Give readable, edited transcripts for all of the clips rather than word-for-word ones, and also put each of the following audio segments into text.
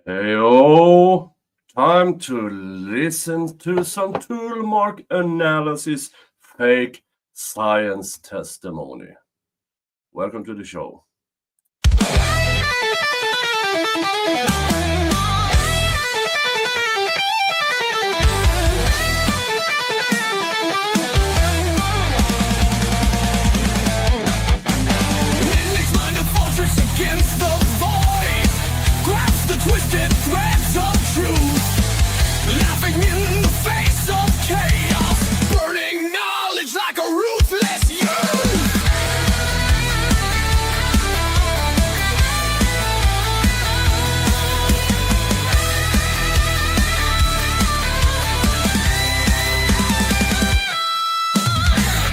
Heyo, time to listen to some Toolmark Analysis fake science testimony. Welcome to the show. Twisted threads of truth, laughing in the face of chaos, burning knowledge like a ruthless youth.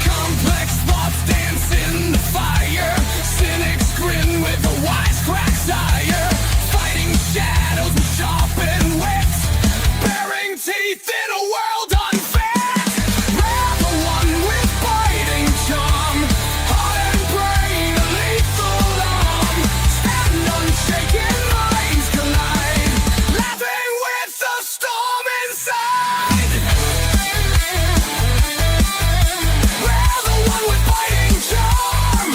Complex thoughts dance in the fire, cynics grin with a wisecrack's ire. Shadows with sharpened wits, baring teeth in a world unfit. We're the one with biting charm, heart and brain a lethal arm. Stand unshaken, minds collide, laughing with the storm inside. We're the one with biting charm.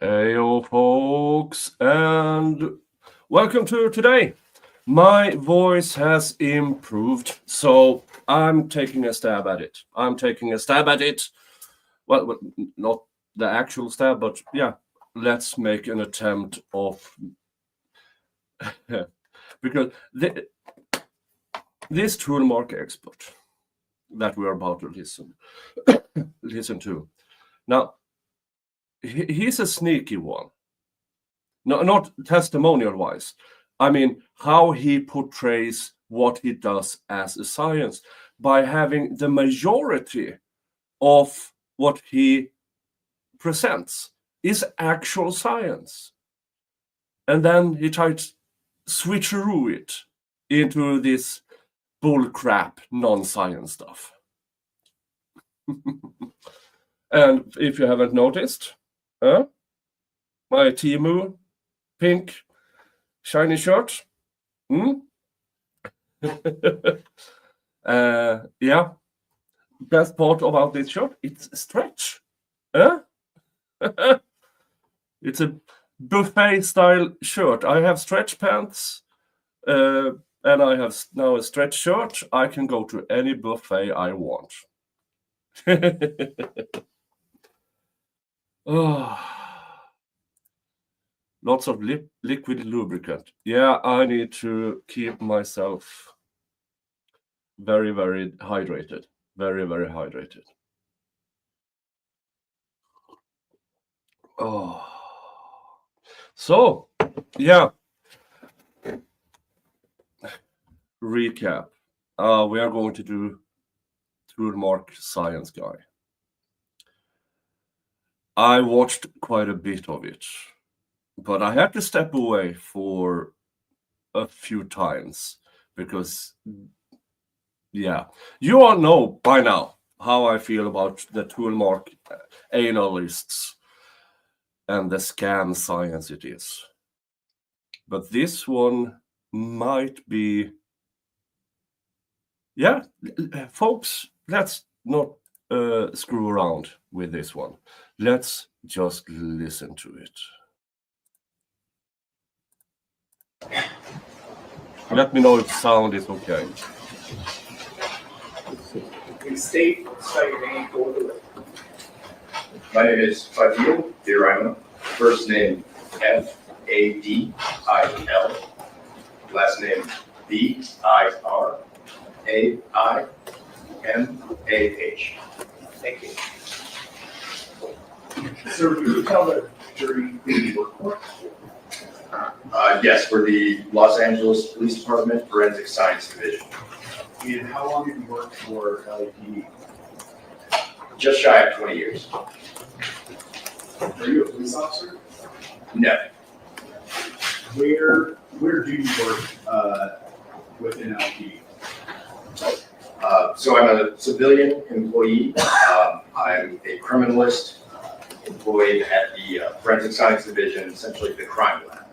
Heyo, folks, and welcome to today. My voice has improved, so I'm taking a stab at it. Well, not the actual stab, but yeah, let's make an attempt of because this Toolmark expert that we're about to listen to. Now, he's a sneaky one. No, not testimonial-wise. I mean, how he portrays what he does as a science by having the majority of what he presents is actual science. And then he tries to switcheroo it into this bullcrap non-science stuff. And if you haven't noticed, my Temu pink shiny shirt. Yeah, best part about this shirt, it's stretch. It's a buffet style shirt. I have stretch pants and I have now a stretch shirt. I can go to any buffet I want. Oh, lots of liquid lubricant. Yeah, I need to keep myself very, very hydrated. Very, very hydrated. Oh, so yeah. Recap. We are going to do Toolmark Science Guy. I watched quite a bit of it, but I had to step away for a few times because, yeah, you all know by now how I feel about the Toolmark analysts and the scam science it is. But this one might be, yeah, folks, let's not screw around with this one. Let's just listen to it. Let me know if sound is okay. Please state your name for the record. My name is Fadil Dirima. First name Fadil. Last name Biramah. Thank you. Sir, can you tell the jury who you work for? Yes, for the Los Angeles Police Department Forensic Science Division. And how long have you worked for LAPD? Just shy of 20 years. Are you a police officer? No. Where do you work within LP? So I'm a civilian employee. I'm a criminalist employed at the Forensic Science Division, essentially the crime lab.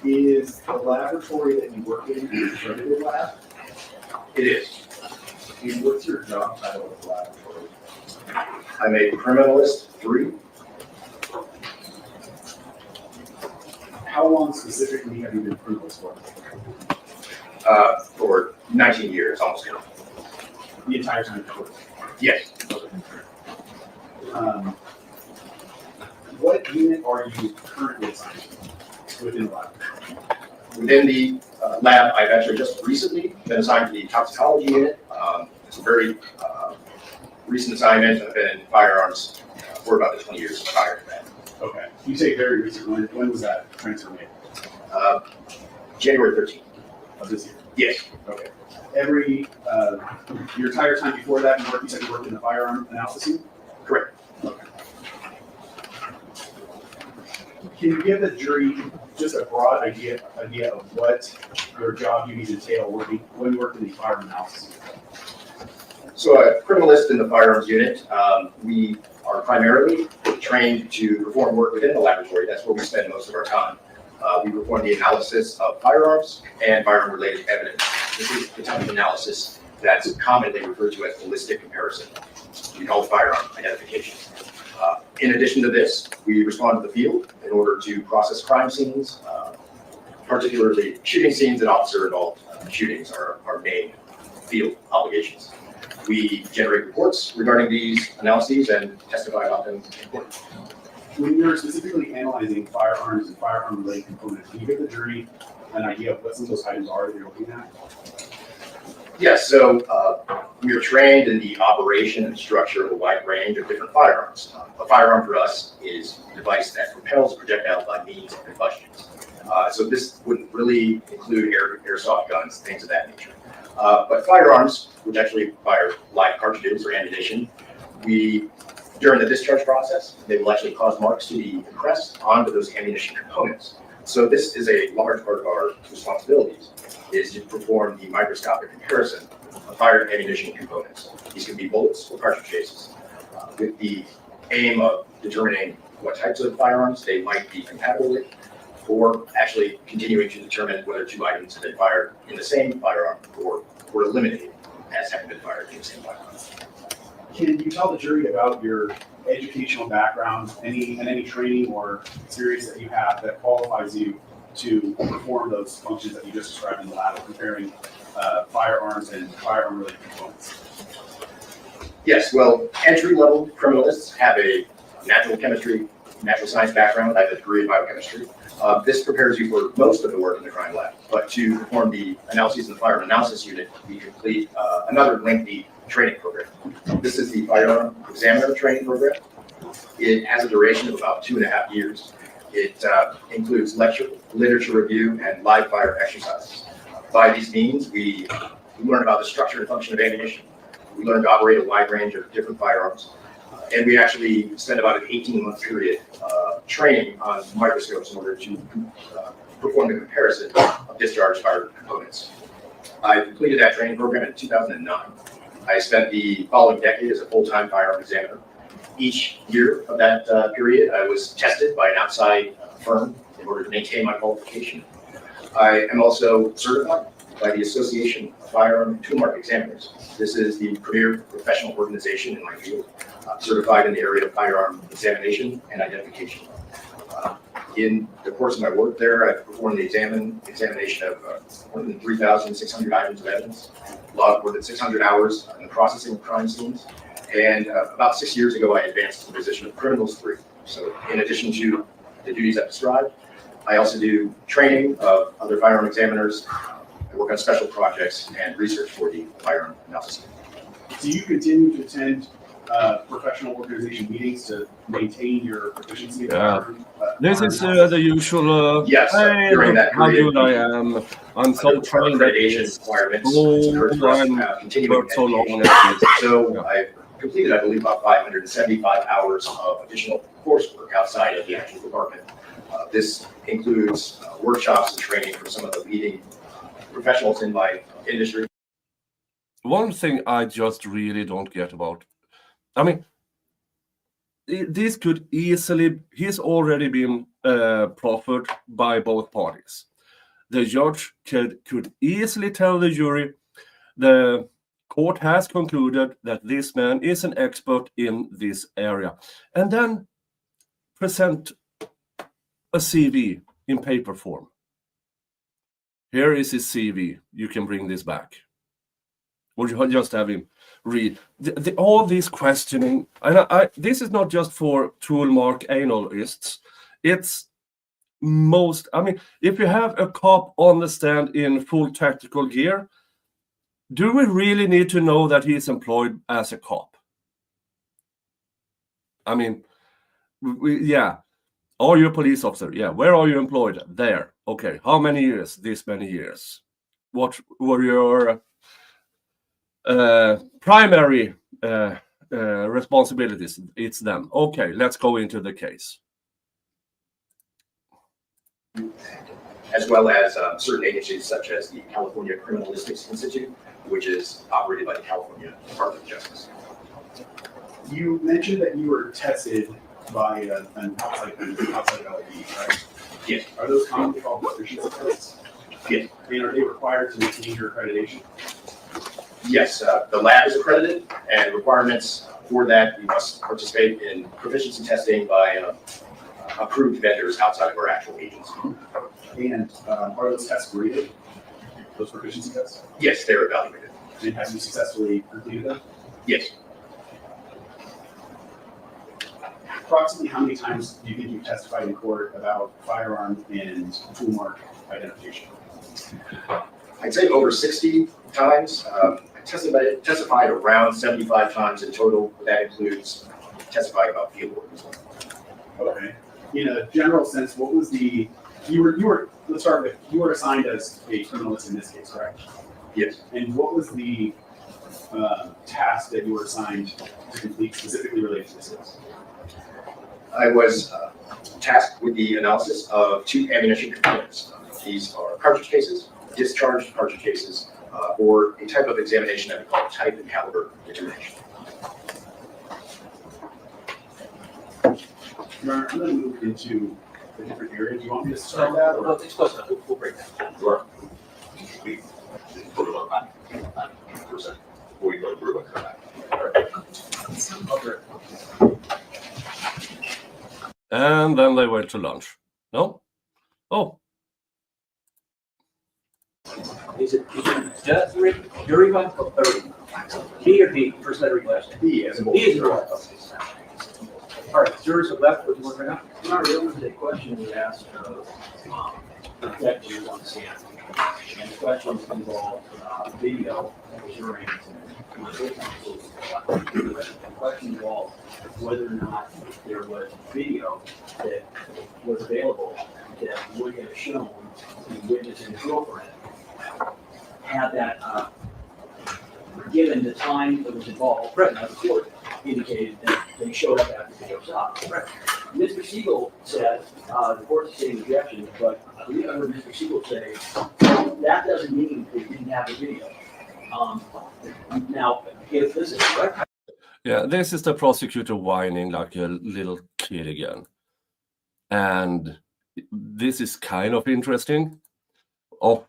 Is the laboratory that you work in an accredited lab? It is. And what's your job title at the laboratory? I'm a criminalist 3. How long specifically have you been criminalist for? For 19 years, almost. The entire time before? Yes. What unit are you currently assigned within the lab? Within the lab, I've actually just recently been assigned to the toxicology unit. It's a very recent assignment. I've been in firearms for about 20 years prior to that. Okay. You say very recent. When was that transfer made? January 13th. Of this year? Yes. Okay. Your entire time before that, you said you worked in the firearm analysis unit? Correct. Okay. Can you give the jury just a broad idea of what your job duties entail when you work in the firearm analysis unit? So a criminalist in the firearms unit, we are primarily trained to perform work within the laboratory. That's where we spend most of our time. We perform the analysis of firearms and firearm-related evidence. This is the type of analysis that's commonly referred to as ballistic comparison. We call it firearm identification. In addition to this, we respond to the field in order to process crime scenes, particularly shooting scenes and officer-involved shootings are our main field obligations. We generate reports regarding these analyses and testify about them in court. When you're specifically analyzing firearms and firearm-related components, can you give the jury an idea of what some of those items are that you're looking at? Yes, so we are trained in the operation and structure of a wide range of different firearms. A firearm for us is a device that propels a projectile by means of combustion. So this wouldn't really include airsoft guns, things of that nature. But firearms, which actually fire live cartridges or ammunition, during the discharge process, they will actually cause marks to be impressed onto those ammunition components. So this is a large part of our responsibilities, is to perform the microscopic comparison of fired ammunition components. These can be bullets or cartridge cases, with the aim of determining what types of firearms they might be compatible with, or actually continuing to determine whether two items have been fired in the same firearm or were eliminated as having been fired in the same firearm. Can you tell the jury about your educational background, any training or experience that you have that qualifies you to perform those functions that you just described in the lab, comparing firearms and firearm-related components? Yes, well, entry-level criminalists have a natural chemistry, natural science background. I have a degree in biochemistry. This prepares you for most of the work in the crime lab, but to perform the analyses in the firearm analysis unit, we complete another lengthy training program. This is the firearm examiner training program. It has a duration of about 2.5 years. It includes lecture, literature review, and live fire exercises. By these means, we learn about the structure and function of ammunition. We learn to operate a wide range of different firearms. And we actually spend about an 18-month period training on microscopes in order to perform the comparison of discharged fire components. I completed that training program in 2009. I spent the following decade as a full-time firearm examiner. Each year of that period, I was tested by an outside firm in order to maintain my qualification. I am also certified by the Association of Firearm and Toolmark Examiners. This is the premier professional organization in my field, certified in the area of firearm examination and identification. In the course of my work there, I've performed the examination of more than 3,600 items of evidence, logged more than 600 hours in the processing of crime scenes, and about 6 years ago, I advanced to the position of criminals 3. So in addition to the duties I've described, I also do training of other firearm examiners. I work on special projects and research for the firearm analysis. Do you continue to attend professional organization meetings to maintain your proficiency? This is the usual. Yes, during that how period, good I am. I'm so trained at accreditation this. requirements. I'm Continuing worked so long at this. So I completed, I believe, about 575 hours of additional coursework outside of the actual department. This includes workshops and training for some of the leading professionals in my industry. One thing I just really don't get about, I mean, this could easily, he's already been proffered by both parties. The judge could easily tell the jury, the court has concluded that this man is an expert in this area, and then present a CV in paper form. Here is his CV. You can bring this back. Or you just have him read. All this questioning, and this is not just for Toolmark Analysts. It's most, I mean, if you have a cop on the stand in full tactical gear, do we really need to know that he is employed as a cop? I mean, yeah. Are you a police officer? Yeah. Where are you employed? There. Okay. How many years? This many years. What were your primary responsibilities? It's them. Okay. Let's go into the case. As well as certain agencies such as the California Criminalistics Institute, which is operated by the California Department of Justice. You mentioned that you were tested by an outside LAD, right? Yes. Are those commonly called proficiency tests? Yes. And are they required to maintain your accreditation? Yes, the lab is accredited, and requirements for that, you must participate in proficiency testing by approved vendors outside of our actual agency. And are those tests graded? Those proficiency tests? Yes, they're evaluated. And have you successfully completed them? Yes. Approximately how many times do you think you've testified in court about firearm and toolmark identification? I'd say over 60 times. I testified around 75 times in total. That includes testifying about field work as well. Okay. In a general sense, what was the, you were, let's start with, you were assigned as a criminalist in this case, correct? Yes. And what was the task that you were assigned to complete specifically related to this case? I was tasked with the analysis of 2 ammunition components. These are cartridge cases, discharged cartridge cases, or a type of examination that we call type and caliber determination. I'm going to move into a different area. Do you want me to start that? Or? No, it's close enough. We'll break that. Sure. We put it on that. Percent. We go through it. Okay. And then they went to lunch. No? Oh. Is it just jury one or 30? B or D, first letter question. B as in B is right. All right, jurors have left. What do you want to bring up? Not really. The question was asked of objections on the stand. And the questions involved video during the question involved whether or not there was video that was available that would have shown the witness and his girlfriend had that given the time that was involved, the court indicated that they showed up after the video stopped. Right. Mr. Siegel said, the court's saying objection, but I believe I heard Mr. Siegel say, that doesn't mean they didn't have the video. Now, if this is correct. Yeah, this is the prosecutor whining like a little kid again. And this is kind of interesting of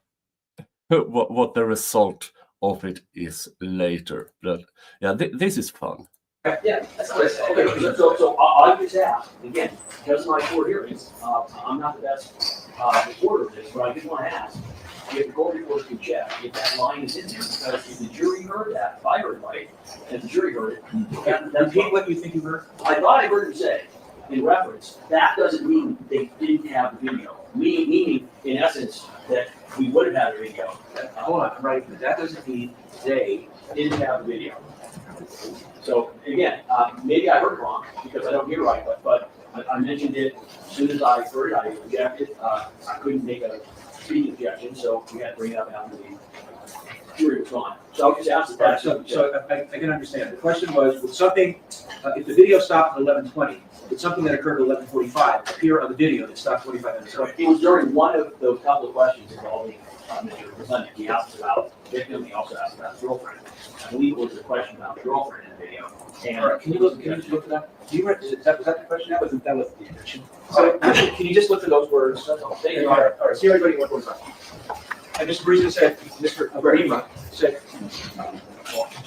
what the result of it is later. But yeah, this is fun. Yeah, that's what I said. Okay, so I just asked, again, because of my court hearings, I'm not the best reporter of this, but I just want to ask, if the court reporter can check if that line is in there, because if the jury heard that, if I heard it right, and the jury heard it, then what you think you heard? I thought I heard him say, in reference, that doesn't mean they didn't have the video. Meaning, in essence, that we would have had a video. Hold on, right, but that doesn't mean they didn't have the video. So again, maybe I heard wrong because I don't hear right, but I mentioned it as soon as I heard it, I objected. I couldn't make a speaking objection, so we had to bring it up after the jury was gone. So I just asked the Right, question. so I can understand. The question was, would something, if the video stopped at 11:20, would something that occurred at 11:45 appear on the video that stopped 45 minutes early? It was during one of those couple of questions involving Mr. Resnick. He asked about the victim, he also asked about his girlfriend. I believe it was a question about the girlfriend in the video. All right, can you just look for that? Do you, was that the question? That was the objection. So, can you just look for those words? That's all. Thank you. All right, see everybody one more time. And Mr. Breezy said, Mr. Ibrahima said,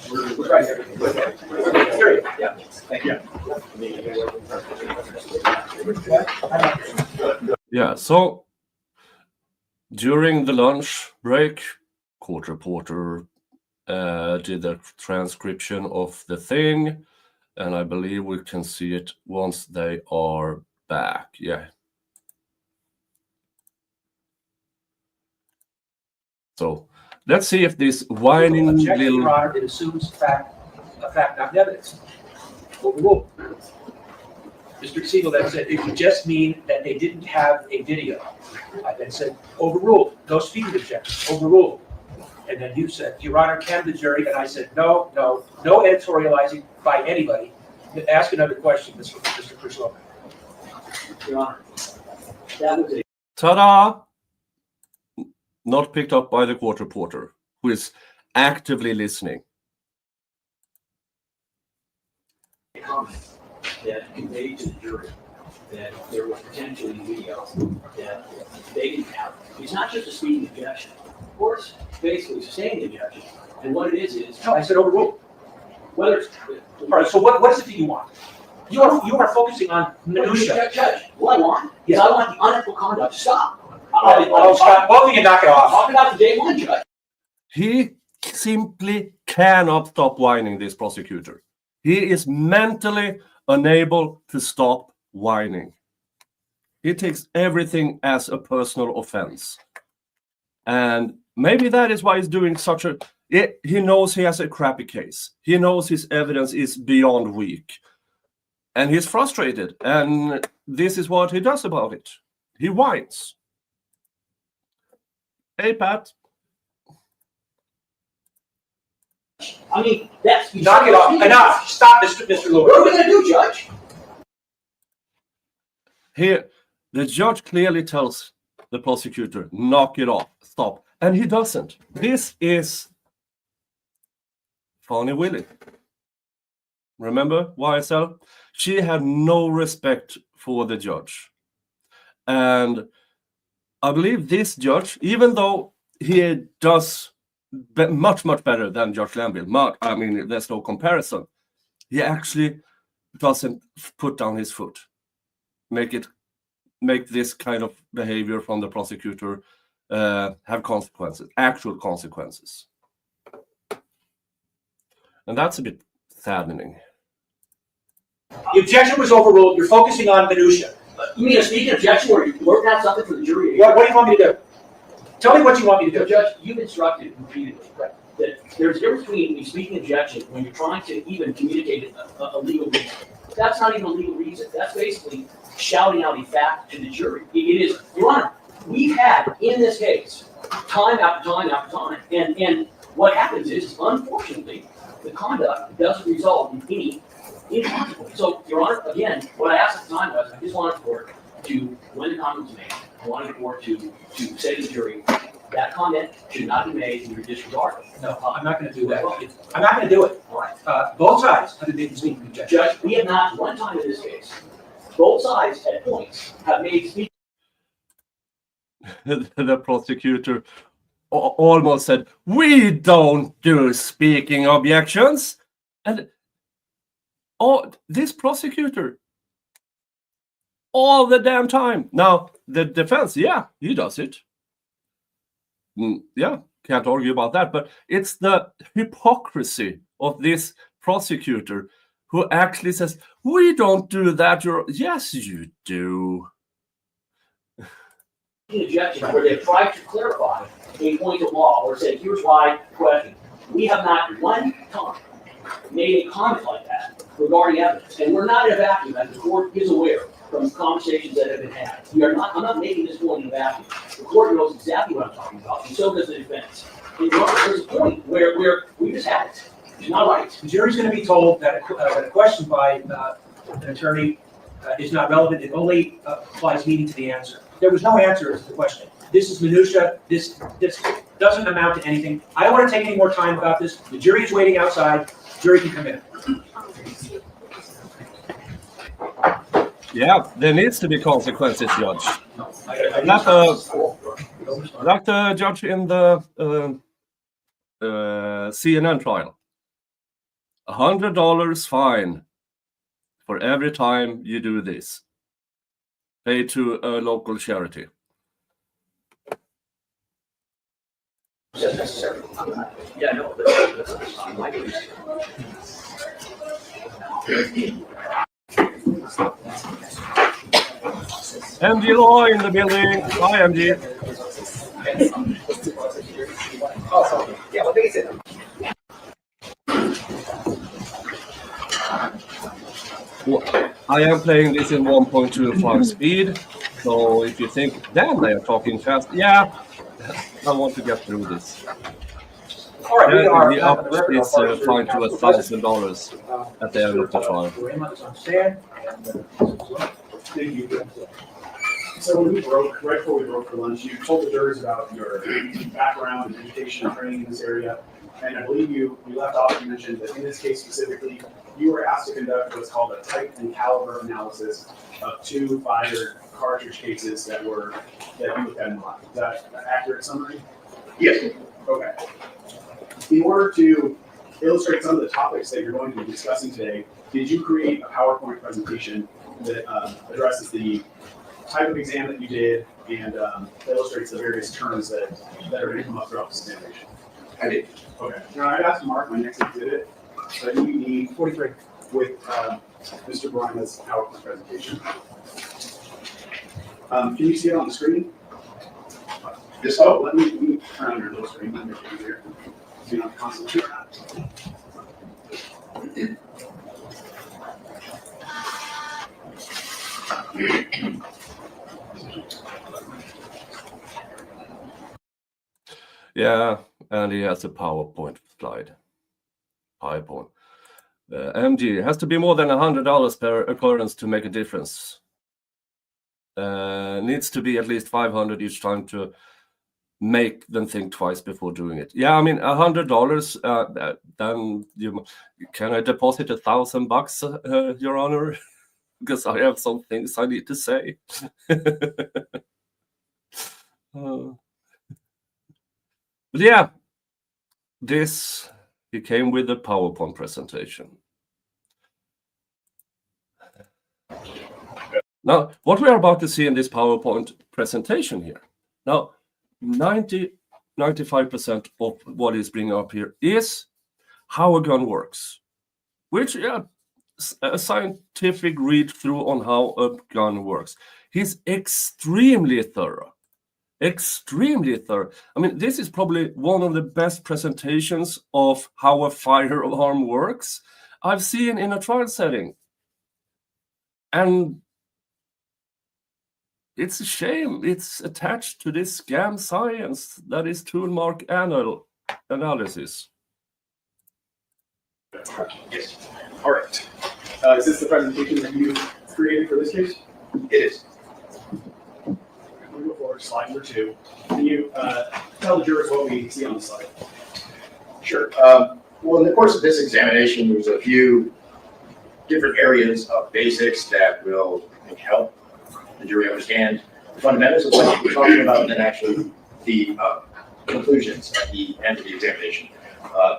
we're right here. Okay, period. Yeah, thank you. Yeah, so during the lunch break, court reporter did a transcription of the thing, and I believe we can see it once they are back. Yeah. So let's see if this whining Objection, little... Your Honor, it assumes a fact, not evidence. Overruled. Mr. Siegel then said, it would just mean that they didn't have a video. I then said, overruled, no speaking objection, overruled. And then you said, Your Honor, can the jury? And I said, no editorializing by anybody. Ask another question, Mr. Crusoe. Your Honor, that was a Ta-da! Not picked up by the court reporter, who is actively listening. comment that conveyed to the jury that there was potentially video that they didn't have. It's not just a speaking objection. Of course, basically sustained objection. And what it is No, I said overruled. whether it's All right, so what is it that you want? You are focusing on minutia. Judge, what I want is I want the unethical conduct to stop. Scott, both of you knock it off. Talking about the day one, Judge. He simply cannot stop whining, this prosecutor. He is mentally unable to stop whining. He takes everything as a personal offense. And maybe that is why he's doing such a... He knows he has a crappy case. He knows his evidence is beyond weak. And he's frustrated. And this is what he does about it. He whines. Hey, Pat. I mean, that's... Knock it off. Enough. Stop, Mr. Lewis. What are we going to do, Judge? Here, the judge clearly tells the prosecutor, knock it off, stop. And he doesn't. This is Fanny Willie. Remember YSL? She had no respect for the judge. And I believe this judge, even though he does much better than Judge Lanville, I mean, there's no comparison, he actually doesn't put down his foot. Make this kind of behavior from the prosecutor have consequences, actual consequences. And that's a bit saddening. The objection was overruled. You're focusing on minutia. You mean a speaking objection where you work out something for the jury? What do you want me to do? Tell me what you want me to do. Judge, you've instructed repeatedly that there's a difference between a speaking objection when you're trying to even communicate a legal reason. That's not even a legal reason. That's basically shouting out a fact to the jury. It is, Your Honor, we've had in this case time after time after time, and what happens is, unfortunately, the conduct doesn't result in any consequence. So, Your Honor, again, what I asked at the time was, I just wanted the court to, when the comment was made, I wanted the court to say to the jury, that comment should not be made in your disregard. No, I'm not going to do that. I'm not going to do it. All right. Both sides have made the speaking objection. Judge, we have not one time in this case, both sides at points have made speaking. The prosecutor almost said, we don't do speaking objections. And this prosecutor, all the damn time. Now, the defense, yeah, he does it. Yeah, can't argue about that. But it's the hypocrisy of this prosecutor who actually says, we don't do that. Yes, you do. Objection where they've tried to clarify a point of law or say, here's why question. We have not one time made a comment like that regarding evidence. And we're not in a vacuum, as the court is aware from conversations that have been had. I'm not making this point in a vacuum. The court knows exactly what I'm talking about, and so does the defense. there's a point where we just had it. It's not right. The jury's going to be told that a question by an attorney is not relevant. It only applies meaning to the answer. There was no answer to the question. This is minutia. This doesn't amount to anything. I don't want to take any more time about this. The jury is waiting outside. Jury can come in. Yeah, there needs to be consequences, Judge. Like the judge in the CNN trial. $100 fine for every time you do this. Pay to a local charity. Yeah, no, that's not my case. MG Law in the building. Hi, MG. Well, I am playing this in 1.25 speed, so if you think, damn, they are talking fast, yeah, I want to get through this. All right, we are. The up is fined to $1,000 at the end of the trial. Thank you. So when we broke, right before we broke for lunch, you told the jurors about your background and education and training in this area. And I believe you left off, you mentioned that in this case specifically, you were asked to conduct what's called a type and caliber analysis of 2 fired cartridge cases that you looked at in the lab. Is that an accurate summary? Yes. Okay. In order to illustrate some of the topics that you're going to be discussing today, did you create a PowerPoint presentation that addresses the type of exam that you did and illustrates the various terms that are going to come up throughout this examination? I did. Okay. Now I'd asked Mark, my next exhibit, that you need 43 with Mr. Brian's PowerPoint presentation. Can you see it on the screen? This let me turn on your little screen. Let me make it easier. So you don't have to constantly turn on. Yeah, and he has a PowerPoint slide. PowerPoint. MG has to be more than $100 per occurrence to make a difference. Needs to be at least 500 each time to make them think twice before doing it. Yeah, I mean $100. Then can I deposit $1,000, Your Honor? Because I have some things I need to say. But yeah, this he came with a PowerPoint presentation. Now, what we are about to see in this PowerPoint presentation here, now 95% of what is bringing up here is how a gun works, which a scientific read through on how a gun works. He's extremely thorough. Extremely thorough. I mean, this is probably one of the best presentations of how a firearm works I've seen in a trial setting. And it's a shame it's attached to this scam science that is Toolmark Analysis. Yes. All right. Is this the presentation that you created for this case? It is. We'll go forward to slide number 2. Can you tell the jurors what we see on the slide? Sure. Well, in the course of this examination, there's a few different areas of basics that will help the jury understand the fundamentals of what we're talking about, and then actually the conclusions at the end of the examination.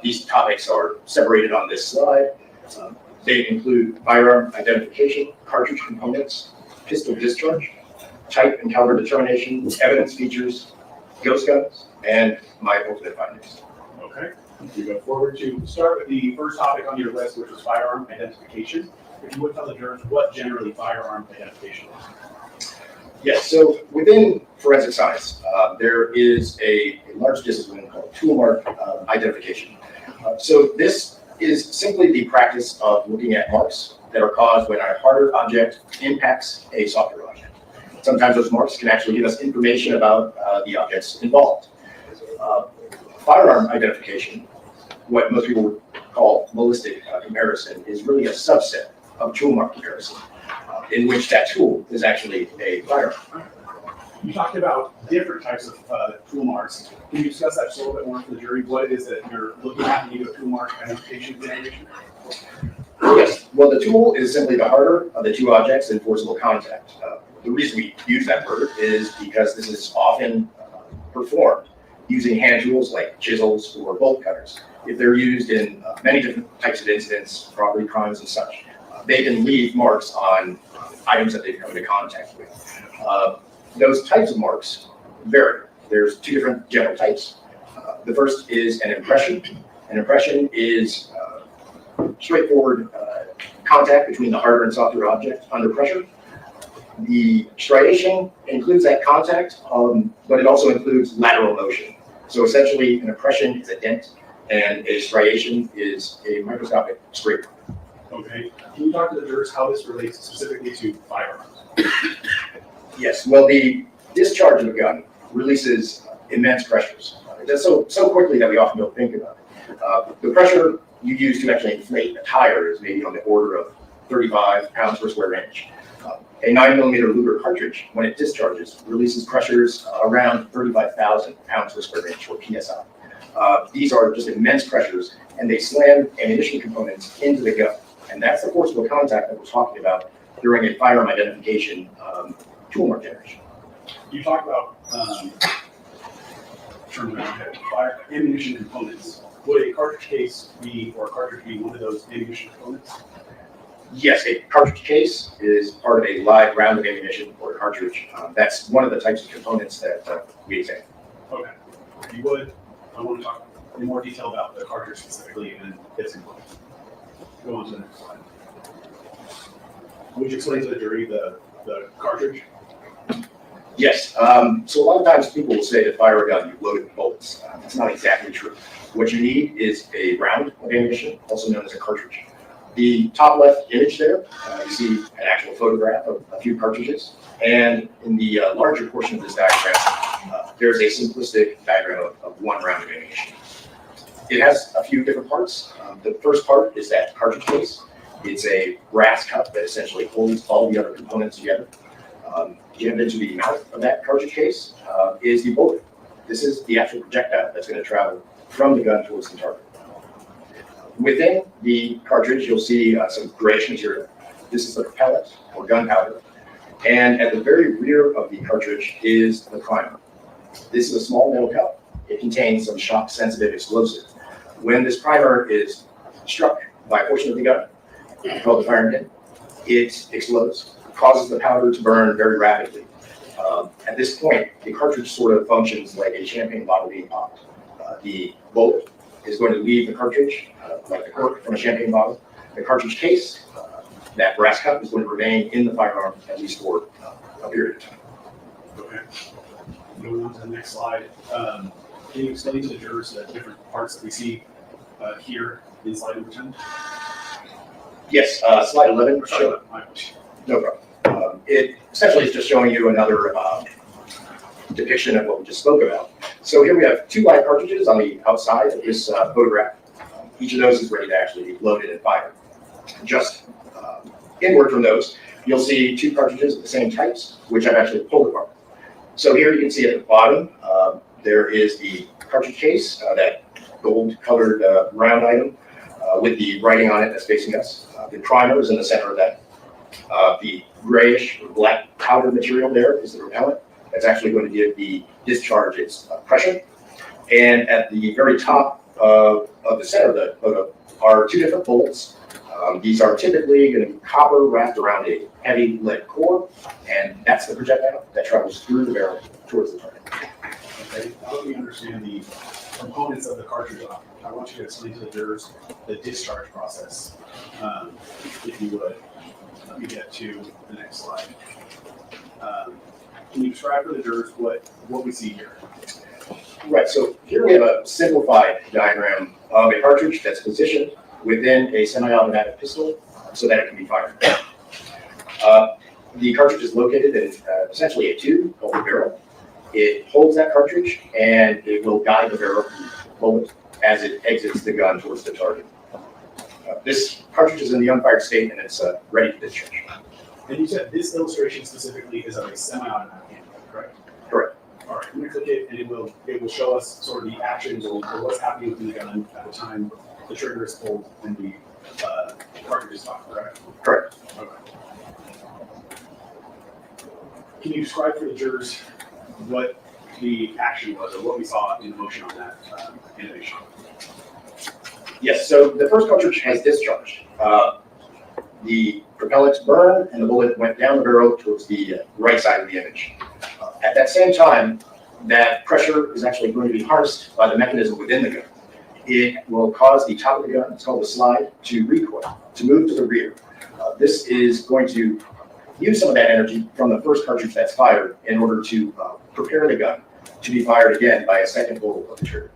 These topics are separated on this slide. They include firearm identification, cartridge components, pistol discharge, type and caliber determination, evidence features, ghost guns, and my ultimate findings. Okay. We go forward to start with the first topic on your list, which was firearm identification. If you would tell the jurors what generally firearm identification is. Yes, so within forensic science, there is a large discipline called Toolmark identification. So this is simply the practice of looking at marks that are caused when a harder object impacts a softer object. Sometimes those marks can actually give us information about the objects involved. Firearm identification, what most people would call ballistic comparison, is really a subset of toolmark comparison, in which that tool is actually a firearm. You talked about different types of tool marks. Can you discuss that just a little bit more for the jury? What it is that you're looking at when you do a tool mark identification examination? Yes, well, the tool is simply the harder of the two objects in forcible contact. The reason we use that word is because this is often performed using hand tools like chisels or bolt cutters. If they're used in many different types of incidents, property crimes and such, they can leave marks on items that they've come into contact with. Those types of marks vary. There's two different general types. The first is an impression. An impression is straightforward contact between the harder and softer object under pressure. The striation includes that contact, but it also includes lateral motion. So essentially, an impression is a dent, and a striation is a microscopic scrape. Okay. Can you talk to the jurors how this relates specifically to firearms? Yes, well, the discharge of a gun releases immense pressures. It does so quickly that we often don't think about it. The pressure you use to actually inflate a tire is maybe on the order of 35 pounds per square inch. A 9mm Luger cartridge, when it discharges, releases pressures around 35,000 pounds per square inch, or PSI. These are just immense pressures, and they slam ammunition components into the gun. And that's the forcible contact that we're talking about during a firearm identification tool mark generation. You talked about fire ammunition components. Would a cartridge case be, or a cartridge be one of those ammunition components? Yes, a cartridge case is part of a live round of ammunition or a cartridge. That's one of the types of components that we examine. Okay. If you would, I want to talk in more detail about the cartridge specifically and its components. Go on to the next slide. Would you explain to the jury the cartridge? Yes. So a lot of times people will say to fire a gun, you load it with bullets. That's not exactly true. What you need is a round of ammunition, also known as a cartridge. The top left image there, you see an actual photograph of a few cartridges. And in the larger portion of this diagram, there's a simplistic diagram of one round of ammunition. It has a few different parts. The first part is that cartridge case. It's a brass cup that essentially holds all the other components together. Jammed into the mouth of that cartridge case is the bullet. This is the actual projectile that's going to travel from the gun towards the target. Within the cartridge, you'll see some grayish material. This is the propellant or gunpowder. And at the very rear of the cartridge is the primer. This is a small metal cup. It contains some shock-sensitive explosive. When this primer is struck by a portion of the gun, called the firing pin, it explodes, causes the powder to burn very rapidly. At this point, the cartridge sort of functions like a champagne bottle being popped. The bullet is going to leave the cartridge, like the cork from a champagne bottle. The cartridge case, that brass cup, is going to remain in the firearm at least for a period of time. Okay. Moving on to the next slide. Can you explain to the jurors the different parts that we see here in slide number 10? Yes, slide 11. Sorry, No problem. It essentially is just showing you another depiction of what we just spoke about. So here we have two live cartridges on the outside of this photograph. Each of those is ready to actually be loaded and fired. Just inward from those, you'll see two cartridges of the same types, which I've actually pulled apart. So here you can see at the bottom, there is the cartridge case, that gold-colored round item with the writing on it that's facing us. The primer is in the center of that. The grayish or black powder material there is the propellant. That's actually going to give the discharge its pressure. And at the very top of the center of the photo are two different bullets. These are typically going to be copper wrapped around a heavy lead core, and that's the projectile that travels through the barrel towards the target. Okay, now that we understand the components of the cartridge, I want you to explain to the jurors the discharge process, if you would. Let me get to the next slide. Can you describe for the jurors what we see here? Right, so here we have a simplified diagram of a cartridge that's positioned within a semi-automatic pistol so that it can be fired. The cartridge is located in essentially a tube called the barrel. It holds that cartridge and it will guide the barrel bullet as it exits the gun towards the target. This cartridge is in the unfired state and it's ready to discharge. And you said this illustration specifically is of a semi-automatic handgun, correct? Correct. All right, I'm gonna click it and it will show us sort of the actions or what's happening within the gun at the time the trigger is pulled and the cartridge is fired, correct? Correct. Okay. Can you describe for the jurors what the action was or what we saw in motion on that animation? Yes, so the first cartridge has discharged. The propellants burned and the bullet went down the barrel towards the right side of the image. At that same time, that pressure is actually going to be harnessed by the mechanism within the gun. It will cause the top of the gun, it's called the slide, to recoil, to move to the rear. This is going to use some of that energy from the first cartridge that's fired in order to prepare the gun to be fired again by a second pull of the trigger.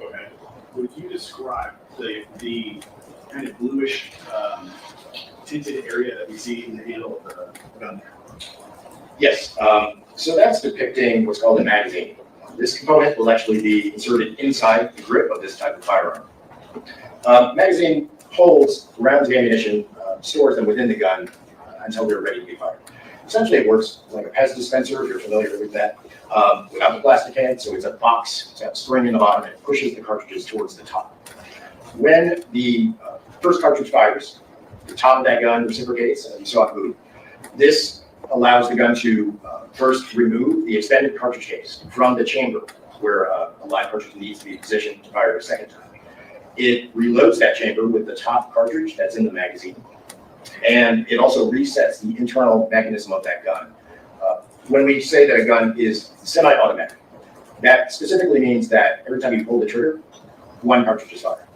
Okay. Would you describe the kind of bluish tinted area that we see in the handle of the gun there? Yes, so that's depicting what's called a magazine. This component will actually be inserted inside the grip of this type of firearm. Magazine holds rounds of ammunition, stores them within the gun until they're ready to be fired. Essentially, it works like a Pez dispenser, if you're familiar with that, without the plastic head. So it's a box, it's got a spring in the bottom, and it pushes the cartridges towards the top. When the first cartridge fires, the top of that gun reciprocates, and you saw it move. This allows the gun to first remove the expended cartridge case from the chamber where a live cartridge needs to be positioned to fire a second time. It reloads that chamber with the top cartridge that's in the magazine, and it also resets the internal mechanism of that gun. When we say that a gun is semi-automatic, that specifically means that every time you pull the trigger, one cartridge is fired.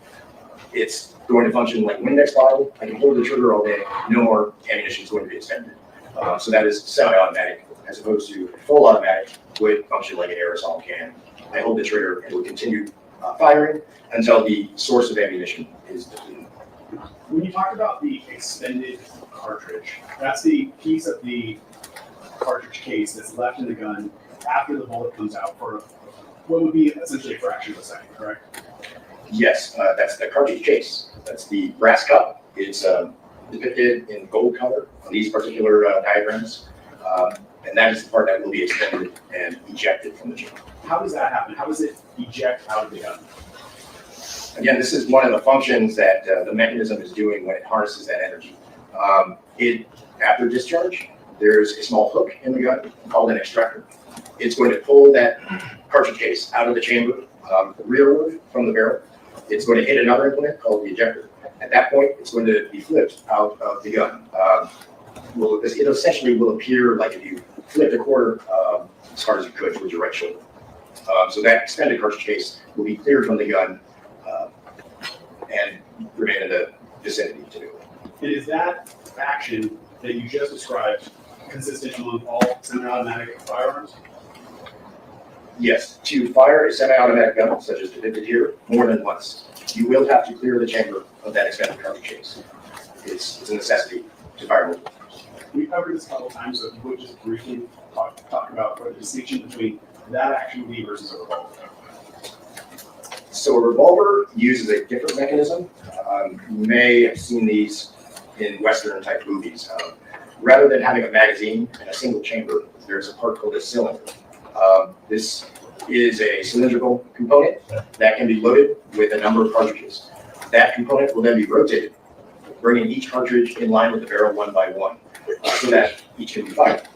It's going to function like an index bottle. I can pull the trigger all day, no more ammunition is going to be expended. So that is semi-automatic, as opposed to full automatic would function like an aerosol can. I hold the trigger and it will continue firing until the source of ammunition is depleted. When you talk about the expended cartridge, that's the piece of the cartridge case that's left in the gun after the bullet comes out for what would be essentially a fraction of a second, correct? Yes, that's the cartridge case. That's the brass cup. It's depicted in gold color on these particular diagrams. And that is the part that will be expended and ejected from the chamber. How does that happen? How does it eject out of the gun? Again, this is one of the functions that the mechanism is doing when it harnesses that energy. After discharge, there's a small hook in the gun called an extractor. It's going to pull that cartridge case out of the chamber rearward from the barrel. It's going to hit another implement called the ejector. At that point, it's going to be flipped out of the gun. It essentially will appear like if you flipped a quarter as hard as you could towards your right shoulder. So that expended cartridge case will be cleared from the gun and remain in the vicinity to do it. And is that action that you just described consistent among all semi-automatic firearms? Yes, to fire a semi-automatic gun, such as depicted here, more than once, you will have to clear the chamber of that expended cartridge case. It's a necessity to fire multiple times. We've covered this a couple of times, so if you would just briefly talk about what the distinction between that action would be versus a revolver. So a revolver uses a different mechanism. You may have seen these in Western type movies. Rather than having a magazine and a single chamber, there's a part called a cylinder. This is a cylindrical component that can be loaded with a number of cartridges. That component will then be rotated, bringing each cartridge in line with the barrel one by one, so that each can be fired.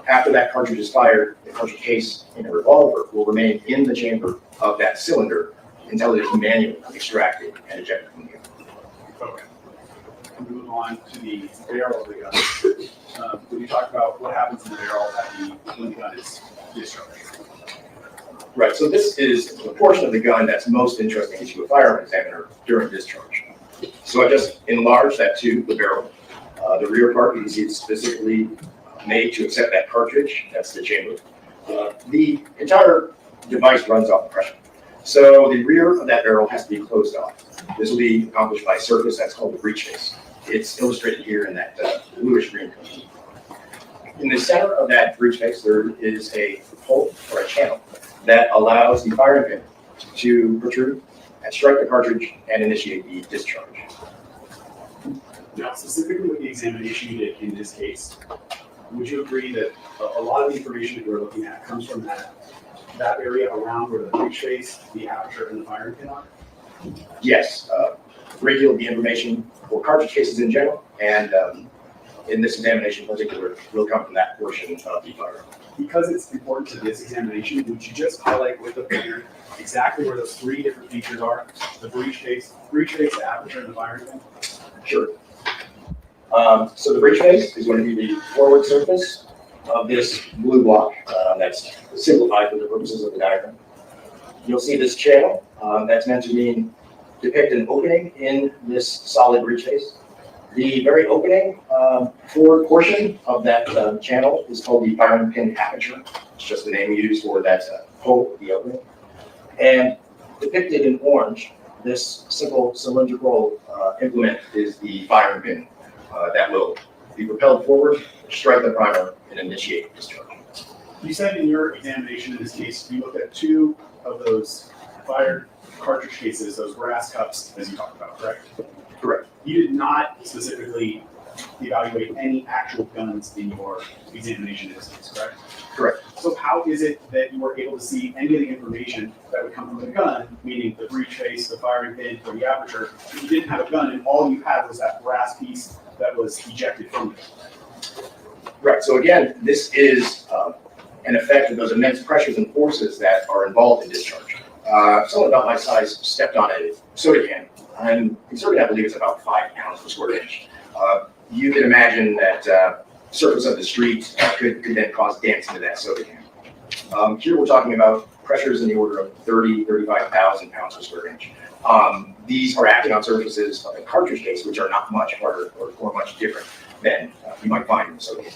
After that cartridge is fired, the cartridge case in a revolver will remain in the chamber of that cylinder until it is manually extracted and ejected from the gun. Okay. We move on to the barrel of the gun. When you talk about what happens in the barrel when the gun is discharged. Right, so this is the portion of the gun that's most interesting to a firearm examiner during discharge. So I just enlarged that to the barrel. The rear part, you can see it's specifically made to accept that cartridge. That's the chamber. The entire device runs off pressure. So the rear of that barrel has to be closed off. This will be accomplished by a surface that's called the breech face. It's illustrated here in that bluish green color. In the center of that breech face, there is a hole or a channel that allows the firing pin to protrude and strike the cartridge and initiate the discharge. Now, specifically with the examination you did in this case, would you agree that a lot of the information that we're looking at comes from that area around where the breech face, the aperture, and the firing pin are? Yes, a great deal of the information for cartridge cases in general, and in this examination in particular, will come from that portion of the firearm. Because it's important to this examination, would you just highlight with the finger exactly where those three different features are? The breech face, the aperture, and the firing pin? Sure. So the breech face is going to be the forward surface of this blue block that's simplified for the purposes of the diagram. You'll see this channel that's meant to depict an opening in this solid breech face. The very opening forward portion of that channel is called the firing pin aperture. It's just the name we use for that hole, the opening. And depicted in orange, this simple cylindrical implement is the firing pin that will be propelled forward, strike the primer, and initiate discharge. You said in your examination in this case, you looked at two of those fired cartridge cases, those brass cups, as you talked about, correct? Correct. You did not specifically evaluate any actual guns in your examination in this case, correct? Correct. So how is it that you were able to see any of the information that would come from the gun, meaning the breech face, the firing pin, or the aperture, if you didn't have a gun and all you had was that brass piece that was ejected from it? Right. So again, this is an effect of those immense pressures and forces that are involved in discharge. Someone about my size stepped on a soda can, and the soda can, I believe, is about 5 pounds per square inch. You can imagine that surface of the street could then cause dents into that soda can. Here we're talking about pressures in the order of 35,000 pounds per square inch. These are acting on surfaces of a cartridge case, which are not much harder or much different than you might find in the soda can.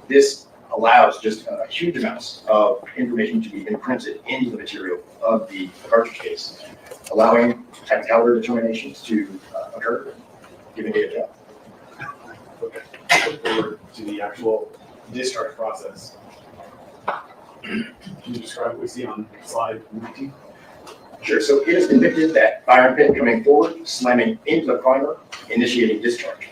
This allows just huge amounts of information to be imprinted into the material of the cartridge case, allowing type and caliber determinations to occur, giving it a job. Okay. Look forward to the actual discharge process. Can you describe what we see on slide 19? Sure. So it is depicted that firing pin coming forward, slamming into the primer, initiating discharge.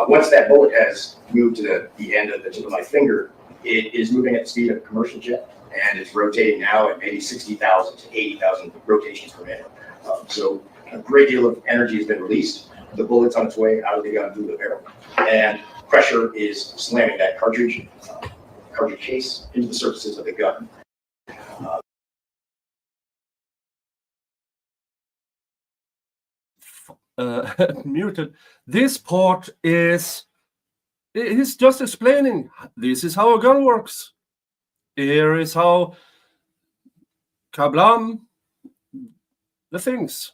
Once that bullet has moved to the end of the tip of my finger, it is moving at the speed of a commercial jet, and it's rotating now at maybe 60,000 to 80,000 rotations per minute. So a great deal of energy has been released. The bullet's on its way out of the gun through the barrel, and pressure is slamming that cartridge case into the surfaces of the gun. Muted. This part is just explaining this is how a gun works. Here is how kablam the things.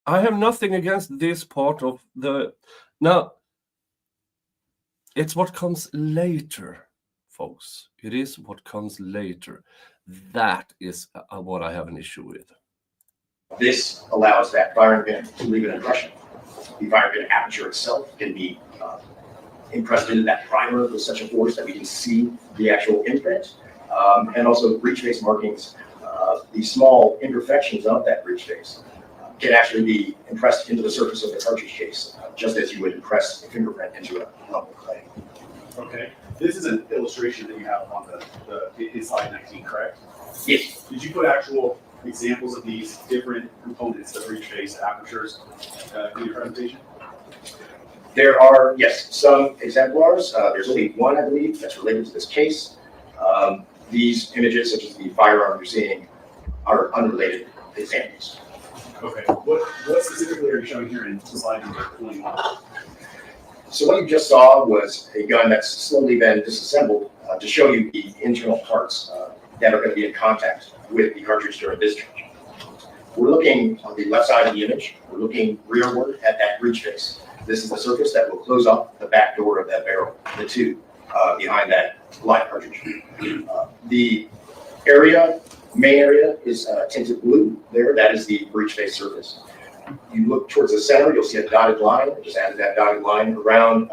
I have nothing against this part of the. Now, it's what comes later, folks. It is what comes later. That is what I have an issue with. This allows that firing pin to leave an impression. The firing pin aperture itself can be impressed into that primer with such a force that we can see the actual imprint, and also breech face markings. The small imperfections of that breech face can actually be impressed into the surface of the cartridge case, just as you would impress a fingerprint into a lump of clay. Okay. This is an illustration that you have on the slide 19, correct? Yes. Did you put actual examples of these different components, the breech face, apertures, in your presentation? There are, yes, some exemplars. There's only one, I believe, that's related to this case. These images, such as the firearm you're seeing, are unrelated examples. Okay. What specifically are you showing here in slide number 21? So what you just saw was a gun that's slowly been disassembled to show you the internal parts that are going to be in contact with the cartridge during discharge. We're looking on the left side of the image. We're looking rearward at that breech face. This is the surface that will close off the back door of that barrel, the tube behind that live cartridge. The area main area is tinted blue there. That is the breech face surface. You look towards the center, you'll see a dotted line. I just added that dotted line around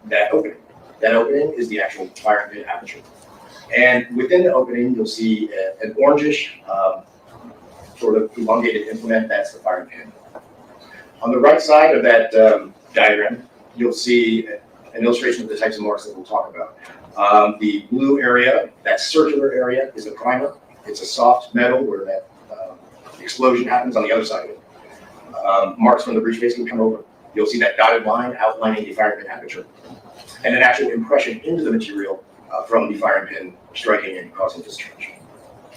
that opening. That opening is the actual firing pin aperture. And within the opening, you'll see an orangish sort of elongated implement. That's the firing pin. On the right side of that diagram, you'll see an illustration of the types of marks that we'll talk about. The blue area, that circular area, is a primer. It's a soft metal where that explosion happens on the other side of it. Marks from the breech face can come over. You'll see that dotted line outlining the firing pin aperture, and an actual impression into the material from the firing pin striking and causing discharge.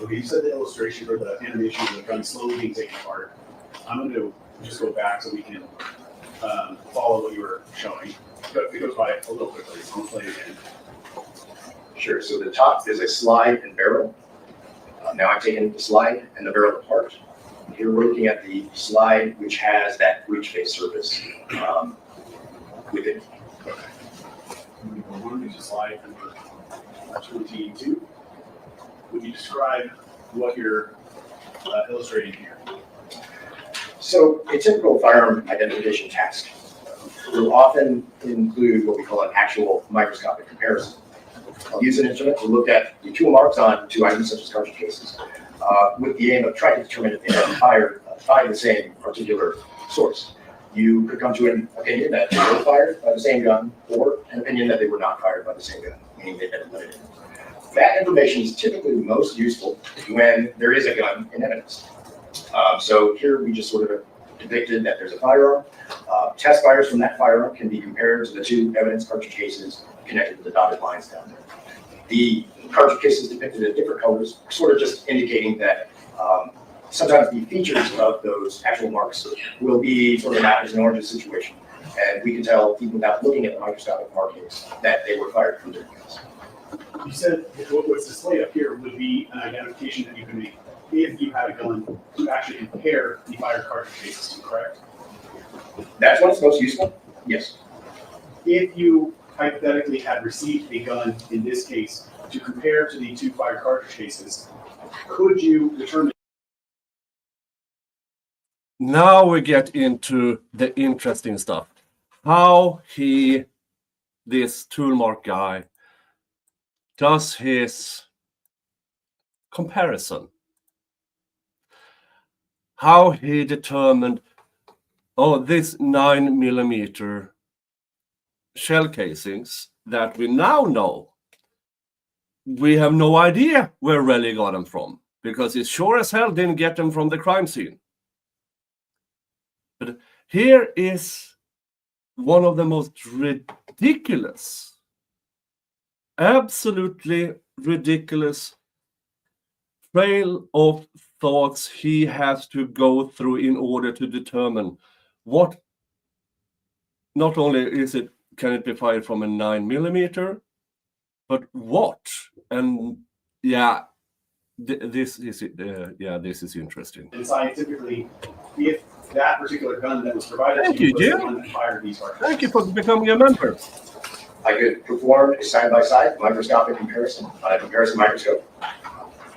Okay, you said the illustration or the animation of the gun slowly being taken apart. I'm going to just go back so we can follow what you were showing. But it goes by a little quickly, so I'll play it again. Sure, so the top is a slide and barrel. Now I've taken the slide and the barrel apart. Here we're looking at the slide, which has that breech face surface within it. Okay. One is a slide number 22. Would you describe what you're illustrating here? So a typical firearm identification task will often include what we call an actual microscopic comparison. I'll use an instrument to look at the tool marks on two items such as cartridge cases with the aim of trying to determine if they are fired by the same particular source. You could come to an opinion that they were fired by the same gun, or an opinion that they were not fired by the same gun, meaning they've been eliminated. That information is typically most useful when there is a gun in evidence. So here we just sort of depicted that there's a firearm. Test fires from that firearm can be compared to the two evidence cartridge cases connected to the dotted lines down there. The cartridge cases depicted in different colors, sort of just indicating that sometimes the features of those actual marks will be sort of an apples and oranges situation. And we can tell, even without looking at the microscopic markings, that they were fired from different guns. You said what's displayed up here would be an identification that you can make if you had a gun to actually compare the fired cartridge cases to, correct? That's what's most useful? Yes. If you hypothetically had received a gun, in this case, to compare to the two fired cartridge cases, could you determine? Now we get into the interesting stuff. How this Toolmark guy, does his comparison. How he determined, oh, this 9mm shell casings that we now know, we have no idea where Relly got them from, because he sure as hell didn't get them from the crime scene. But here is one of the most ridiculous, absolutely ridiculous trail of thoughts he has to go through in order to determine what, not only can it be fired from a 9mm, but what. And yeah, this is interesting. And scientifically, if that particular gun that was provided Thank to you you, was the Jim. one that fired these cartridges. Thank you for becoming a member. I could perform a side-by-side microscopic comparison on a comparison microscope.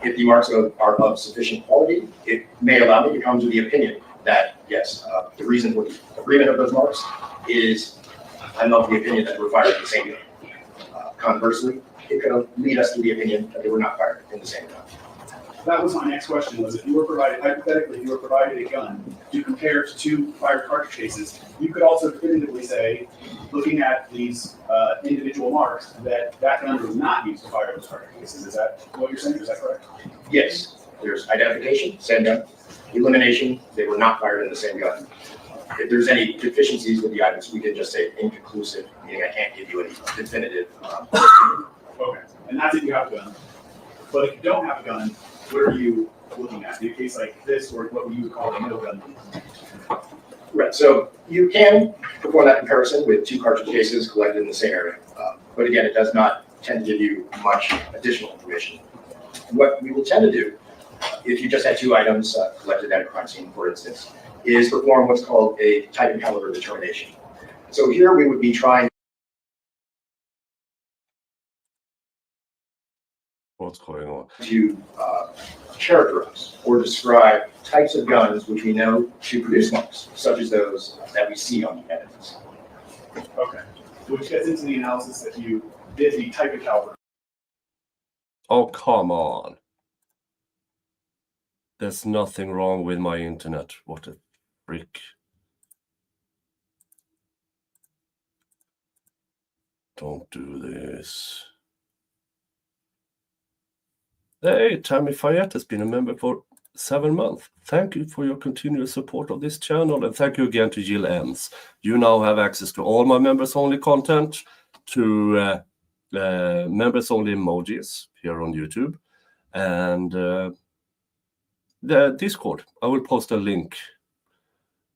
If the marks are of sufficient quality, it may allow me to come to the opinion that, yes, the reason for the agreement of those marks is I'm of the opinion that we're fired in the same gun. Conversely, it could lead us to the opinion that they were not fired in the same gun. That was my next question, was if you were provided, hypothetically, if you were provided a gun to compare to two fired cartridge cases, you could also definitively say, looking at these individual marks, that gun was not used to fire those cartridge cases. Is that what you're saying? Is that correct? Yes, there's identification, same gun. Elimination, they were not fired in the same gun. If there's any deficiencies with the items, we can just say inconclusive, meaning I can't give you any definitive. Okay, and that's if you have a gun. But if you don't have a gun, what are you looking at? In a case like this, or what you would call a no gun? Right, so you can perform that comparison with two cartridge cases collected in the same area. But again, it does not tend to give you much additional information. What we will tend to do, if you just had two items collected at a crime scene, for instance, is perform what's called a type and caliber determination. So here we would be trying. What's going on? To characterize or describe types of guns which we know to produce marks, such as those that we see on the evidence. Okay. Which gets into the analysis that you did the type and caliber. Oh, come on. There's nothing wrong with my internet. What a freak. Don't do this. Hey, Tammy Fayette has been a member for 7 months. Thank you for your continuous support of this channel, and thank you again to Jill Ems. You now have access to all my members-only content, to members-only emojis here on YouTube, and the Discord. I will post a link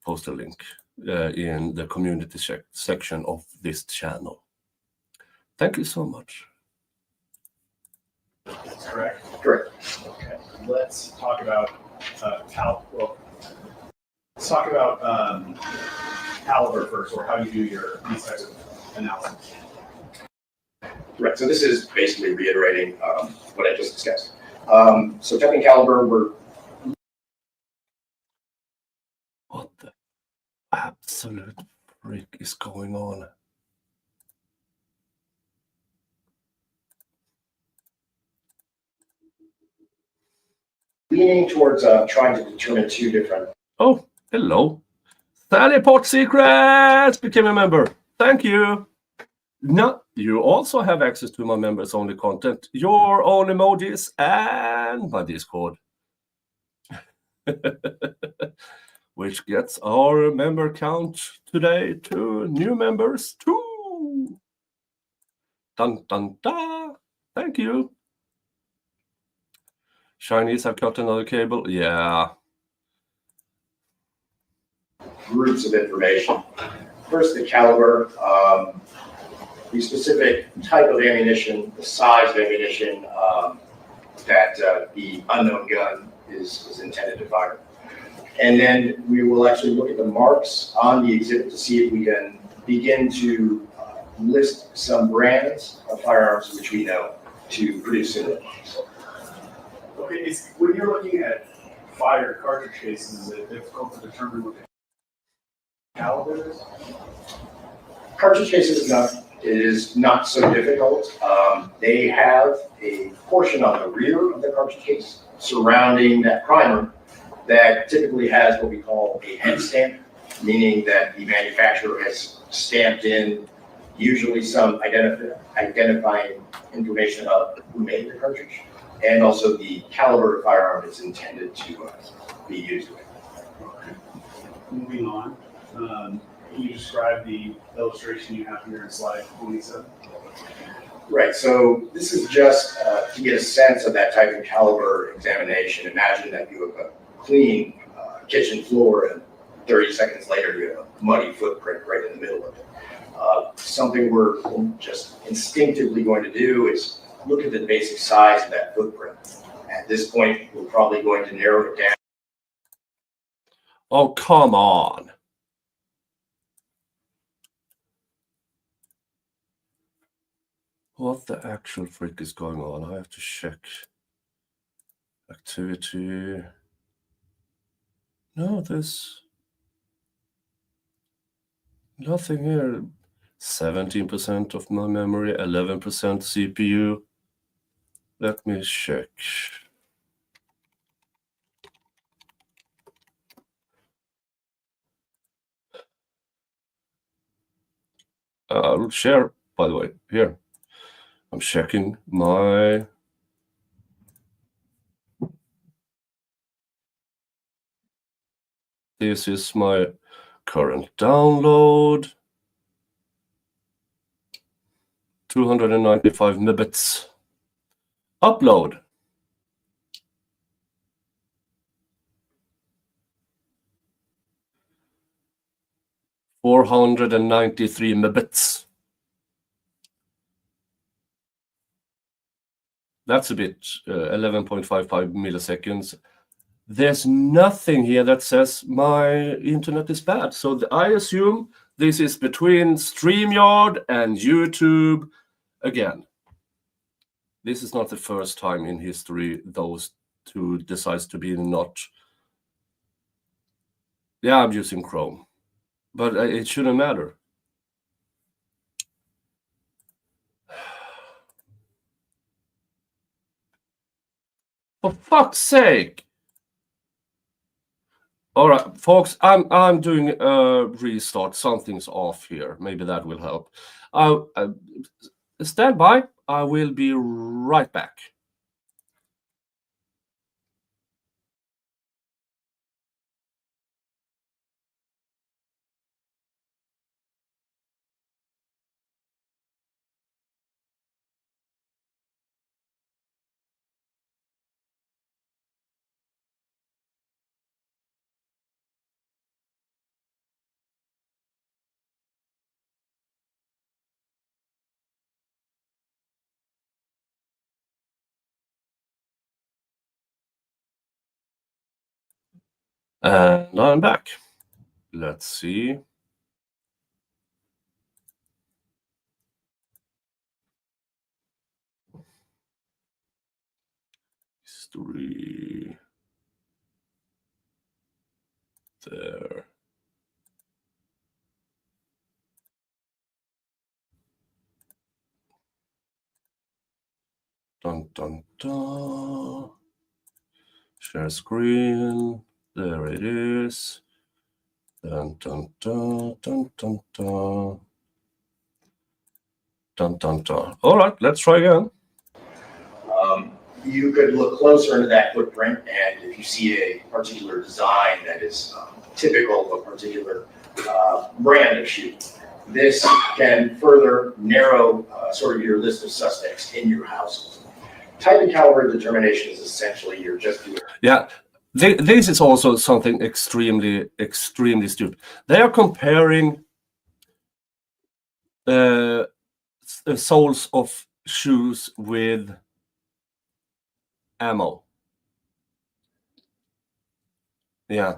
in the community section of this channel. Thank you so much. That's correct. Correct. Okay. Let's talk about let's talk about caliber first, or how you do these types of analysis. Right, so this is basically reiterating what I just discussed. So type and caliber, we're What the absolute freak is going on? leaning towards trying to determine two different. Oh, hello. Sally Pot Secrets became a member. Thank you. Now, you also have access to my members-only content, your own emojis, and my Discord. Which gets our member count today to new members too. Dun dun da. Thank you. Chinese have cut another cable. Yeah. Groups of information. First, the caliber, the specific type of ammunition, the size of ammunition that the unknown gun is intended to fire. And then we will actually look at the marks on the exhibit to see if we can begin to list some brands of firearms which we know to produce similar marks. Okay, when you're looking at fired cartridge cases, is it difficult to determine what the caliber is? Cartridge cases, it is not so difficult. They have a portion on the rear of the cartridge case surrounding that primer that typically has what we call a head stamp, meaning that the manufacturer has stamped in usually some identifying information of who made the cartridge, and also the caliber of firearm is intended to be used with. Okay. Moving on, can you describe the illustration you have here in slide 27? Right, so this is just to get a sense of that type of caliber examination. Imagine that you have a clean kitchen floor and 30 seconds later you have a muddy footprint right in the middle of it. Something we're just instinctively going to do is look at the basic size of that footprint. At this point, we're probably going to narrow it down. Oh, come on. What the actual freak is going on? I have to check. Activity. No, there's nothing here. 17% of my memory, 11% CPU. Let me check. I'll share, by the way, here. I'm checking my this is my current download. 295 megabits. Upload. $493 megabits. That's a bit, 11.55 milliseconds. There's nothing here that says my internet is bad. So I assume this is between StreamYard and YouTube. Again, this is not the first time in history those who decides to be not. Yeah, I'm using Chrome, but it shouldn't matter. For fuck's sake! All right, folks, I'm doing a restart. Something's off here. Maybe that will help. Stand by. I will be right back. And I'm back. Let's see. History. There. Dun dun dun. Share screen. There it is. Dun dun dun dun dun dun. Dun dun dun. All right, let's try again. You could look closer into that footprint, and if you see a particular design that is typical of a particular brand of shoe, this can further narrow sort of your list of suspects in your household. Type and caliber determination is essentially you're just doing. Yeah, this is also something extremely stupid. They are comparing soles of shoes with ammo. Yeah.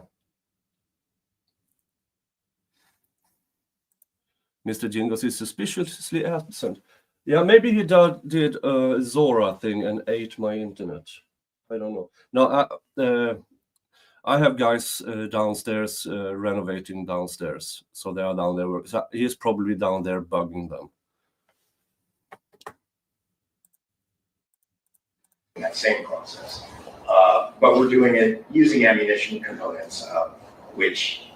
Mr. Jingles is suspiciously absent. Yeah, maybe he did a Zora thing and ate my internet. I don't know. No, I have guys downstairs renovating downstairs, so they are down there. So he's probably down there bugging them. That same process. But we're doing it using ammunition components, which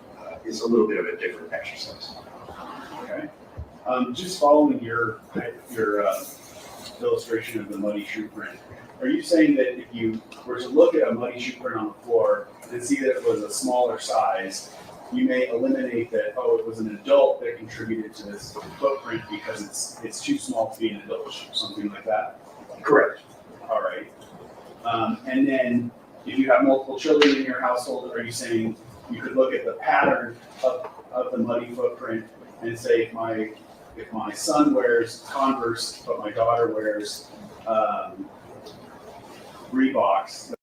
is a little bit of a different exercise. Okay. Just following your illustration of the muddy shoe print, are you saying that if you were to look at a muddy shoe print on the floor and see that it was a smaller size, you may eliminate that, oh, it was an adult that contributed to this footprint because it's too small to be an adult shoe, something like that? Correct. All right. And then if you have multiple children in your household, are you saying you could look at the pattern of the muddy footprint and say if my son wears Converse but my daughter wears Reeboks?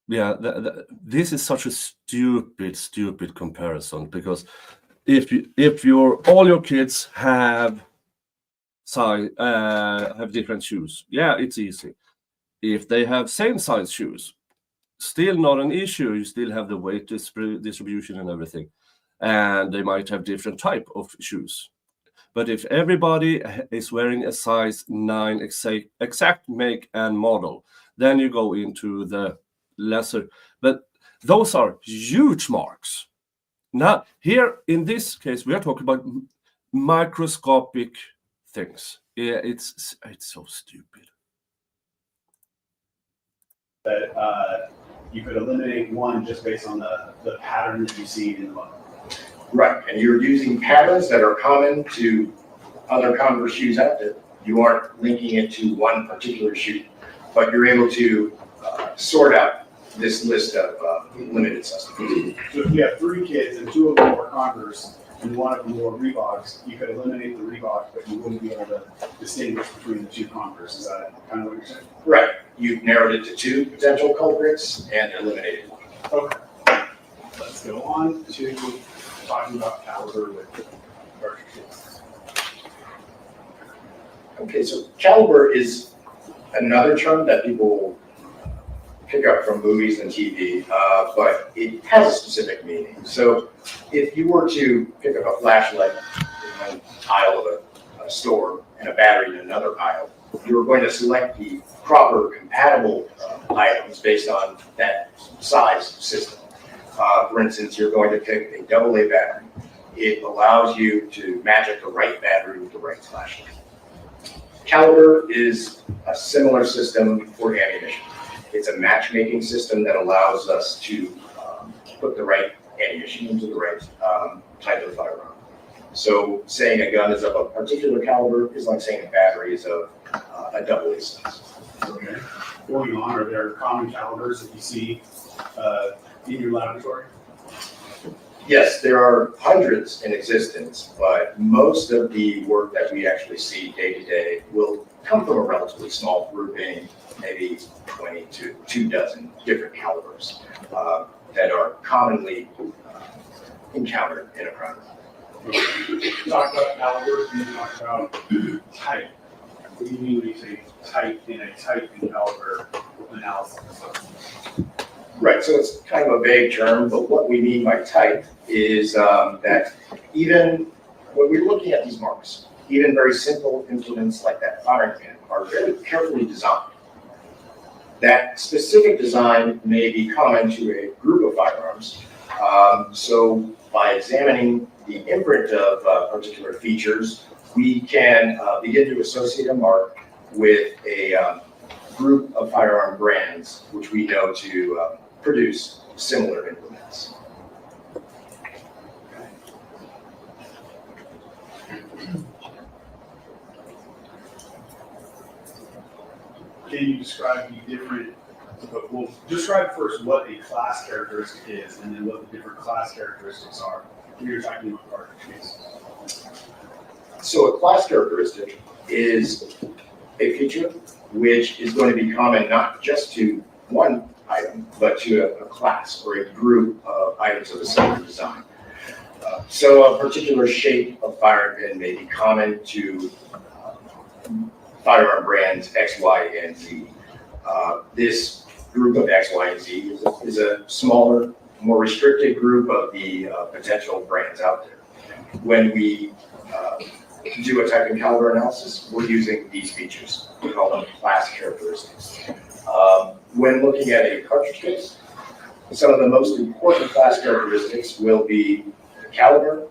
Yeah, this is such a stupid comparison, because if all your kids have different shoes, yeah, it's easy. If they have same size shoes, still not an issue. You still have the weight distribution and everything, and they might have different type of shoes. But if everybody is wearing a size 9 exact make and model, then you go into the lesser. But those are huge marks. Now, here in this case, we are talking about microscopic things. Yeah, it's so stupid. That you could eliminate one just based on the pattern that you see in the mud. Right, and you're using patterns that are common to other Converse shoes out there. You aren't linking it to one particular shoe, but you're able to sort out this list of limited suspects. So if you have 3 kids and 2 of them were Converse and one of them wore Reeboks, you could eliminate the Reeboks, but you wouldn't be able to distinguish between the 2 Converse. Is that kind of what you're saying? Right, you've narrowed it to 2 potential culprits and eliminated one. Okay. Let's go on to talking about caliber with cartridges. Okay, so caliber is another term that people pick up from movies and TV, but it has a specific meaning. So if you were to pick up a flashlight in one aisle of a store and a battery in another aisle, you're going to select the proper compatible items based on that size system. For instance, you're going to pick a AA battery. It allows you to match up the right battery with the right flashlight. Caliber is a similar system for ammunition. It's a matchmaking system that allows us to put the right ammunition into the right type of firearm. So saying a gun is of a particular caliber is like saying a battery is of a AA size. Okay. Going on, are there common calibers that you see in your laboratory? Yes, there are hundreds in existence, but most of the work that we actually see day to day will come from a relatively small grouping, maybe 20 to 24 different calibers that are commonly encountered in a crime. You talk about calibers, and you talk about type. What do you mean when you say type in a type and caliber analysis? Right, so it's kind of a vague term, but what we mean by type is that even when we're looking at these marks, even very simple implements like that firing pin are very carefully designed. That specific design may be common to a group of firearms. So by examining the imprint of particular features, we can begin to associate a mark with a group of firearm brands, which we know to produce similar implements. Can you describe the different, well, describe first what a class characteristic is and then what the different class characteristics are when you're talking about cartridges. So a class characteristic is a feature which is going to be common not just to one item, but to a class or a group of items of a similar design. So a particular shape of firing pin may be common to firearm brands X, Y, and Z. This group of X, Y, and Z is a smaller, more restricted group of the potential brands out there. When we do a type and caliber analysis, we're using these features. We call them class characteristics. When looking at a cartridge case, some of the most important class characteristics will be the caliber,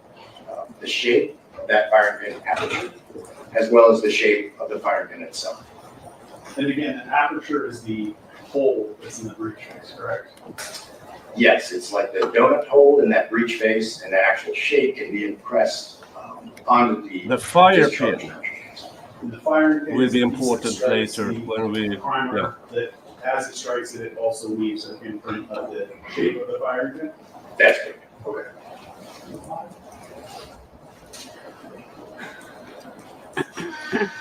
the shape of that firing pin aperture, as well as the shape of the firing pin itself. And again, the aperture is the hole that's in the breech face, correct? Yes, it's like the donut hole in that breech face, and that actual shape can be impressed onto the fire discharge pin And the firing pin will is be the piece that important strikes later the when we, primer that as it strikes it, it also leaves an imprint of the shape of the firing pin. That's good. Okay.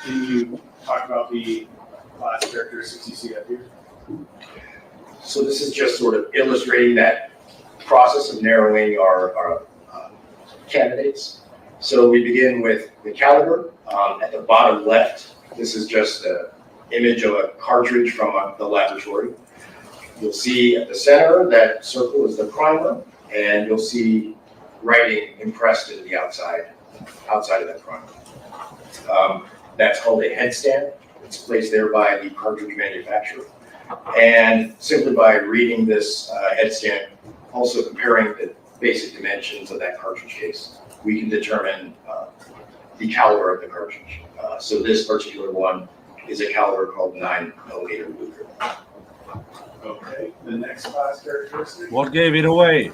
Can you talk about the class characteristics you see up here? So this is just sort of illustrating that process of narrowing our candidates. So we begin with the caliber. At the bottom left, this is just an image of a cartridge from the laboratory. You'll see at the center that circle is the primer, and you'll see writing impressed into the outside of that primer. That's called a headstand. It's placed there by the cartridge manufacturer. And simply by reading this headstand, also comparing the basic dimensions of that cartridge case, we can determine the caliber of the cartridge. So this particular one is a caliber called 9mm Luger. Okay, the next class characteristic. what gave it away? Again,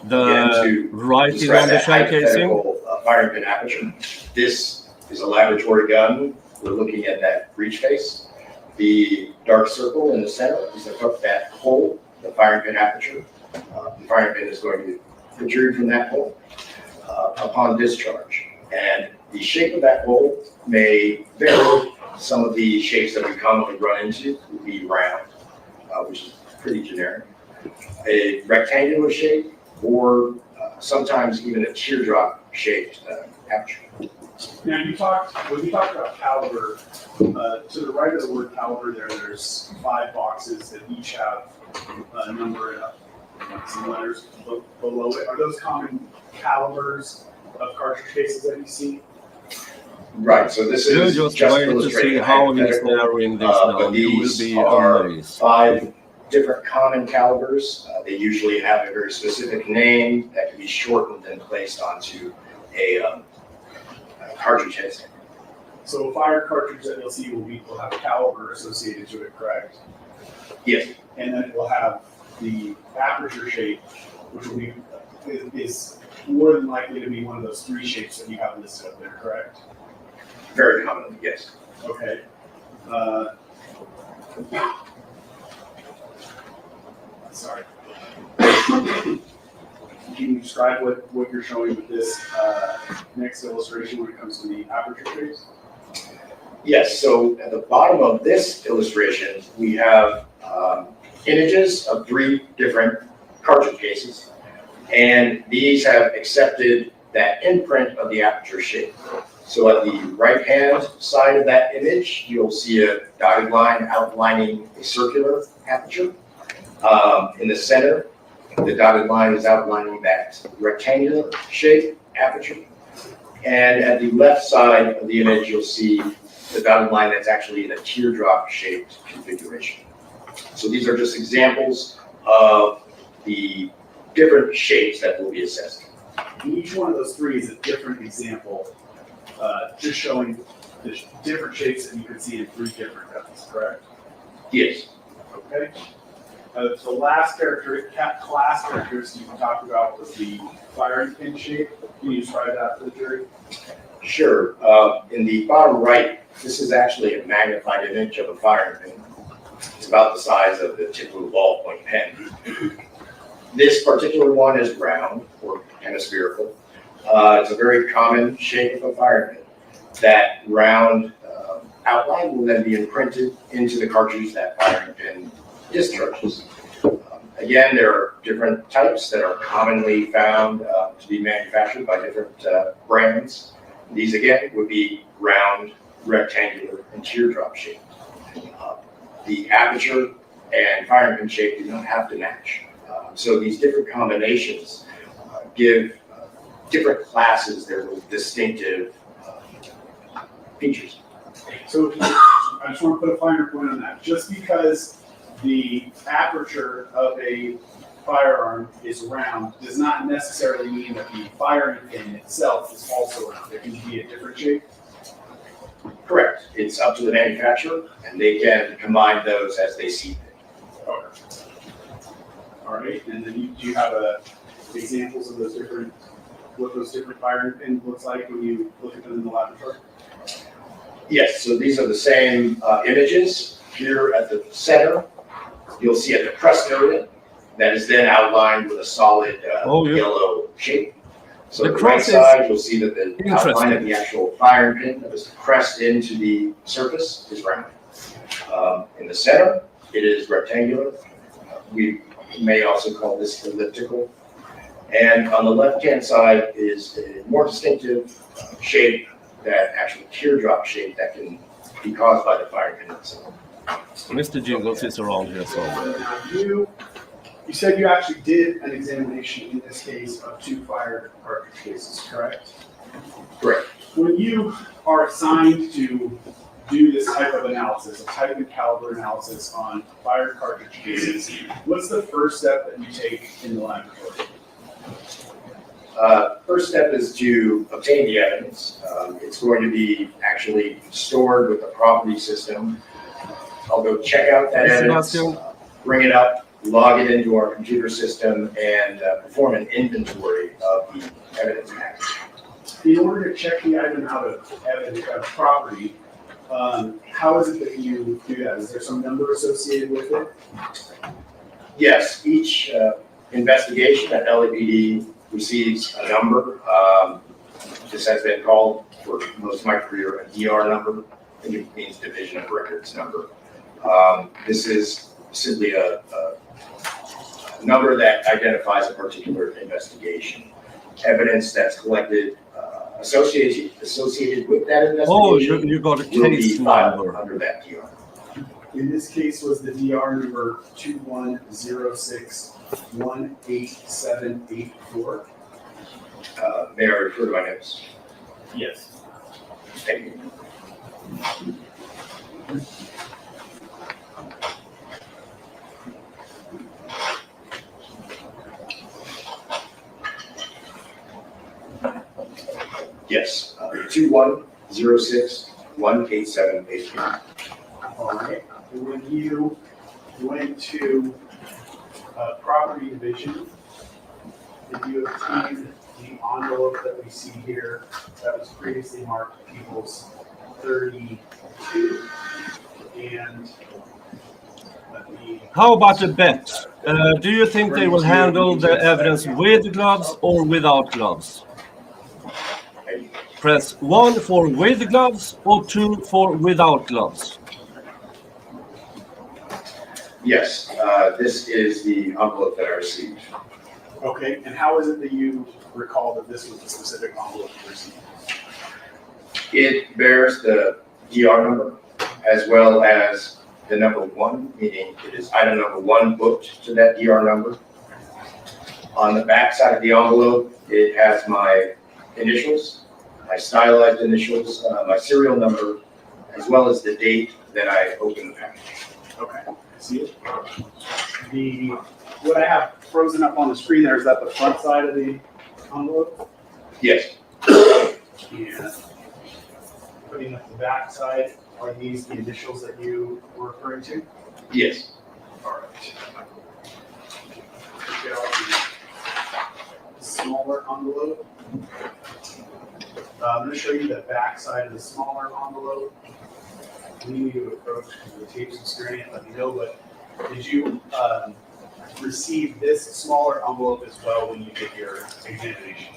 The to writing describe on the that shell casing? hypothetical firing pin aperture. This is a laboratory gun. We're looking at that breech face. The dark circle in the center is that hole, the firing pin aperture. The firing pin is going to protrude from that hole upon discharge. And the shape of that hole may vary. Some of the shapes that we commonly run into would be round, which is pretty generic. A rectangular shape, or sometimes even a teardrop shaped aperture. Now, when you talked about caliber, to the right of the word caliber there's 5 boxes that each have a number and some letters below it. Are those common calibers of cartridge cases that you see? Right, so this You're is just just waiting to see illustrating how he's hypothetical, narrowing this down. but You will these be are amazed. 5 different common calibers. They usually have a very specific name that can be shortened and placed onto a cartridge headset. So a fire cartridge that you'll see will have a caliber associated to it, correct? Yes, And then it will have the aperture shape, which will be is more than likely to be one of those 3 shapes that you have listed up there, correct? very commonly, yes. Okay. Sorry. Can you describe what you're showing with this next illustration when it comes to the aperture shapes? Yes, so at the bottom of this illustration, we have images of 3 different cartridge cases, and these have accepted that imprint of the aperture shape. So at the right-hand side of that image, you'll see a dotted line outlining a circular aperture. In the center, the dotted line is outlining that rectangular shape aperture. And at the left side of the image, you'll see the dotted line that's actually in a teardrop shaped configuration. So these are just examples of the different shapes that we'll be assessing. And each one of those 3 is a different example, just showing the different shapes that you could see in 3 different cuts, correct? Yes. Okay. The last class characteristic you talked about was the firing pin shape. Can you describe that to the jury? Sure. In the bottom right, this is actually a magnified image of a firing pin. It's about the size of the tip of a ballpoint pen. This particular one is round or hemispherical. It's a very common shape of a firing pin. That round outline will then be imprinted into the cartridge that firing pin discharges. Again, there are different types that are commonly found to be manufactured by different brands. These again would be round, rectangular, and teardrop shaped. The aperture and firing pin shape do not have to match. So these different combinations give different classes their distinctive features. So I just want to put a finer point on that. Just because the aperture of a firearm is round does not necessarily mean that the firing pin itself is also round. It can be a different shape. Correct. It's up to the manufacturer, and they can combine those as they see fit. Okay. All right, and then do you have examples of those different, what those different firing pins looks like when you look at them in the laboratory? Yes, so these are the same images. Here at the center, you'll see a depressed area that is then outlined with a solid yellow shape. So The the right cross is side, you'll see that the interesting. outline of the actual firing pin that was pressed into the surface is round. In the center, it is rectangular. We may also call this elliptical. And on the left-hand side is a more distinctive shape, that actual teardrop shape that can be caused by the firing pin itself. Mr. Jingles is around here somewhere. Now, you said you actually did an examination in this case of 2 fire cartridge cases, correct? Correct. When you are assigned to do this type of analysis, a type and caliber analysis on fire cartridge cases, what's the first step that you take in the laboratory? First step is to obtain the evidence. It's going to be actually stored with the property system. I'll go check out that evidence, bring it up, log it into our computer system, and perform an inventory of the evidence package. In order to check the item out of evidence, out of property, how is it that you do that? Is there some number associated with it? Yes, each investigation at LAPD receives a number. This has been called, for most of my career, an ER number. I think it means Division of Records number. This is simply a number that identifies a particular investigation. Evidence that's collected associated with that Oh, investigation you got a will be case filed number. under that DR. In this case, was the DR number 2106-18784? May I refer to my notes? Yes. Thank you. Yes, 2106-18783. All right. When you went to property division, did you obtain the envelope that we see here that was previously marked People's 32? And let me. How about a bet? Do you think they will handle the evidence with gloves or without gloves? Press 1 for with gloves or 2 for without gloves. Yes, this is the envelope that I received. Okay, and how is it that you recall that this was the specific envelope you received? It bears the DR number as well as the number 1, meaning it is item number 1 booked to that DR number. On the back side of the envelope, it has my initials, my stylized initials, my serial number, as well as the date that I opened the package. Okay, I see it. What I have frozen up on the screen there, is that the front side of the envelope? Yes, And putting up the back side, are these the initials that you were referring to? yes, All right. Get out the smaller envelope. I'm going to show you the back side of the smaller envelope. We need to approach the tapes and screen it, let me know, but did you receive this smaller envelope as well when you did your examination?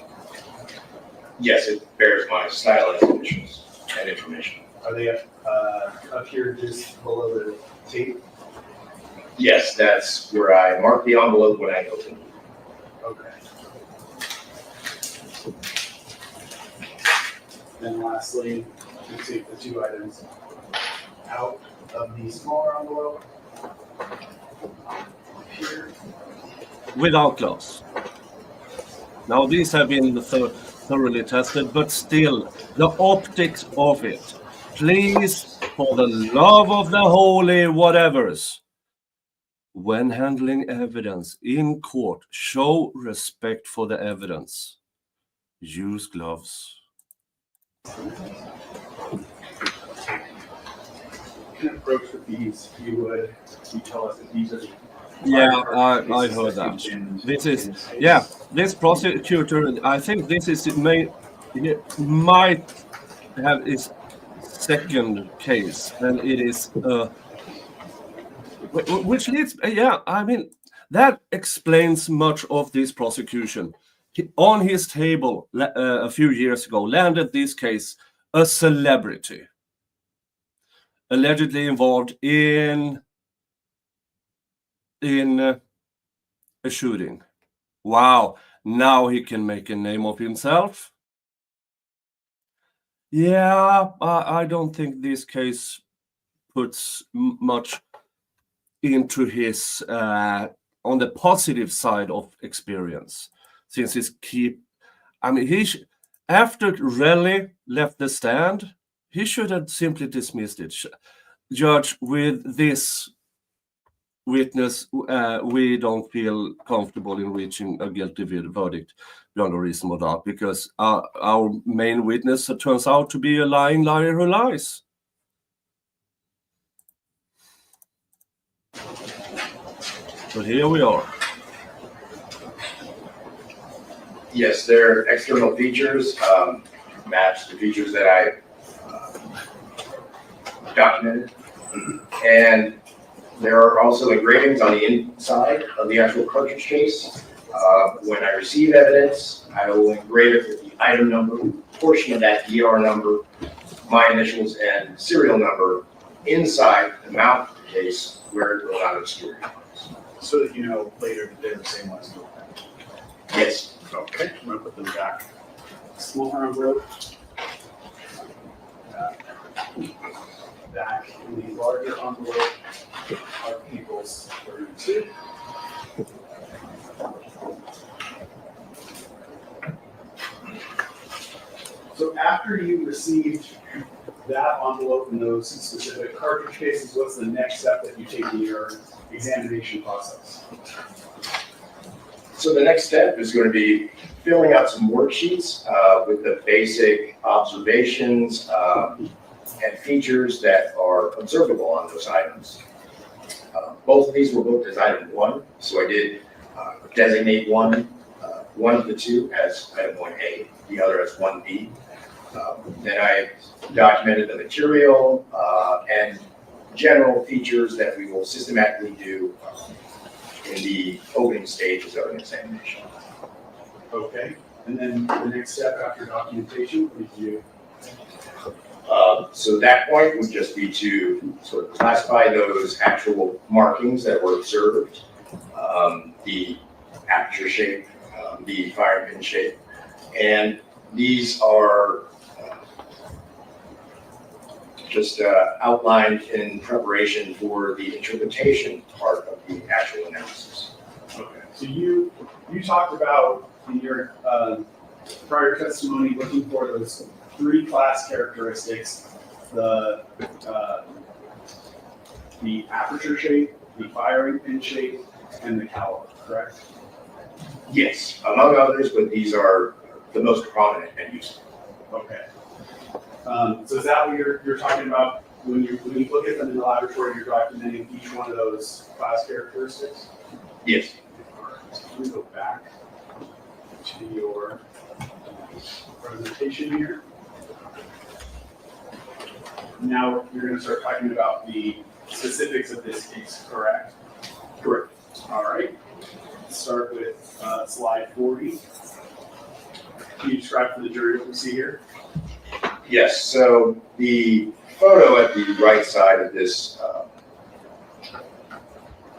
yes, it bears my stylized initials and information. Are they up here just below the tape? Yes, that's where I marked the envelope when I opened it. Okay. Then lastly, we take the 2 items out of the smaller envelope. Here. Without gloves. Now these have been thoroughly tested, but still, the optics of it. Please, for the love of the holy whatevers, when handling evidence in court, show respect for the evidence. Use gloves. Can approach with these, you tell us if these are the. Yeah, I heard that. This is, yeah, this prosecutor, I think this is, he might have his second case, and it is, which leads, yeah, I mean, that explains much of this prosecution. On his table a few years ago landed this case, a celebrity, allegedly involved in a shooting. Wow, now he can make a name of himself. Yeah, I don't think this case puts much into his on the positive side of experience, since I mean, after Relly left the stand, he should have simply dismissed it. Judge, with this witness, we don't feel comfortable in reaching a guilty verdict beyond a reasonable doubt, because our main witness turns out to be a lying liar who lies. But here we are. Yes, their external features match the features that I documented. And there are also engravings on the inside of the actual cartridge case. When I receive evidence, I will engrave it with the item number, portion of that DR number, my initials, and serial number inside the mouth of the case where it will not obscure. So that you know later that they're the same ones. Yes. Okay, I'm gonna put them back smaller envelope. Back in the larger envelope are people's 32. So after you received that envelope and those specific cartridge cases, what's the next step that you take in your examination process? So the next step is going to be filling out some worksheets with the basic observations and features that are observable on those items. Both of these were booked as item 1, so I did designate one of the two as item 1A, the other as 1B. Then I documented the material and general features that we will systematically do in the opening stages of an examination. Okay, and then the next step after documentation, what did you? So that point would just be to sort of classify those actual markings that were observed, the aperture shape, the firing pin shape, and these are just outlined in preparation for the interpretation part of the actual analysis. Okay, so you talked about in your prior testimony looking for those 3 class characteristics: the aperture shape, the firing pin shape, and the caliber. Correct? Yes, among others, but these are the most prominent and useful. Okay. So is that what you're talking about when you look at them in the laboratory? You're documenting each one of those class characteristics. Yes. All right. So let me go back to your presentation here. Now you're going to start talking about the specifics of this case, correct? Correct. All right. Let's start with slide 40. Can you describe for the jury what we see here? Yes, so the photo at the right side of this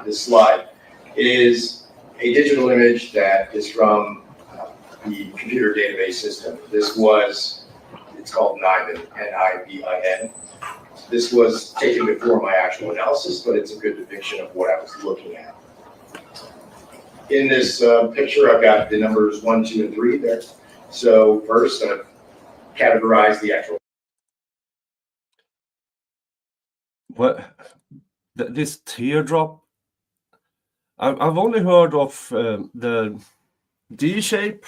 this slide is a digital image that is from the computer database system. It's called NIBIN, N-I-B-I-N. This was taken before my actual analysis, but it's a good depiction of what I was looking at. In this picture, I've got the numbers 1, 2, and 3 there. So first, I've categorized the actual. Well, this teardrop, I've only heard of the D shape.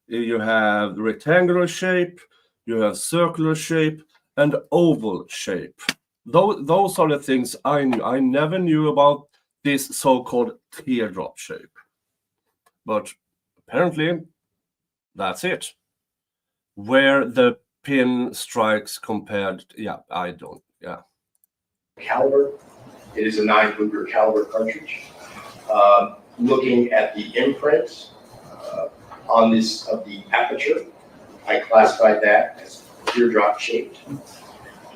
You have the rectangular shape, you have circular shape, and oval shape. Those are the things I knew. I never knew about this so-called teardrop shape. But apparently, that's it. Where the pin strikes compared, Caliber. It is a 9 Luger caliber cartridge. Looking at the imprint on this of the aperture, I classified that as teardrop shaped.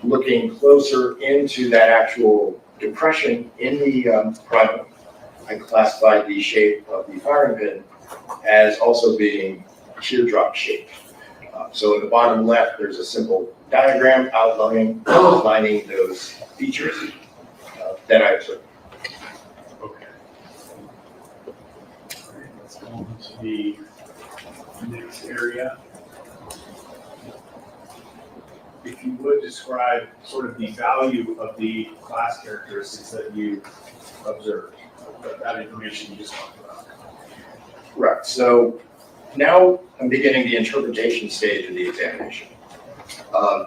Looking closer into that actual depression in the primer, I classified the shape of the firing pin as also being teardrop shaped. So in the bottom left, there's a simple diagram outlining those features that I observed. Okay. All right, let's go on to the next area. If you would describe sort of the value of the class characteristics that you observed, that information you just talked about. Right. So now I'm beginning the interpretation stage of the examination.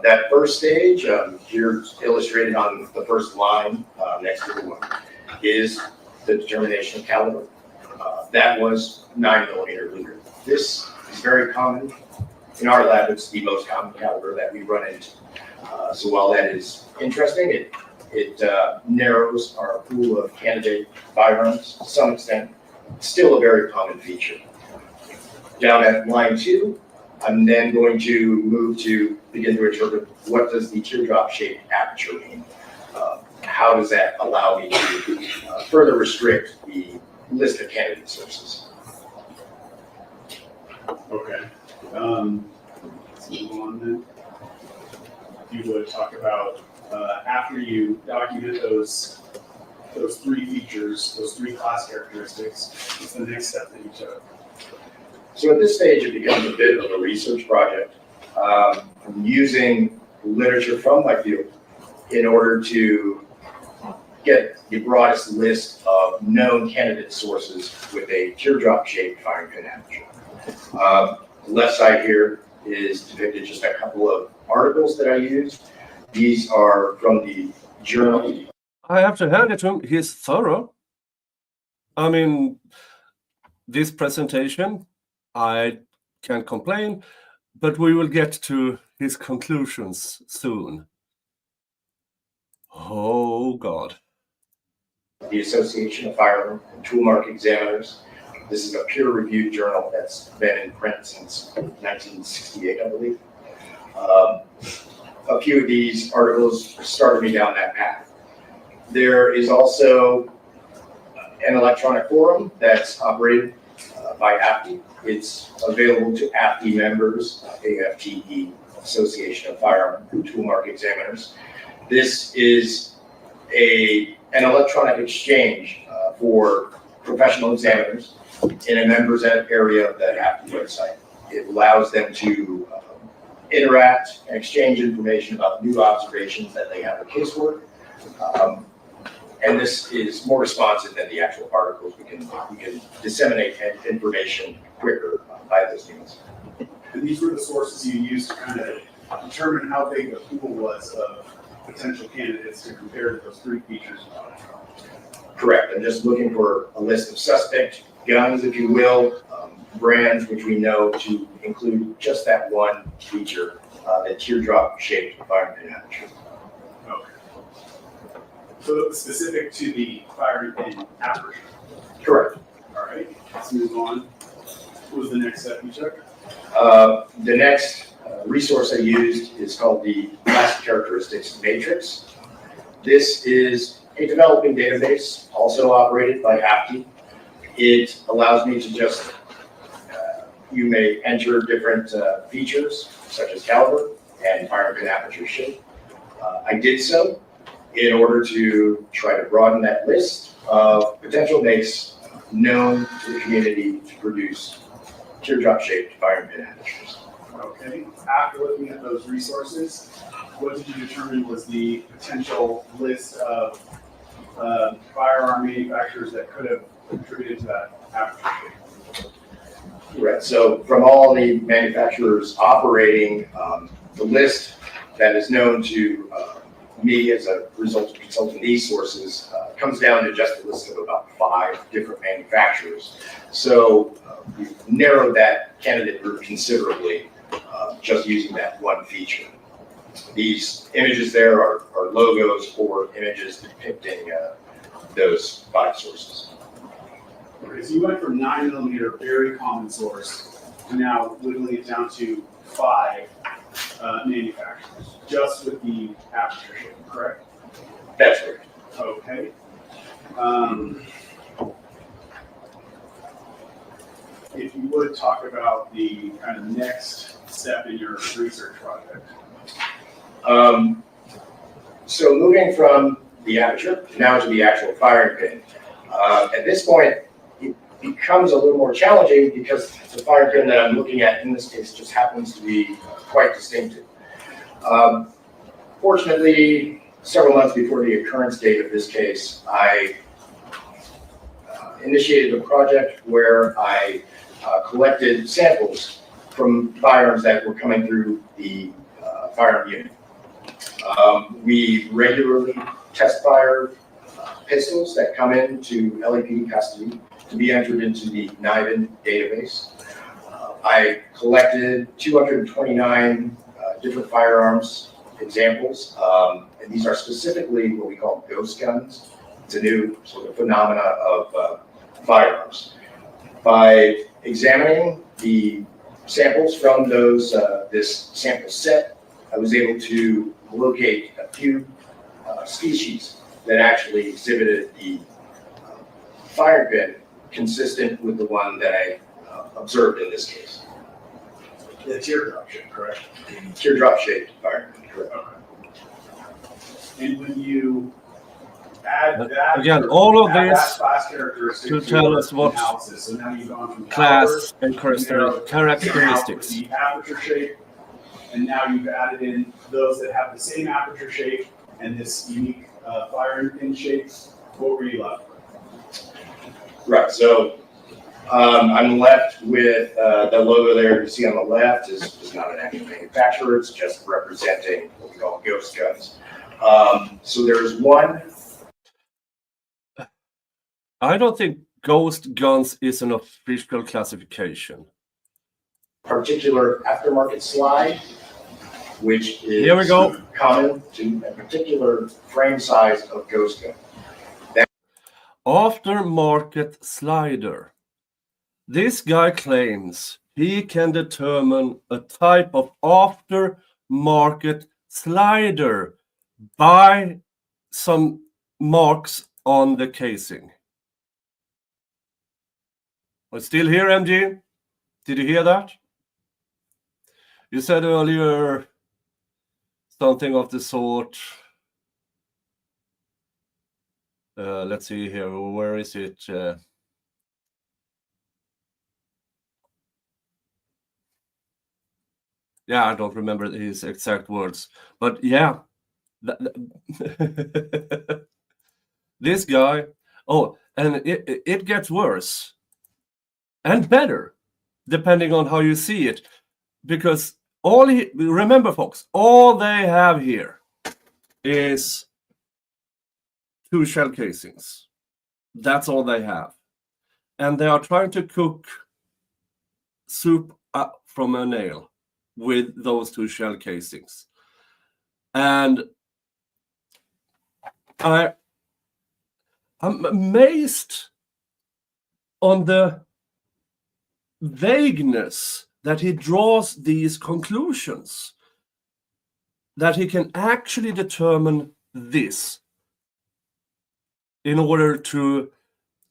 That first stage, here illustrated on the first line next to the one, is the determination of caliber. That was 9mm Luger. This is very common. In our lab, it's the most common caliber that we run into. So while that is interesting, it narrows our pool of candidate firearms to some extent. It's still a very common feature. Down at line 2, I'm then going to move to begin to interpret what does the teardrop shaped aperture mean? How does that allow me to further restrict the list of candidate sources? Okay. move on then. If you would talk about, after you document those three features, those three class characteristics, what's the next step that you took? So at this stage, it becomes a bit of a research project. I'm using literature from my field in order to get the broadest list of known candidate sources with a teardrop-shaped firing pin aperture. The left side here is depicted just a couple of articles that I used. These are from the journal. I have to hand it to him. He's thorough. I mean, this presentation, I can't complain, but we will get to his conclusions soon. Oh, God. The Association of Firearm and Toolmark Examiners. This is a peer-reviewed journal that's been in print since 1968, I believe. A few of these articles started me down that path. There is also an electronic forum that's operated by AFTE. It's available to AFTE members, AFTE, Association of Firearm and Toolmark Examiners. This is an electronic exchange for professional examiners in a members area of the AFTE website. It allows them to interact and exchange information about new observations that they have in casework. And this is more responsive than the actual articles. We can disseminate information quicker by those means. And these were the sources you used to kind of determine how big the pool was of potential candidates to compare to those three features. Correct. I'm just looking for a list of suspect guns, if you will, brands, which we know to include just that one feature, the teardrop-shaped firing pin aperture. Okay. So it was specific to the firing pin aperture. Correct. All right, let's move on. What was the next step you took? The next resource I used is called the Class Characteristics Matrix. This is a developing database, also operated by AFTE. It allows me to just, you may enter different features, such as caliber and firing pin aperture shape. I did so in order to try to broaden that list of potential makes known to the community to produce teardrop-shaped firing pin apertures. Okay, after looking at those resources, what did you determine was the potential list of firearm manufacturers that could have contributed to that aperture shape? Right, so from all the manufacturers operating, the list that is known to me as a result of consulting these sources comes down to just a list of about 5 different manufacturers. So we've narrowed that candidate group considerably just using that one feature. These images there are logos for images depicting those 5 sources. Okay, so you went from 9mm, very common source, to now whittling it down to 5 manufacturers, just with the aperture shape, correct? That's correct. Okay. If you would talk about the kind of next step in your research project. So moving from the aperture now to the actual firing pin. At this point, it becomes a little more challenging because the firing pin that I'm looking at in this case just happens to be quite distinctive. Fortunately, several months before the occurrence date of this case, I initiated a project where I collected samples from firearms that were coming through the firearm unit. We regularly test fire pistols that come into LAPD custody to be entered into the NIBIN database. I collected 229 different firearms examples, and these are specifically what we call ghost guns. It's a new sort of phenomena of firearms. By examining the samples from those this sample set, I was able to locate a few species that actually exhibited the firing pin consistent with the one that I observed in this case. The teardrop shape, correct? Teardrop shaped firearm, correct. Okay. And when you add that. Again, all of add that this class characteristic to tell your us what analysis, so now you've gone from class and caliber, characteristics. The aperture shape, and now you've added in those that have the same aperture shape and this unique firing pin shape. What were you left with? Right, so I'm left with the logo there you see on the left is not an actual manufacturer, it's just representing what we call ghost guns. So there's one. I don't think ghost guns is an official classification. Particular aftermarket slide, which is Here we go. common to a particular frame size of ghost gun. Aftermarket slider. This guy claims he can determine a type of aftermarket slider by some marks on the casing. Are you still here, MG? Did you hear that? You said earlier something of the sort. Let's see here. Where is it? Yeah, I don't remember his exact words, but yeah, this guy. Oh, and it gets worse and better depending on how you see it, because remember, folks, all they have here is 2 shell casings. That's all they have, and they are trying to cook soup up from a nail with those 2 shell casings. And I'm amazed on the vagueness that he draws these conclusions, that he can actually determine this in order to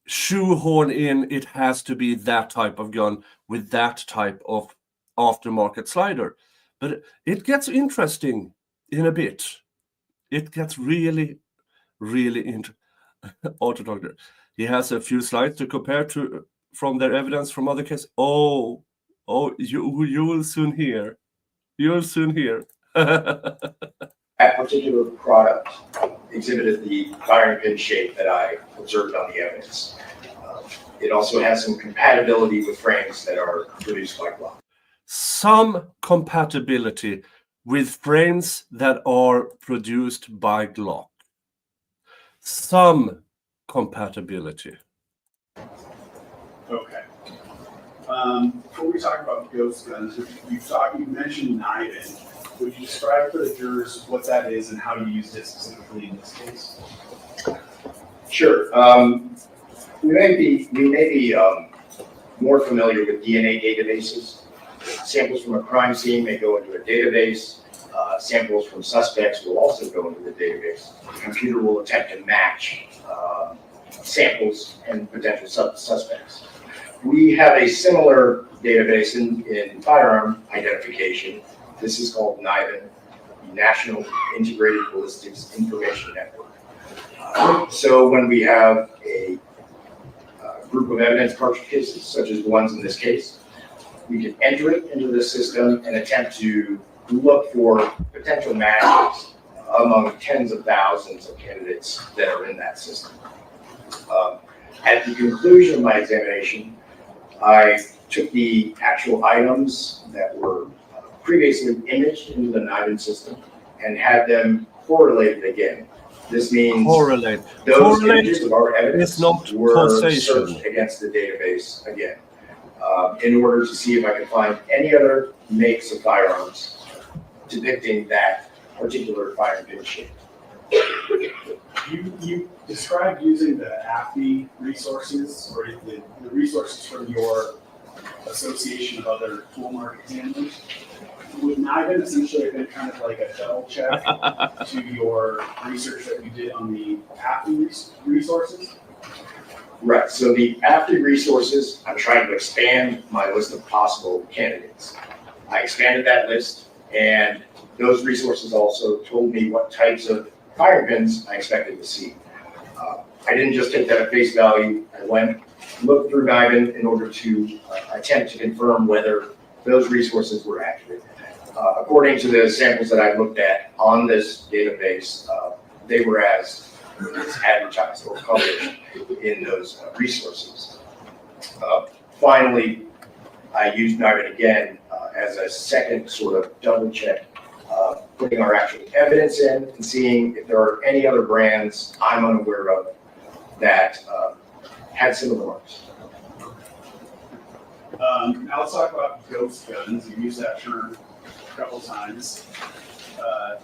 shoehorn in it has to be that type of gun with that type of aftermarket slider. But it gets interesting in a bit. It gets really, really interesting. Auto Doctor. He has a few slides to compare to from their evidence from other cases. Oh, you will soon hear. You'll soon hear. That particular product exhibited the firing pin shape that I observed on the evidence. It also has some compatibility with frames that are produced by Glock. Some compatibility with frames that are produced by Glock. Some compatibility. Okay. Before we talk about ghost guns, you mentioned Niven. Would you describe for the jurors what that is and how you used it specifically in this case? Sure. We may be more familiar with DNA databases. Samples from a crime scene may go into a database. Samples from suspects will also go into the database. The computer will attempt to match samples and potential suspects. We have a similar database in firearm identification. This is called NIBIN, National Integrated Ballistics Information Network. So when we have a group of evidence cartridges, such as the ones in this case, we can enter it into the system and attempt to look for potential matches among tens of thousands of candidates that are in that system. At the conclusion of my examination, I took the actual items that were previously imaged into the NIBIN system and had them correlated again. This means Correlate. those images of our evidence not were causation. searched against the database again in order to see if I could find any other makes of firearms depicting that particular firing pin shape. You described using the AFI resources or the resources from your association of other Toolmark handlers. Would NIBIN essentially have been kind of like a double check to your research that you did on the AFI resources? Right, so the AFI resources, I'm trying to expand my list of possible candidates. I expanded that list, and those resources also told me what types of firing pins I expected to see. I didn't just take that at face value. I went, looked through NIBIN in order to attempt to confirm whether those resources were accurate. According to the samples that I looked at on this database, they were as advertised or published in those resources. Finally, I used NIBIN again as a second sort of double check, putting our actual evidence in and seeing if there are any other brands I'm unaware of that had similar marks. Now let's talk about ghost guns. You've used that term a couple times.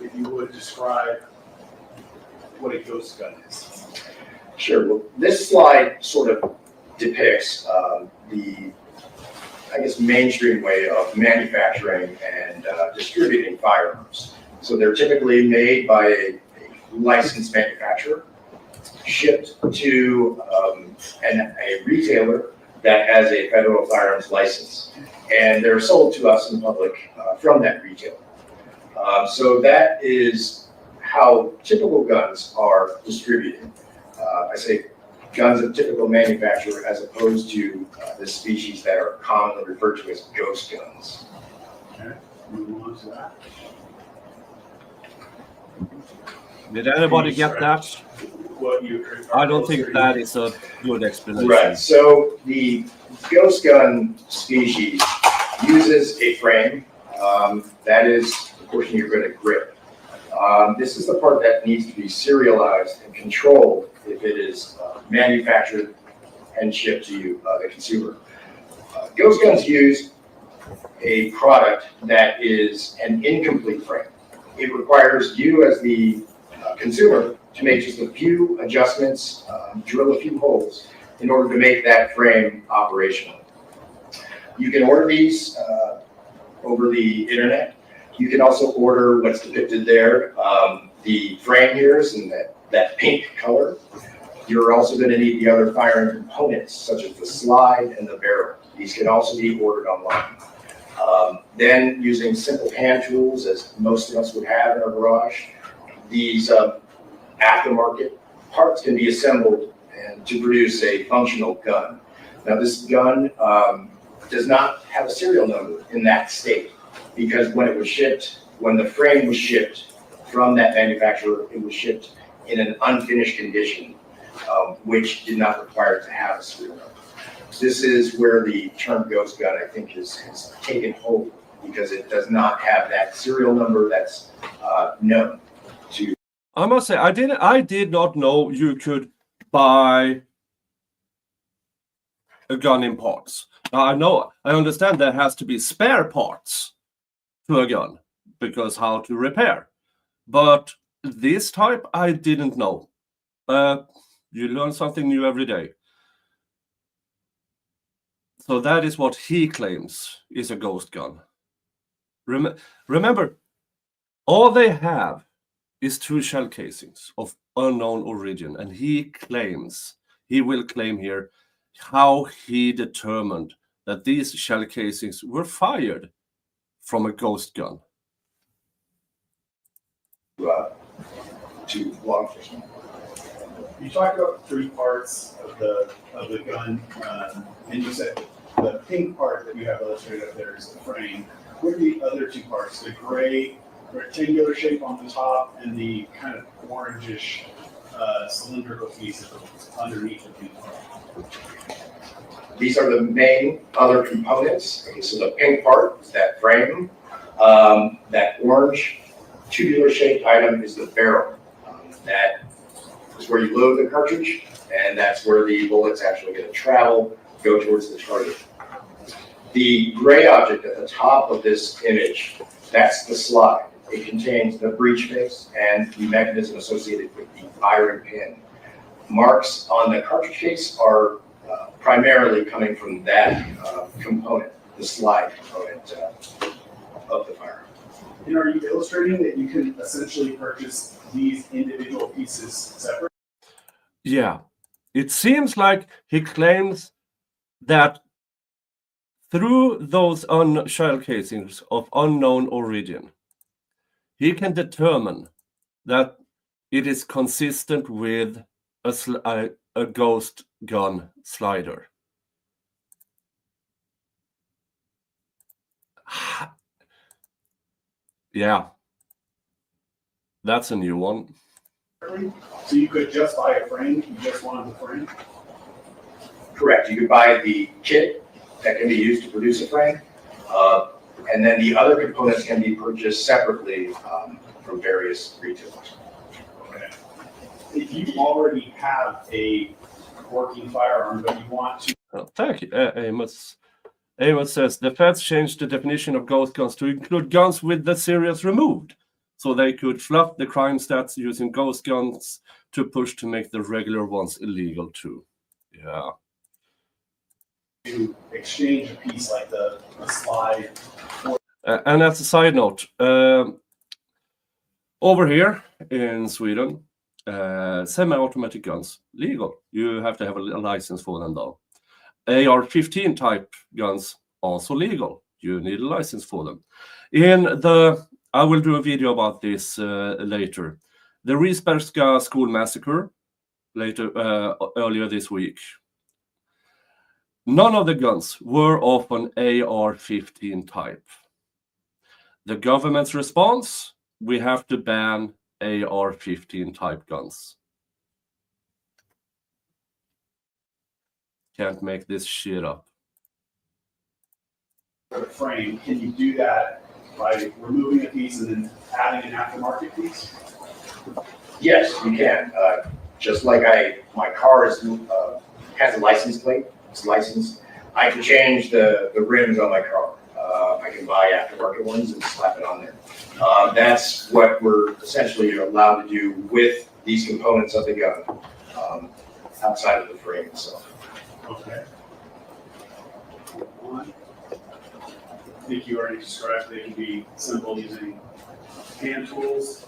If you would describe what a ghost gun is. Sure. Well, this slide sort of depicts the, I guess, mainstream way of manufacturing and distributing firearms. So they're typically made by a licensed manufacturer, shipped to a retailer that has a federal firearms license, and they're sold to us in public from that retailer. So that is how typical guns are distributed. I say guns of typical manufacturer as opposed to the species that are commonly referred to as ghost guns. Okay, move on to that. Did anybody get that? What you I don't think that is a good explanation. Right, so the ghost gun species uses a frame that is the portion you're going to grip. This is the part that needs to be serialized and controlled if it is manufactured and shipped to you, the consumer. Ghost guns use a product that is an incomplete frame. It requires you as the consumer to make just a few adjustments, drill a few holes in order to make that frame operational. You can order these over the internet. You can also order what's depicted there. The frame here is in that pink color. You're also going to need the other firing components, such as the slide and the barrel. These can also be ordered online. Then, using simple hand tools, as most of us would have in our garage, these aftermarket parts can be assembled and to produce a functional gun. Now, this gun does not have a serial number in that state, because when it was shipped, when the frame was shipped from that manufacturer, it was shipped in an unfinished condition, which did not require it to have a serial number. This is where the term ghost gun, I think, has taken hold, because it does not have that serial number that's known to. I must say, I did not know you could buy a gun in parts. Now, I understand there has to be spare parts to a gun, because how to repair. But this type, I didn't know. You learn something new every day. So that is what he claims is a ghost gun. Remember, all they have is 2 shell casings of unknown origin, and he will claim here how he determined that these shell casings were fired from a ghost gun. To law enforcement. You talked about 3 parts of the gun, and you said the pink part that you have illustrated up there is the frame. What are the other 2 parts? The gray rectangular shape on the top and the kind of orangish cylindrical piece underneath the pink part. These are the main other components. Okay, so the pink part is that frame. That orange tubular shaped item is the barrel. That is where you load the cartridge, and that's where the bullet's actually going to travel, go towards the target. The gray object at the top of this image, that's the slide. It contains the breech face and the mechanism associated with the firing pin. Marks on the cartridge case are primarily coming from that component, the slide component of the firearm. And are you illustrating that you can essentially purchase these individual pieces separate? Yeah, it seems like he claims that through those shell casings of unknown origin, he can determine that it is consistent with a ghost gun slider. Yeah, that's a new one. So you could just buy a frame, you just wanted the frame? Correct. You could buy the kit that can be used to produce a frame, and then the other components can be purchased separately from various retailers. Okay. If you already have a working firearm, but you want to. Oh, thank you, Amos. Amos says the feds changed the definition of ghost guns to include guns with the serials removed, so they could fluff the crime stats using ghost guns to push to make the regular ones illegal too. Yeah. To exchange a piece like the slide. And as a side note, over here in Sweden, semi-automatic guns legal. You have to have a license for them though. AR-15 type guns also legal. You need a license for them. I will do a video about this later. The Risbergska school massacre earlier this week. None of the guns were of an AR-15 type. The government's response: we have to ban AR-15 type guns. Can't make this shit up. Frame, can you do that by removing a piece and then adding an aftermarket piece? Yes, you can. Just like my car has a license plate, it's licensed. I can change the rims on my car. I can buy aftermarket ones and slap it on there. That's what we're essentially allowed to do with these components of the gun, outside of the frame itself. Okay. I think you already described they can be simple using hand tools.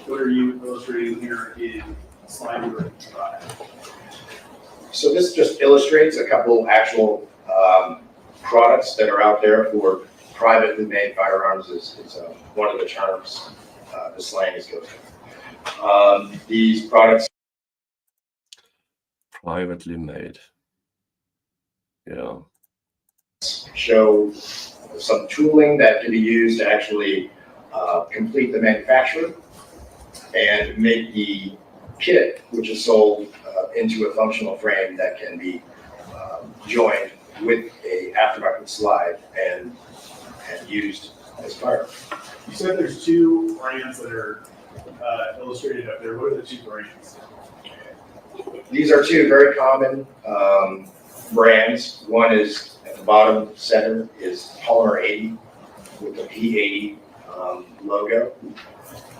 What are you illustrating here in slide number 5? So this just illustrates a couple actual products that are out there for privately made firearms. Is one of the terms the slang is goes with. These products Privately made. Yeah. show some tooling that can be used to actually complete the manufacture and make the kit, which is sold into a functional frame that can be joined with a aftermarket slide and used as firearm. You said there's 2 brands that are illustrated up there. What are the 2 brands? These are 2 very common brands. One is at the bottom center is Polymer 80 with the P80 logo.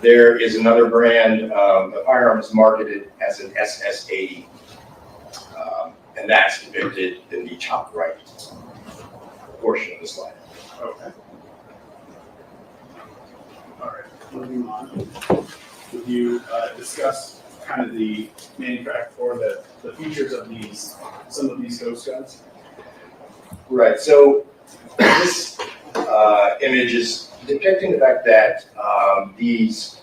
There is another brand, the firearm is marketed as an SS80, and that's depicted in the top right portion of the slide. Okay. All right, moving on. Would you discuss kind of the manufacture or the features of some of these ghost guns? Right, so this image is depicting the fact that these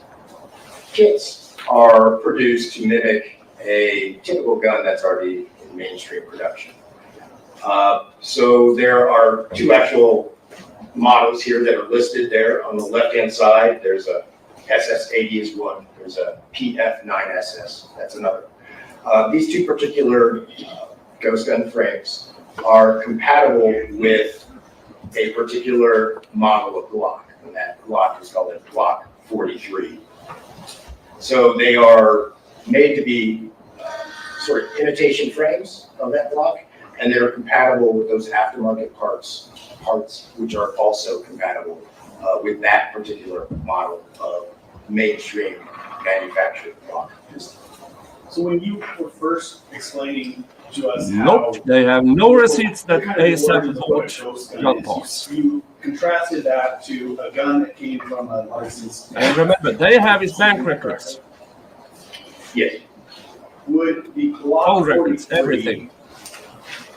kits are produced to mimic a typical gun that's already in mainstream production. So there are 2 actual models here that are listed there. On the left-hand side, there's a SS80 is one. There's a PF9SS, that's another. These 2 particular ghost gun frames are compatible with a particular model of Glock, and that Glock is called a Glock 43. So they are made to be sort of imitation frames of that Glock, and they're compatible with those aftermarket parts which are also compatible with that particular model of mainstream manufactured Glock pistol. So when you were first explaining to us Nope, they have no receipts that what kind of ASAP word is bought what a ghost gun gun is, parts. you contrasted that to a gun that came from a licensed. And remember, they have his bank records, Yes. Would the phone Glock records, 43 everything.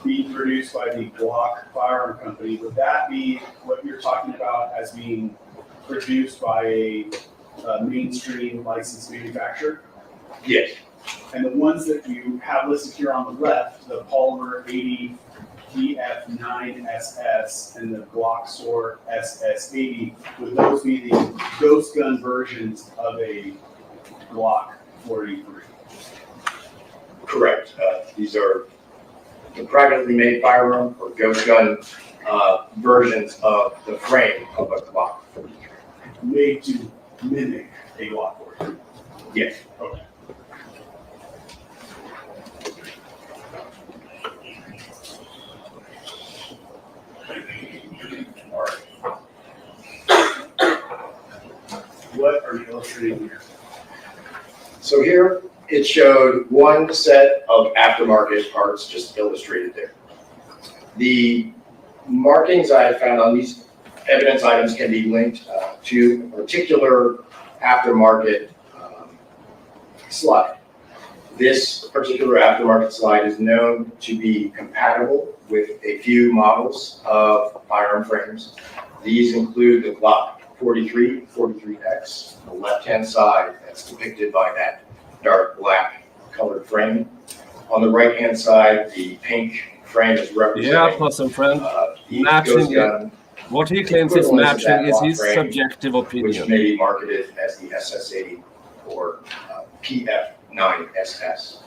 being produced by the Glock firearm company, would that be what you're talking about as being produced by a mainstream licensed manufacturer? Yes, And the ones that you have listed here on the left, the Polymer 80 DF9SS and the Glock Sword SS80, would those be the ghost gun versions of a Glock 43? correct. These are the privately made firearm or ghost gun versions of the frame of a Glock. Made to mimic a Glock 43? Yes. Okay. All right. What are you illustrating here? So here it showed one set of aftermarket parts just illustrated there. The markings I found on these evidence items can be linked to a particular aftermarket slide. This particular aftermarket slide is known to be compatible with a few models of firearm frames. These include the Glock 43, 43X, on the left-hand side, that's depicted by that dark black colored frame. On the right-hand side, the pink frame is representing Yeah, person friend. the Matching ghost gun, What he claims is matching is his subjective which opinion. may be marketed as the SS80 or PF9SS.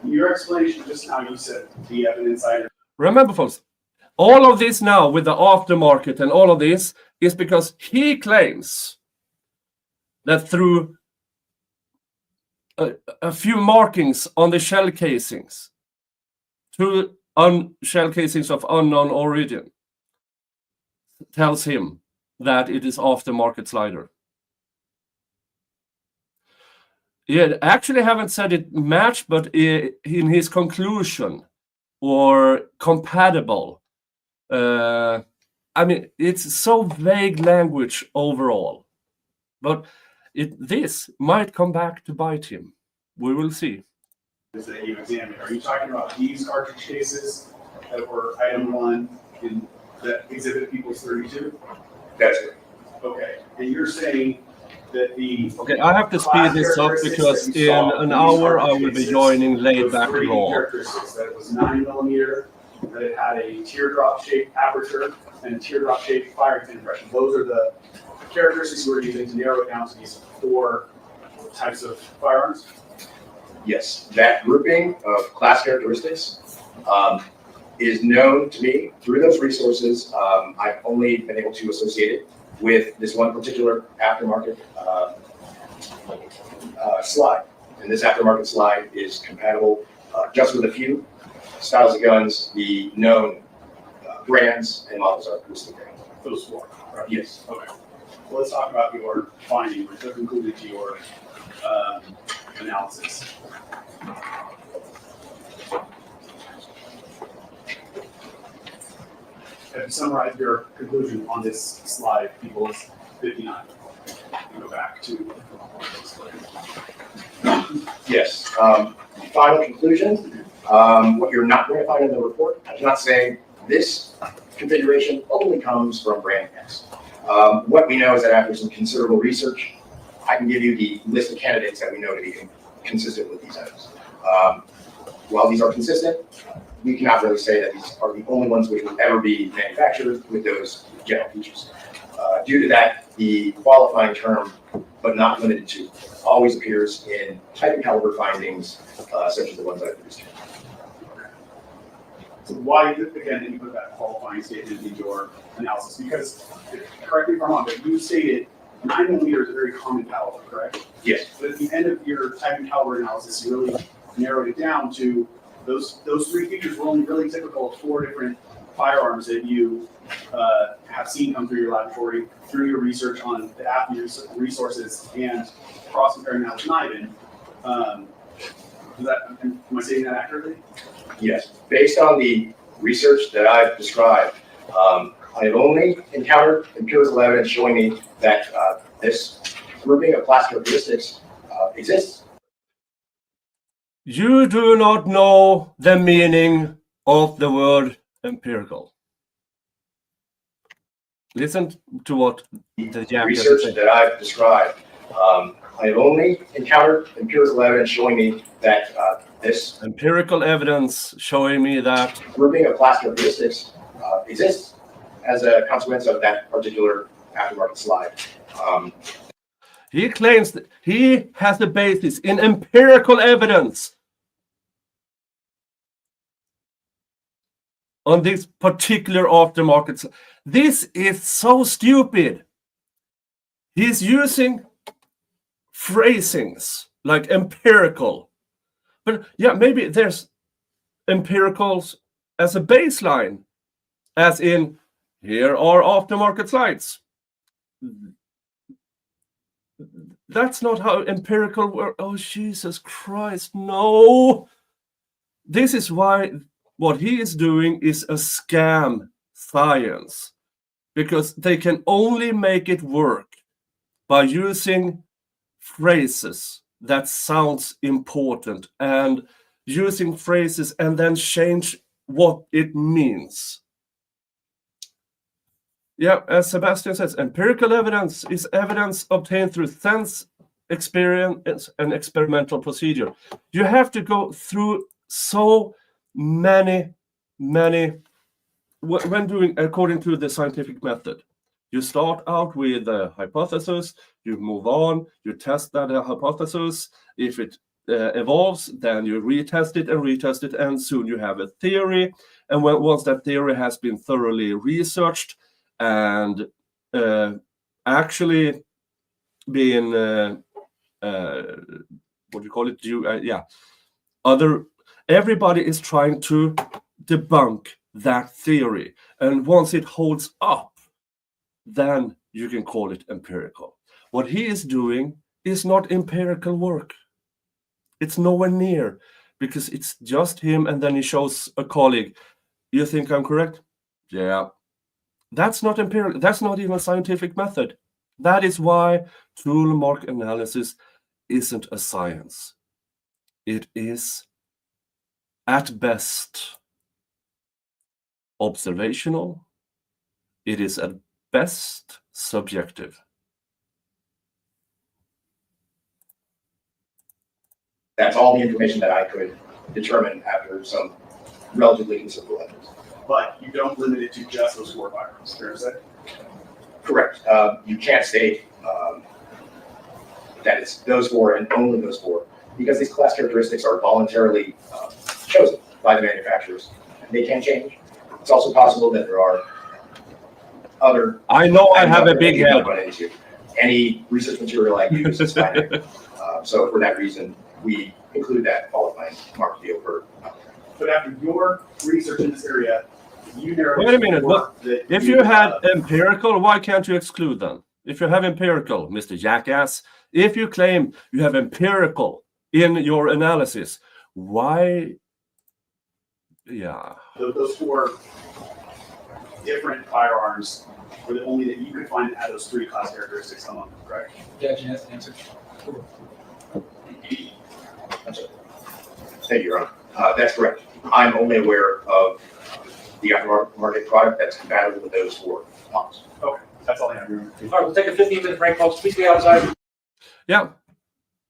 Your explanation just now, you said the evidence item. Remember, folks, all of this now with the aftermarket and all of this is because he claims that through a few markings on the shell casings, two shell casings of unknown origin, tells him that it is aftermarket slider. Yeah, actually haven't said it matched, but in his conclusion or compatible. I mean, it's so vague language overall, but this might come back to bite him. We will see. That you examined. Are you talking about these cartridge cases that were item 1 in that exhibit People's 32? That's it. Okay, and you're saying that the Okay, I have to speed this up because in an hour I will be joining Laid Back Raw. characteristics, that it was 9mm, that it had a teardrop shaped aperture and a teardrop shaped firing pin impression. Those are the characteristics we're using to narrow it down to these 4 types of firearms? Yes, that grouping of class characteristics is known to me through those resources. I've only been able to associate it with this one particular aftermarket slide. And this aftermarket slide is compatible just with a few styles of guns. The known brands and models are listed there. Those 4, right? Yes. Okay. Well, let's talk about your finding, which is included to your analysis. Have you summarized your conclusion on this slide, People's 59? Go back to. Yes. Final conclusion. What you're not going to find in the report, I'm not saying this configuration only comes from brand X. What we know is that after some considerable research, I can give you the list of candidates that we know to be consistent with these items. While these are consistent, we cannot really say that these are the only ones which will ever be manufactured with those general features. Due to that, the qualifying term, but not limited to, always appears in type and caliber findings, such as the ones I produced. So why, again, did you put that qualifying statement in your analysis? Because, correct me if I'm wrong, but you stated 9mm is a very common caliber, correct? Yes. But at the end of your type and caliber analysis, you really narrowed it down to those 3 features were only really typical of 4 different firearms that you have seen come through your laboratory, through your research on the app resources, and cross-comparing that with NIBIN. Am I saying that accurately? Yes. Based on the research that I've described, I have only encountered empirical evidence showing me that this grouping of class characteristics exists. You do not know the meaning of the word empirical. Listen to what the jackass is Research saying. that I've described, I have only encountered empirical evidence showing me that this Empirical evidence showing me that grouping of class characteristics exists as a consequence of that particular aftermarket slide. he claims that he has a basis in empirical evidence on this particular aftermarket. This is so stupid. He's using phrasings like empirical. But yeah, maybe there's empiricals as a baseline, as in, here are aftermarket slides. That's not how empirical works. Oh, Jesus Christ, no. This is why what he is doing is a scam science, because they can only make it work by using phrases that sounds important and using phrases and then change what it means. Yeah, as Sebastian says, empirical evidence is evidence obtained through sense, experience, and experimental procedure. You have to go through so many, when doing according to the scientific method. You start out with a hypothesis, you move on, you test that hypothesis. If it evolves, then you retest it, and soon you have a theory. And once that theory has been thoroughly researched and actually been, what do you call it? Everybody is trying to debunk that theory. And once it holds up, then you can call it empirical. What he is doing is not empirical work. It's nowhere near, because it's just him, and then he shows a colleague, you think I'm correct? Yeah. That's not empirical. That's not even a scientific method. That is why Toolmark analysis isn't a science. It is, at best, observational. It is at best subjective. That's all the information that I could determine after some relatively considerable evidence. But you don't limit it to just those 4 firearms, fair to say? Correct. You can't state that it's those 4 and only those 4, because these class characteristics are voluntarily chosen by the manufacturers. They can change. It's also possible that there are other. I know I have a big head. Any research material I use is finite. So for that reason, we include that qualifying mark field for. But after your research in this area, you narrowed. Wait a minute. If you had empirical, why can't you exclude them? If you have empirical, Mr. Jackass, if you claim you have empirical in your analysis, why? Yeah. Those 4 different firearms were the only that you could find that had those 3 class characteristics among them, correct? Yeah, she has to answer. Thank you, Your Honor. That's correct. I'm only aware of the aftermarket product that's compatible with those 4 models. Okay, that's all I have. All right, we'll take a 15-minute break, folks. Please be outside. Yeah.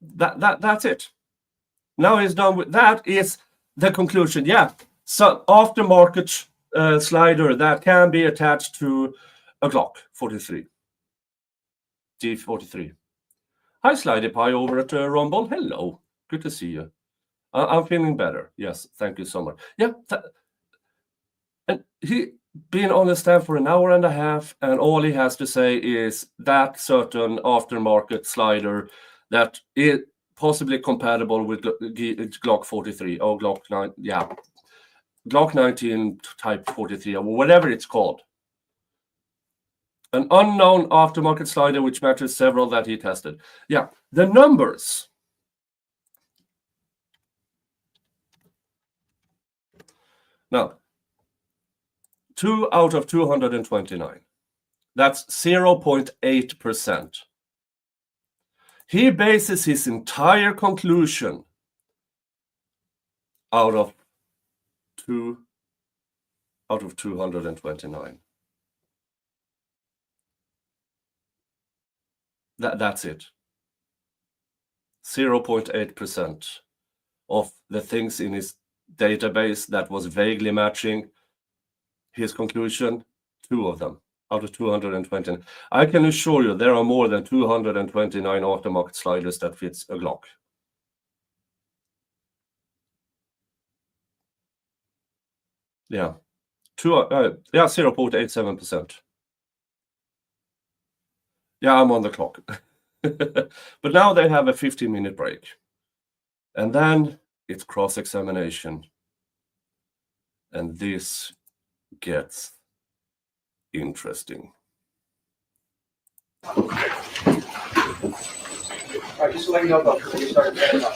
That's it. Now he's done with that. Is the conclusion. Yeah. So aftermarket slider that can be attached to a Glock 43. G43. Hi, Slidey Pie over at Rumble. Hello. Good to see you. I'm feeling better. Yes, thank you so much. Yeah. And he been on the stand for an hour and a half, and all he has to say is that certain aftermarket slider that is possibly compatible with Glock 43 or Glock 9. Yeah. Glock 19 type 43 or whatever it's called. An unknown aftermarket slider which matches several that he tested. Yeah, the numbers. Now, 2 out of 229. That's 0.8%. He bases his entire conclusion out of 2 out of 229. That's it. 0.8% of the things in his database that was vaguely matching his conclusion, 2 of them out of 220. I can assure you there are more than 229 aftermarket sliders that fits a Glock. Yeah, 0.87%. Yeah, I'm on the clock. But now they have a 15-minute break. And then it's cross-examination. And this gets interesting. All right, just to let you know about before we start the 10, not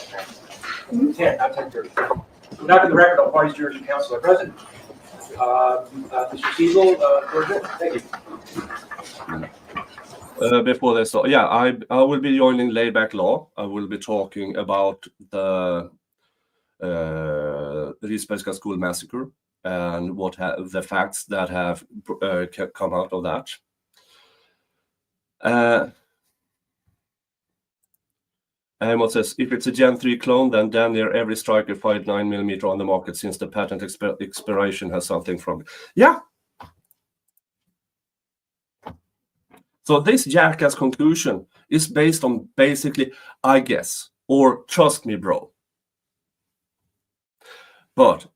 10:30. Conducting the record, all parties, jurors, and counsel are present. Mr. Siegel, thank you. Before they start, yeah, I will be joining Laidback Law. I will be talking about the Risbergska school massacre and what the facts that have come out of that. Amos says, if it's a Gen 3 clone, then damn near every striker fired 9mm on the market since the patent expiration has something from it. Yeah. So this jackass conclusion is based on basically, I guess, or trust me, bro. But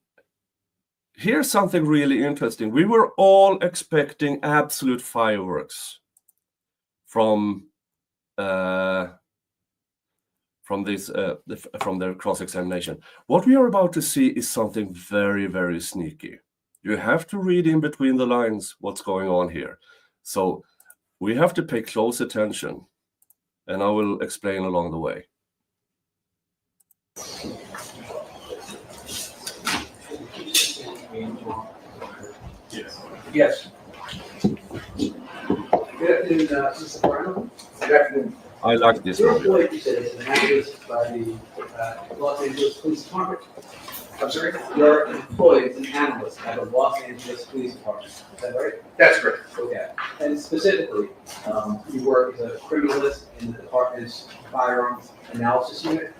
here's something really interesting. We were all expecting absolute fireworks from their cross-examination. What we are about to see is something very, very sneaky. You have to read in between the lines what's going on here. So we have to pay close attention, and I will explain along the way. Yes. Good afternoon, Mr. Brown. Good afternoon. I like this You're one. employed, you said, as an analyst by the Los Angeles Police Department. I'm sorry? You're employed as an analyst at the Los Angeles Police Department. Is that right? That's correct. Okay. And specifically, you work as a criminalist in the department's firearms analysis unit.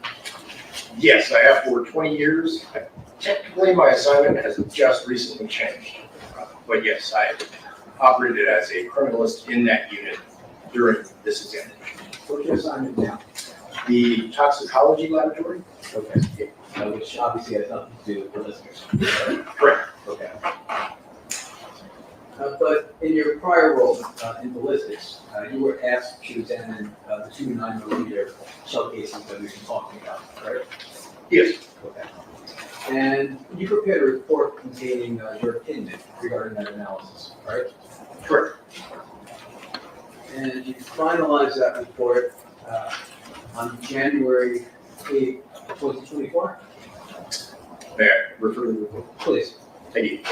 Yes, I have for 20 years. Technically, my assignment has just recently changed. But yes, I operated as a criminalist in that unit during this examination. What's your assignment now? The toxicology laboratory? Okay. Which obviously has nothing to do with the listeners. Correct. Okay. But in your prior role in ballistics, you were asked to examine the 2 9mm shell casings that we've been talking about, right? Yes. Okay. And you prepared a report containing your opinion regarding that analysis, right? Correct. And you finalized that report on January 8, 2024? May I refer to the report? Please. Thank you.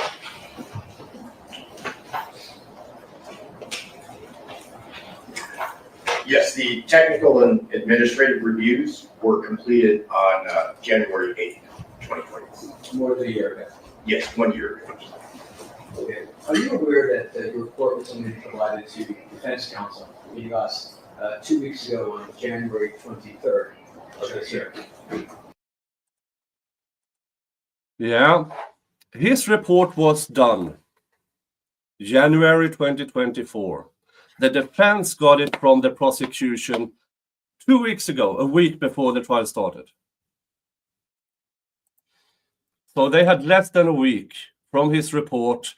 Yes, the technical and administrative reviews were completed on January 8th, 2020. More than a year ago. Yes, 1 year ago. Okay. Are you aware that your report was only provided to the Defense Counsel in us 2 weeks ago on January 23rd of this year? Yeah, his report was done January 2024. The defense got it from the prosecution 2 weeks ago, a week before the trial started. So they had less than a week from his report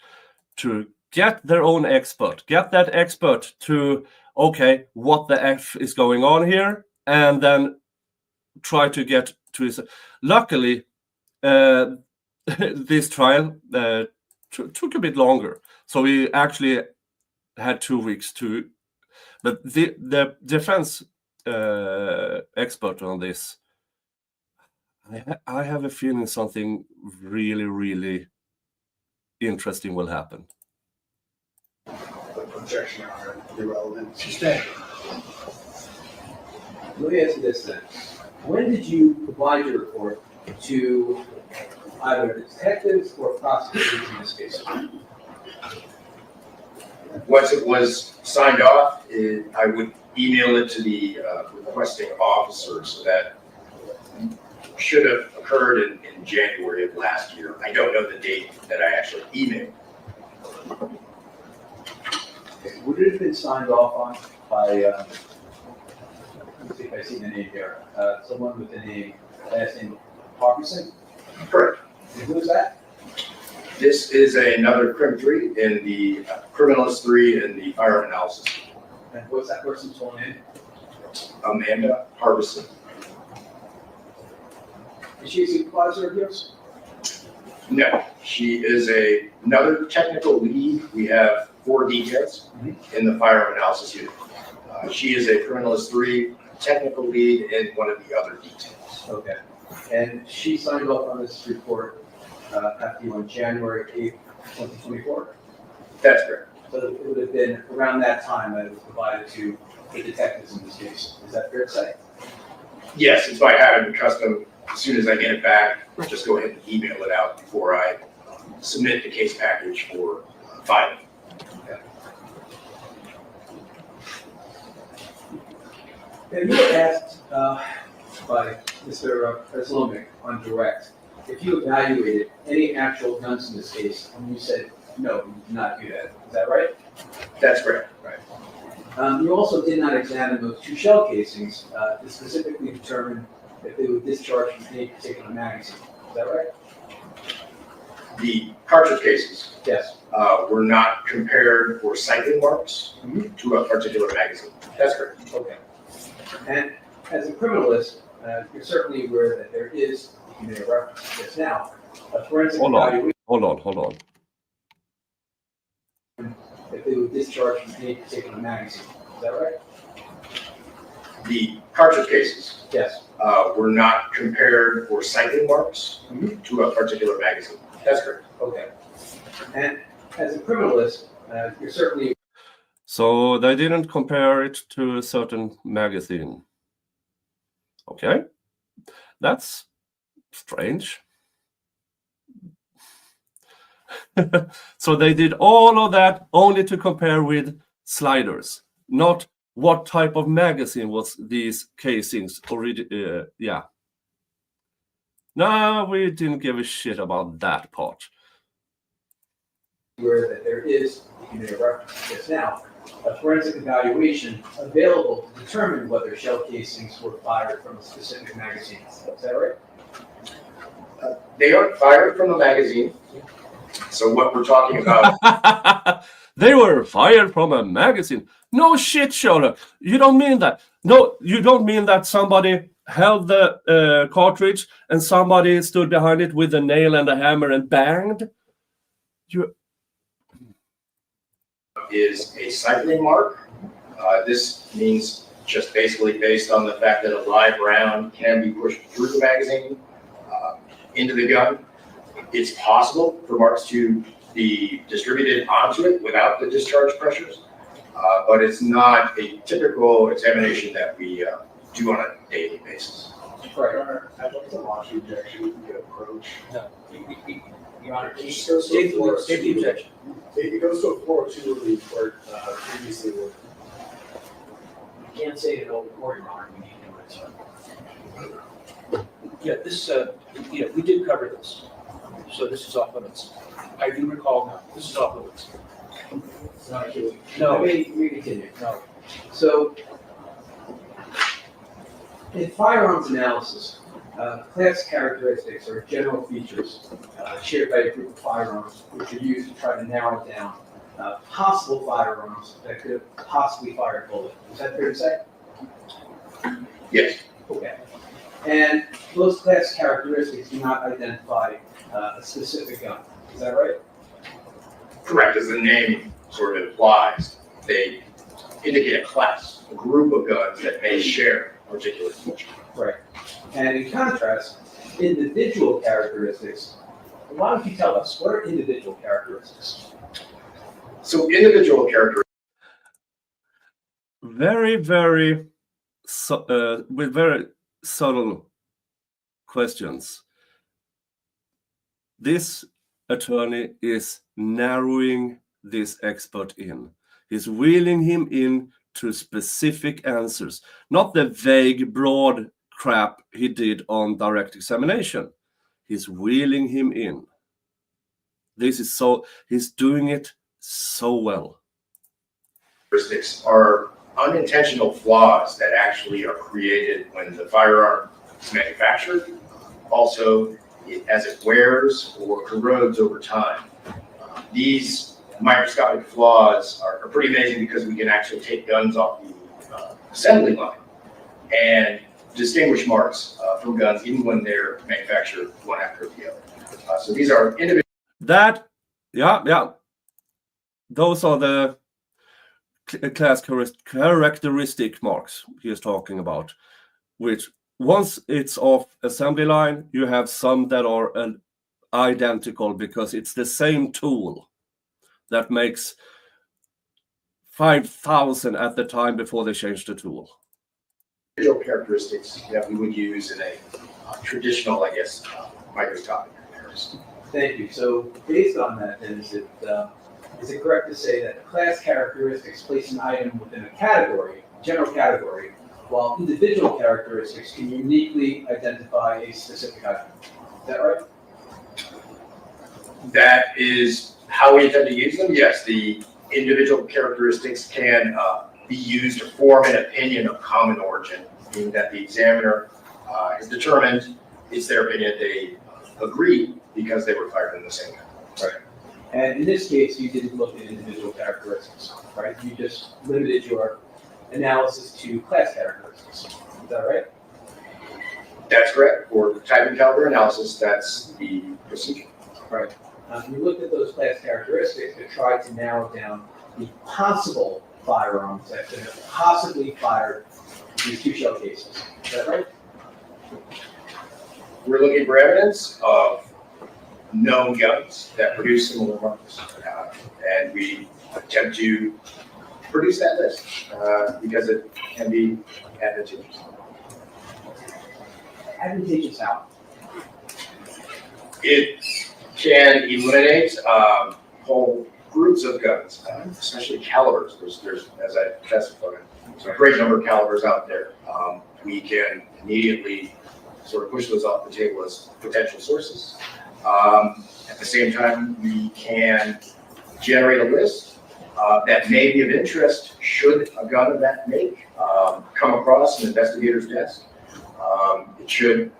to get their own expert, get that expert to, okay, what the F is going on here, and then try to get to his. Luckily, this trial took a bit longer. So we actually had 2 weeks to, but the defense expert on this, I have a feeling something really, really interesting will happen. Objection, Your Honor, irrelevant. Stay. Let me ask you this then. When did you provide your report to either detectives or prosecutors in this case? Once it was signed off, I would email it to the requesting officer, so that should have occurred in January of last year. I don't know the date that I actually emailed. Would it have been signed off on by, let me see if I see the name here, someone with the name, last name Parkinson? Correct. And who is that? This is another Crim 3 in the Criminalist 3 in the firearm analysis. And what's that person's full name? Amanda Harbison. Is she a supervisor of yours? No, she is another technical lead. We have 4 details in the firearm analysis unit. She is a Criminalist 3 technical lead in one of the other details. Okay. And she signed off on this report after you on January 8th, 2024? That's correct. So it would have been around that time that it was provided to the detectives in this case. Is that fair to say? Yes, it's my habit and custom. As soon as I get it back, just go ahead and email it out before I submit the case package for filing. And you were asked by Mr. Preslomic on direct if you evaluated any actual guns in this case, and you said, no, you did not do that. Is that right? That's correct. You also did not examine those 2 shell casings to specifically determine if they would discharge from any particular magazine. Is that right? The cartridge cases Yes. were not compared for cycling marks to a particular magazine. That's correct. Okay. And as a criminalist, you're certainly aware that there is, you made a reference to this now, a forensic evaluation Hold on. if they would discharge from any particular magazine. Is that right? The cartridge cases Yes. were not compared for cycling marks to a particular magazine. That's correct. Okay. And as a criminalist, you're certainly So they didn't compare it to a certain magazine. Okay, that's strange. So they did all of that only to compare with sliders, not what type of magazine was these casings already. Yeah. No, we didn't give a shit about that part. aware that there is, you made a reference to this now, a forensic evaluation available to determine whether shell casings were fired from a specific magazine. Is that right? They aren't fired from a magazine. So what we're talking about, They were fired from a magazine. No shit, Sherlock. You don't mean that. No, you don't mean that somebody held the cartridge and somebody stood behind it with a nail and a hammer and banged? You. is a cycling mark. This means just basically based on the fact that a live round can be pushed through the magazine into the gun. It's possible for marks to be distributed onto it without the discharge pressures, but it's not a typical examination that we do on a daily basis. Right. I'd like to launch the objection. We can get approach. Your Honor, It just goes to a floor. state the objection. It goes to a 402 when the court previously would. You can't say it in open court, Your Honor. We need to do it, so. Yeah, this, we did cover this, so this is off limits. I do recall now, this is off limits. No, we continue. No. So, in firearms analysis, class characteristics are general features shared by a group of firearms, which are used to try to narrow down possible firearms that could have possibly fired a bullet. Is that fair to say? Yes, Okay. And those class characteristics do not identify a specific gun. Is that right? correct, as the name sort of implies. They indicate a class, a group of guns that may share a particular feature. Right. And in contrast, individual characteristics, why don't you tell us, what are individual characteristics? So individual characteristics Very, with very subtle questions. this attorney is narrowing this expert in. He's wheeling him in to specific answers, not the vague, broad crap he did on direct examination. He's wheeling him in. He's doing it so well. Characteristics are unintentional flaws that actually are created when the firearm is manufactured. Also, as it wears or corrodes over time. These microscopic flaws are pretty amazing because we can actually take guns off the assembly line and distinguish marks from guns even when they're manufactured one after the other. So these are individual. Those are the class characteristic marks he is talking about, which once it's off assembly line, you have some that are identical because it's the same tool that makes 5,000 at the time before they changed the tool. Individual characteristics that we would use in a traditional, I guess, microscopic comparison. Thank you. So based on that, then, is it correct to say that class characteristics place an item within a category, general category, while individual characteristics can uniquely identify a specific item? Is that right? That is how we intend to use them. Yes, the individual characteristics can be used to form an opinion of common origin, meaning that the examiner has determined it's their opinion. They agree because they were fired in the same time. Right. And in this case, you didn't look at individual characteristics, right? You just limited your analysis to class characteristics. Is that right? That's correct. For type and caliber analysis, that's the procedure. Right. You looked at those class characteristics to try to narrow down the possible firearms that could have possibly fired these two shell cases. Is that right? We're looking for evidence of known guns that produce similar marks, and we attempt to produce that list because it can be advantageous. Advantageous how? It can eliminate whole groups of guns, especially calibers. There's, as I testified, there's a great number of calibers out there. We can immediately sort of push those off the table as potential sources. At the same time, we can generate a list that may be of interest should a gun of that make come across an investigator's desk. It should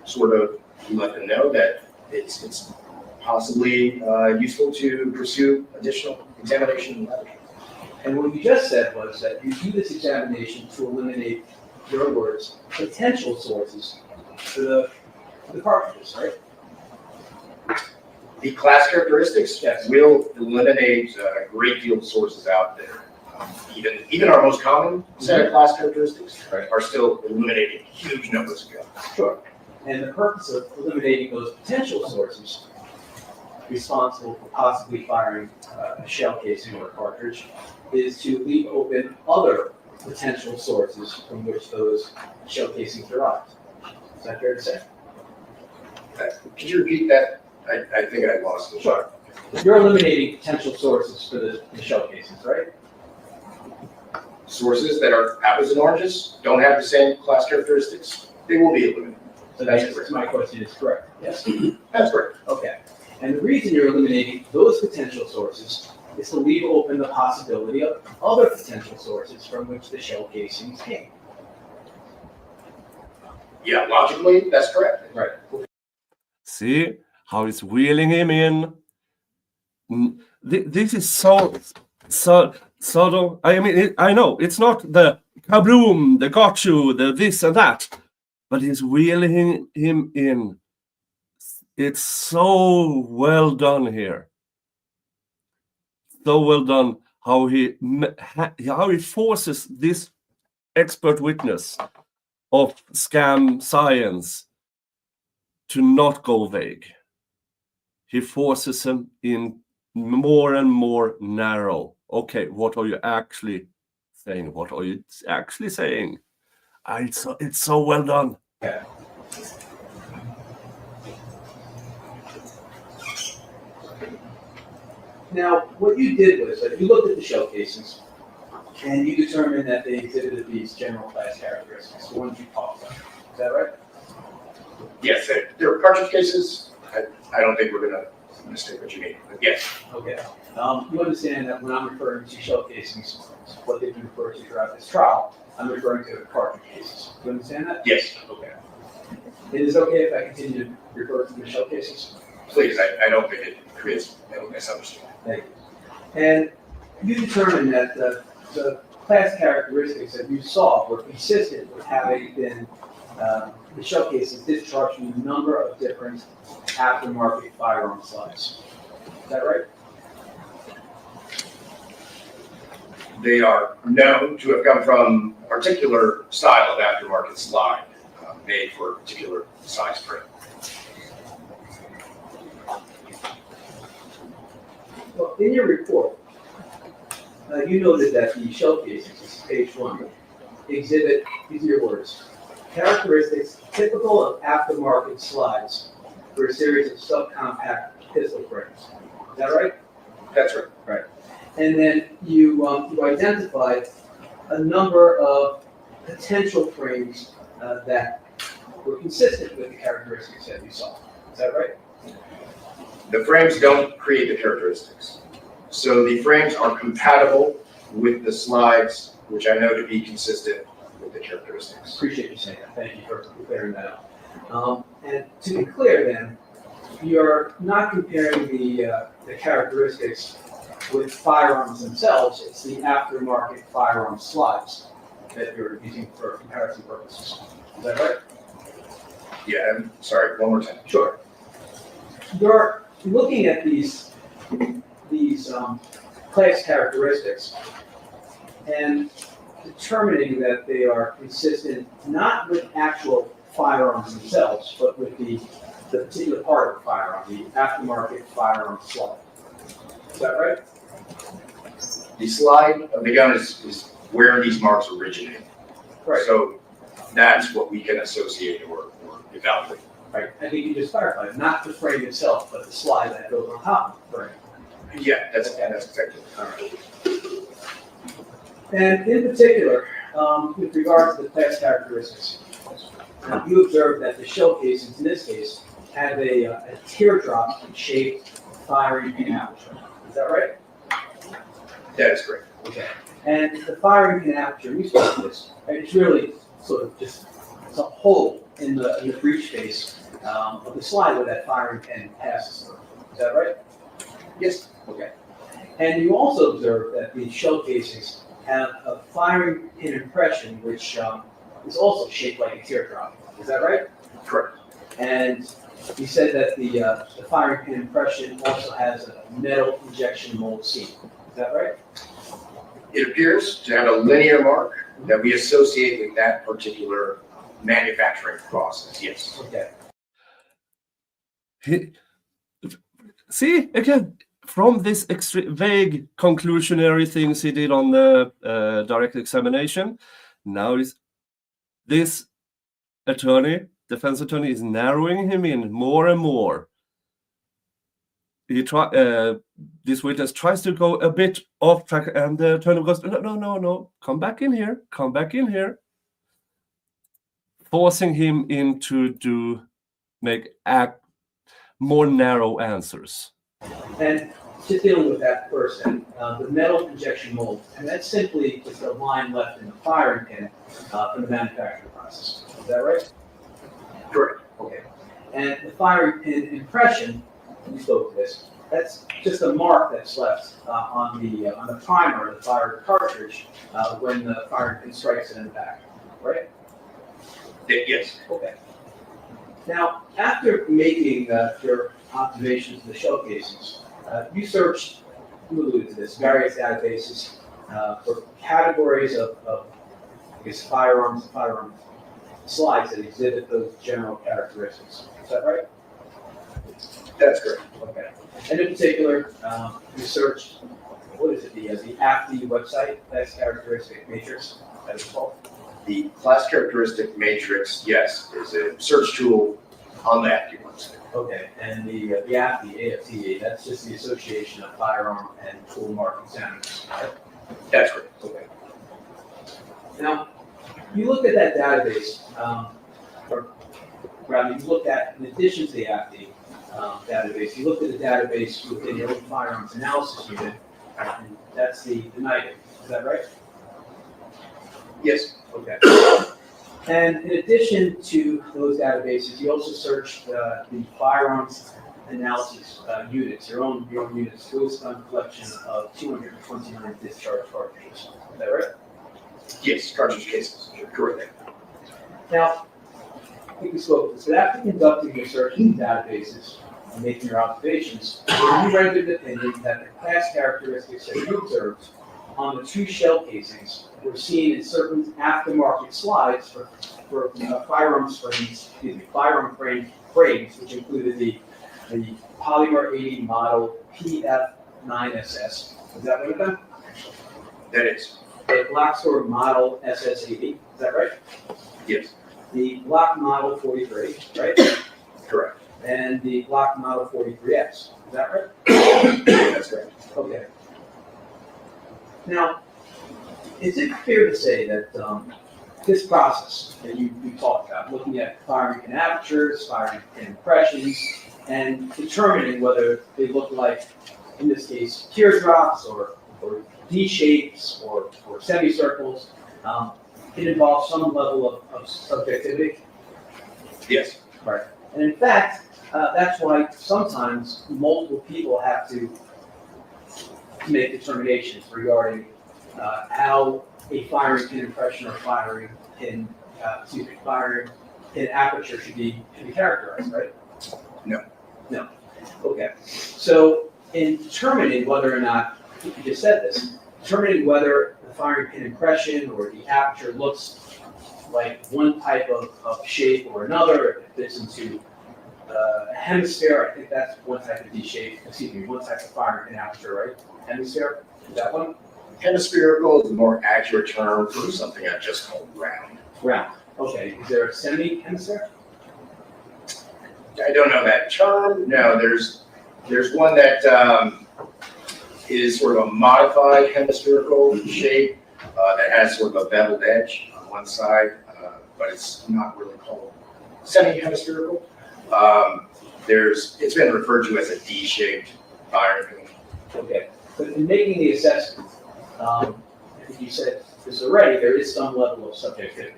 sort of let them know that it's possibly useful to pursue additional examination and leverage. And what you just said was that you do this examination to eliminate, your words, potential sources for the cartridges, right? The class characteristics will eliminate a great deal of sources out there. Even our most common set of class characteristics are still eliminating huge numbers of guns. Sure. And the purpose of eliminating those potential sources responsible for possibly firing a shell casing or a cartridge is to leave open other potential sources from which those shell casings derive. Is that fair to say? Could you repeat that? I think I lost it. Sure. You're eliminating potential sources for the shell casings, right? Sources that are apples and oranges don't have the same class characteristics. They will be eliminated. So the answer to my question is correct. Yes? That's correct. Okay. And the reason you're eliminating those potential sources is to leave open the possibility of other potential sources from which the shell casings came. Yeah, logically, that's correct. Right. See how it's wheeling him in. This is so subtle. I mean, I know it's not the kabloom, the got you, the this and that, but he's wheeling him in. It's so well done here. So well done how he forces this expert witness of scam science to not go vague. He forces him in more and more narrow. Okay, what are you actually saying? What are you actually saying? It's so well done. Okay. Now, what you did was that you looked at the shell casings and you determined that they exhibited these general class characteristics, the ones you talked about. Is that right? Yes, there are cartridge cases. I don't think we're gonna mistake what you mean, but yes. Okay. You understand that when I'm referring to shell casings, what they've been referred to throughout this trial, I'm referring to cartridge cases. You understand that? Yes, Okay. It is okay if I continue to refer to the shell casings? please, I don't think it creates any misunderstanding. Thank you. And you determined that the class characteristics that you saw were consistent with having been the shell cases discharged from a number of different aftermarket firearm slides. Is that right? They are known to have come from a particular style of aftermarket slide made for a particular size frame. Well, in your report, you noted that the shell casings, this is page 1, exhibit, these are your words, characteristics typical of aftermarket slides for a series of subcompact pistol frames. Is that right? That's right. Right. And then you identified a number of potential frames that were consistent with the characteristics that you saw. Is that right? The frames don't create the characteristics. So the frames are compatible with the slides, which I know to be consistent with the characteristics. Appreciate you saying that. Thank you for clearing that up. And to be clear then, you're not comparing the characteristics with firearms themselves. It's the aftermarket firearm slides that you're using for comparison purposes. Is that right? Yeah, I'm sorry, one more time. Sure. You're looking at these class characteristics and determining that they are consistent not with actual firearms themselves, but with the particular part of the firearm, the aftermarket firearm slide. Is that right? The slide of the gun is where these marks originate. Right. So that's what we can associate or evaluate. Right. I think you just clarified, not the frame itself, but the slide that goes on top of the frame. Yeah, that's exactly. All right. And in particular, with regard to the class characteristics, you observed that the shell casings in this case have a teardrop shaped firing pin aperture. Is that right? That is correct. Okay. And the firing pin aperture, you spoke to this, and it's really sort of just it's a hole in the breech face of the slide where that firing pin passes through. Is that right? Yes. Okay. And you also observed that the shell casings have a firing pin impression, which is also shaped like a teardrop. Is that right? Correct. And you said that the firing pin impression also has a metal injection mold seam. Is that right? It appears to have a linear mark that we associate with that particular manufacturing process. Yes. Okay. See, again, from this vague conclusionary things he did on the direct examination, now this defense attorney is narrowing him in more and more. This witness tries to go a bit off track, and the attorney goes, no, come back in here, forcing him into make more narrow answers. And just dealing with that first, the metal injection mold, and that's simply just a line left in the firing pin from the manufacturing process. Is that right? Correct. Okay. And the firing pin impression, you spoke to this, that's just a mark that's left on the primer of the fired cartridge when the firing pin strikes it in the back, right? Yes. Okay. Now, after making your observations of the shell casings, you searched, you alluded to this, various databases for categories of I guess, firearms and firearm slides that exhibit those general characteristics. Is that right? That's correct. Okay. And in particular, you searched, what is it, the AFD website, that's characteristic matrix, that is called? The class characteristic matrix, yes, is a search tool on the AFTE ones. Okay, and the AFTA, that's just the Association of Firearm and Toolmark Examiners. Right? That's correct. Okay. Now, you looked at that database, or rather, you looked at, in addition to the AFTA database, you looked at the database within your own firearms analysis unit, and that's the NIDA. Is that right? Yes. Okay. And in addition to those databases, you also searched the firearms analysis units, your own units, based on a collection of 229 discharge cartridges. Is that right? Yes, cartridge cases. Correct. Now, I think we spoke of this, but after conducting your search in databases and making your observations, you rendered the opinion that the class characteristics that you observed on the two shell casings were seen in certain aftermarket slides for firearm frames, which included the Polymer 80 model PF9SS. Is that what it is? That is. A Blacksword model SS80. Is that right? Yes. The Glock model 43, right? Correct. And the Glock model 43X. Is that right? That's right. Okay. Now, is it fair to say that this process that you talked about, looking at firing pin apertures, firing pin impressions, and determining whether they look like, in this case, teardrops or D shapes or semicircles, it involves some level of subjectivity? Yes. Right. And in fact, that's why sometimes multiple people have to make determinations regarding how a firing pin impression or firing pin aperture should be characterized, right? No. No. Okay. So in determining whether or not, you just said this, determining whether the firing pin impression or the aperture looks like one type of shape or another, if it fits into a hemisphere, I think that's one type of D shape, one type of firing pin aperture, right? Hemisphere, is that one? Hemispherical is a more accurate term for something I just call round. Round. Okay. Is there a semi-hemisphere? I don't know that term. No, there's one that is sort of a modified hemispherical shape that has sort of a beveled edge on one side, but it's not really called semi-hemispherical. It's been referred to as a D-shaped firing pin. Okay. But in making the assessment, I think you said this already, there is some level of subjectivity.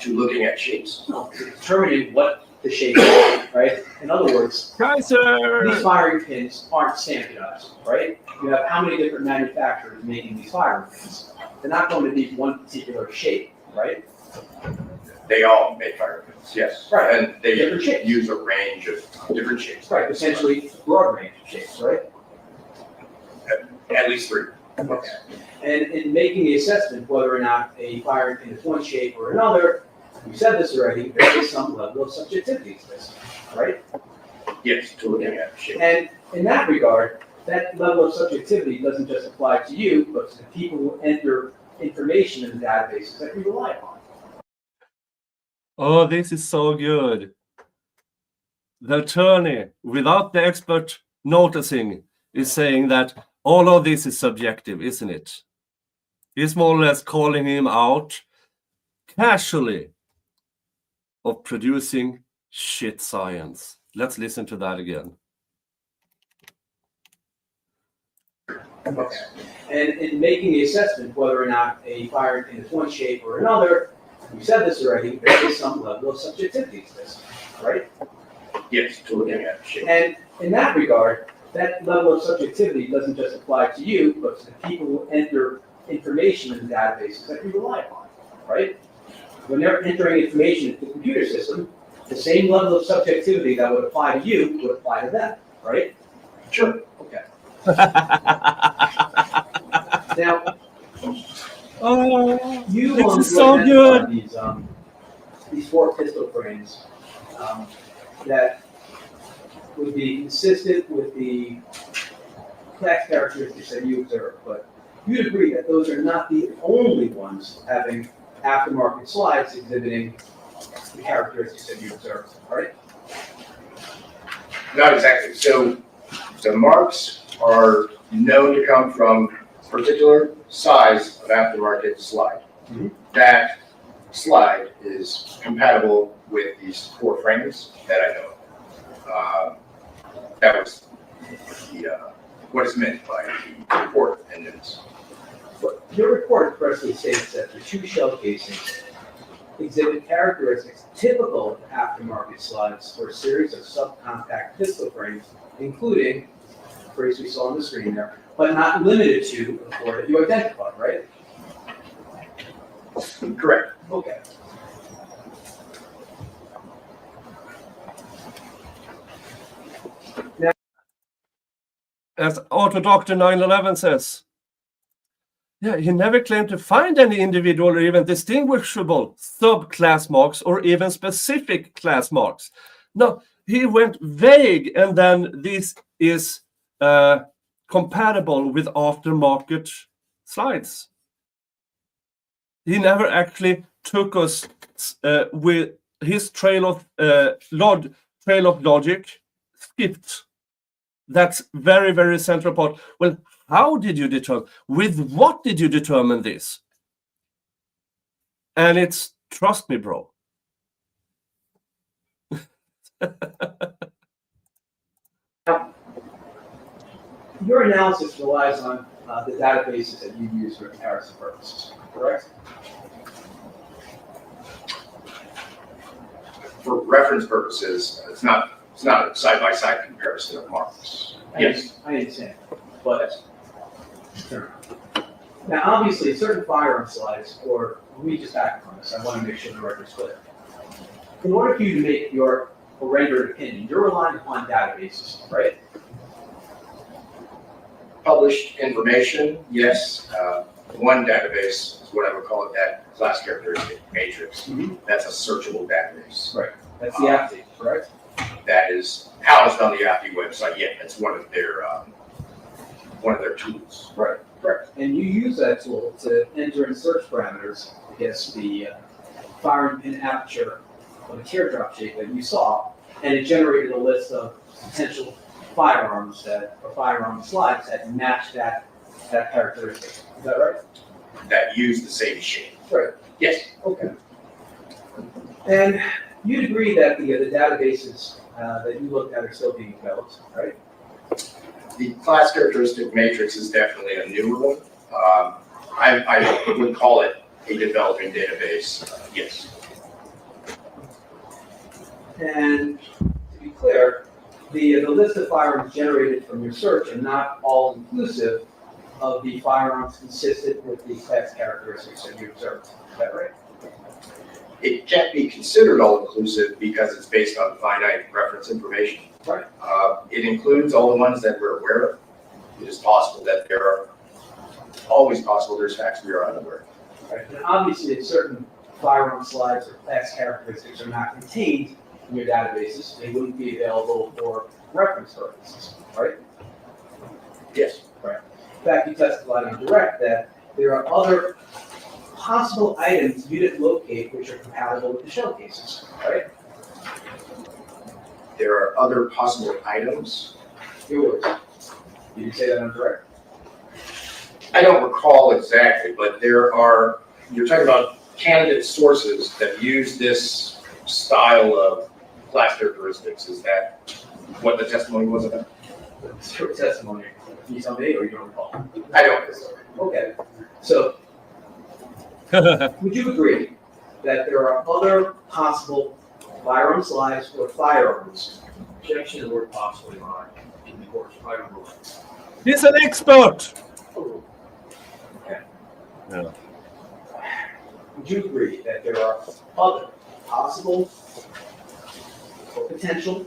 To looking at shapes. No, to determining what the shape is, right? In other words, these firing pins aren't standardized, right? You have how many different manufacturers making these firing pins? They're not going to be one particular shape, right? They all make firing pins, yes. Right. And they Different shapes. use a range of different shapes. Right, essentially a broad range of shapes, right? At least three. Okay. And in making the assessment whether or not a firing pin is one shape or another, you said this already, there is some level of subjectivity to this, right? Yes, to looking at shape. And in that regard, that level of subjectivity doesn't just apply to you, but to the people who enter information in the databases that you rely upon. Oh, this is so good. The attorney, without the expert noticing, is saying that all of this is subjective, isn't it? He's more or less calling him out casually of producing shit science. Let's listen to that again. Okay. And in making the assessment whether or not a firing pin is one shape or another, you said this already, there is some level of subjectivity to this, right? Yes, to looking at shape. And in that regard, that level of subjectivity doesn't just apply to you, but to the people who enter information in the databases that you rely upon, right? When they're entering information into the computer system, the same level of subjectivity that would apply to you would apply to them, right? Sure. Okay. Now, you this on is so good. These four pistol frames that would be consistent with the class characteristics that you observed, but you'd agree that those are not the only ones having aftermarket slides exhibiting the characteristics that you observed, right? Not exactly. So the marks are known to come from a particular size of aftermarket slide. Mhm. That slide is compatible with these 4 frames that I know of. That was what is meant by the report and notes. But your report expressly states that the 2 shell casings exhibit characteristics typical of aftermarket slides for a series of subcompact pistol frames, including, the phrase we saw on the screen there, but not limited to the 4 that you identified, right? Correct. Okay. As Auto Doctor 911 says, yeah, he never claimed to find any individual or even distinguishable subclass marks or even specific class marks. No, he went vague, and then this is compatible with aftermarket slides. He never actually took us with his trail of logic, skipped. That's very, very central part. Well, how did you determine? With what did you determine this? And it's, trust me, bro. Your analysis relies on the databases that you use for comparison purposes, correct? For reference purposes, it's not a side-by-side comparison of marks. Yes. I understand, but now obviously certain firearm slides, or let me just back on this, I want to make sure the record's clear. In order for you to make your rendered opinion, you're relying upon databases, right? Published information, yes. One database is what I would call it, that class characteristic matrix. Mhm. That's a searchable database. Right. That's the AFD, correct? That is housed on the AFD website. Yeah, it's one of their tools. Right. Correct. And you use that tool to enter in search parameters against the firing pin aperture of a teardrop shape that you saw, and it generated a list of potential firearms or firearm slides that match that characteristic. Is that right? That use the same shape. Right. Yes. Okay. And you'd agree that the databases that you looked at are still being developed, right? The class characteristic matrix is definitely a newer one. I would call it a developing database. Yes. And to be clear, the list of firearms generated from your search are not all inclusive of the firearms consistent with the class characteristics that you observed. Is that right? It can't be considered all-inclusive because it's based on finite reference information. Right. It includes all the ones that we're aware of. It is possible that there are, always possible there's facts we are unaware of. Right. And obviously, certain firearm slides or class characteristics are not contained in your databases. They wouldn't be available for reference purposes, right? Yes. Right. In fact, you testified on direct that there are other possible items you didn't locate which are compatible with the shell cases, right? There are other possible items. Yours. Did you say that on direct? I don't recall exactly, but there are, you're talking about candidate sources that use this style of class characteristics. Is that what the testimony was about? It's your testimony. Can you tell me, or you don't recall? I don't. Okay. So, would you agree that there are other possible firearm slides or firearms? Objection to the word possibly, Ron. In the course, firearm rule. He's an expert. Okay. Yeah. Would you agree that there are other possible or potential,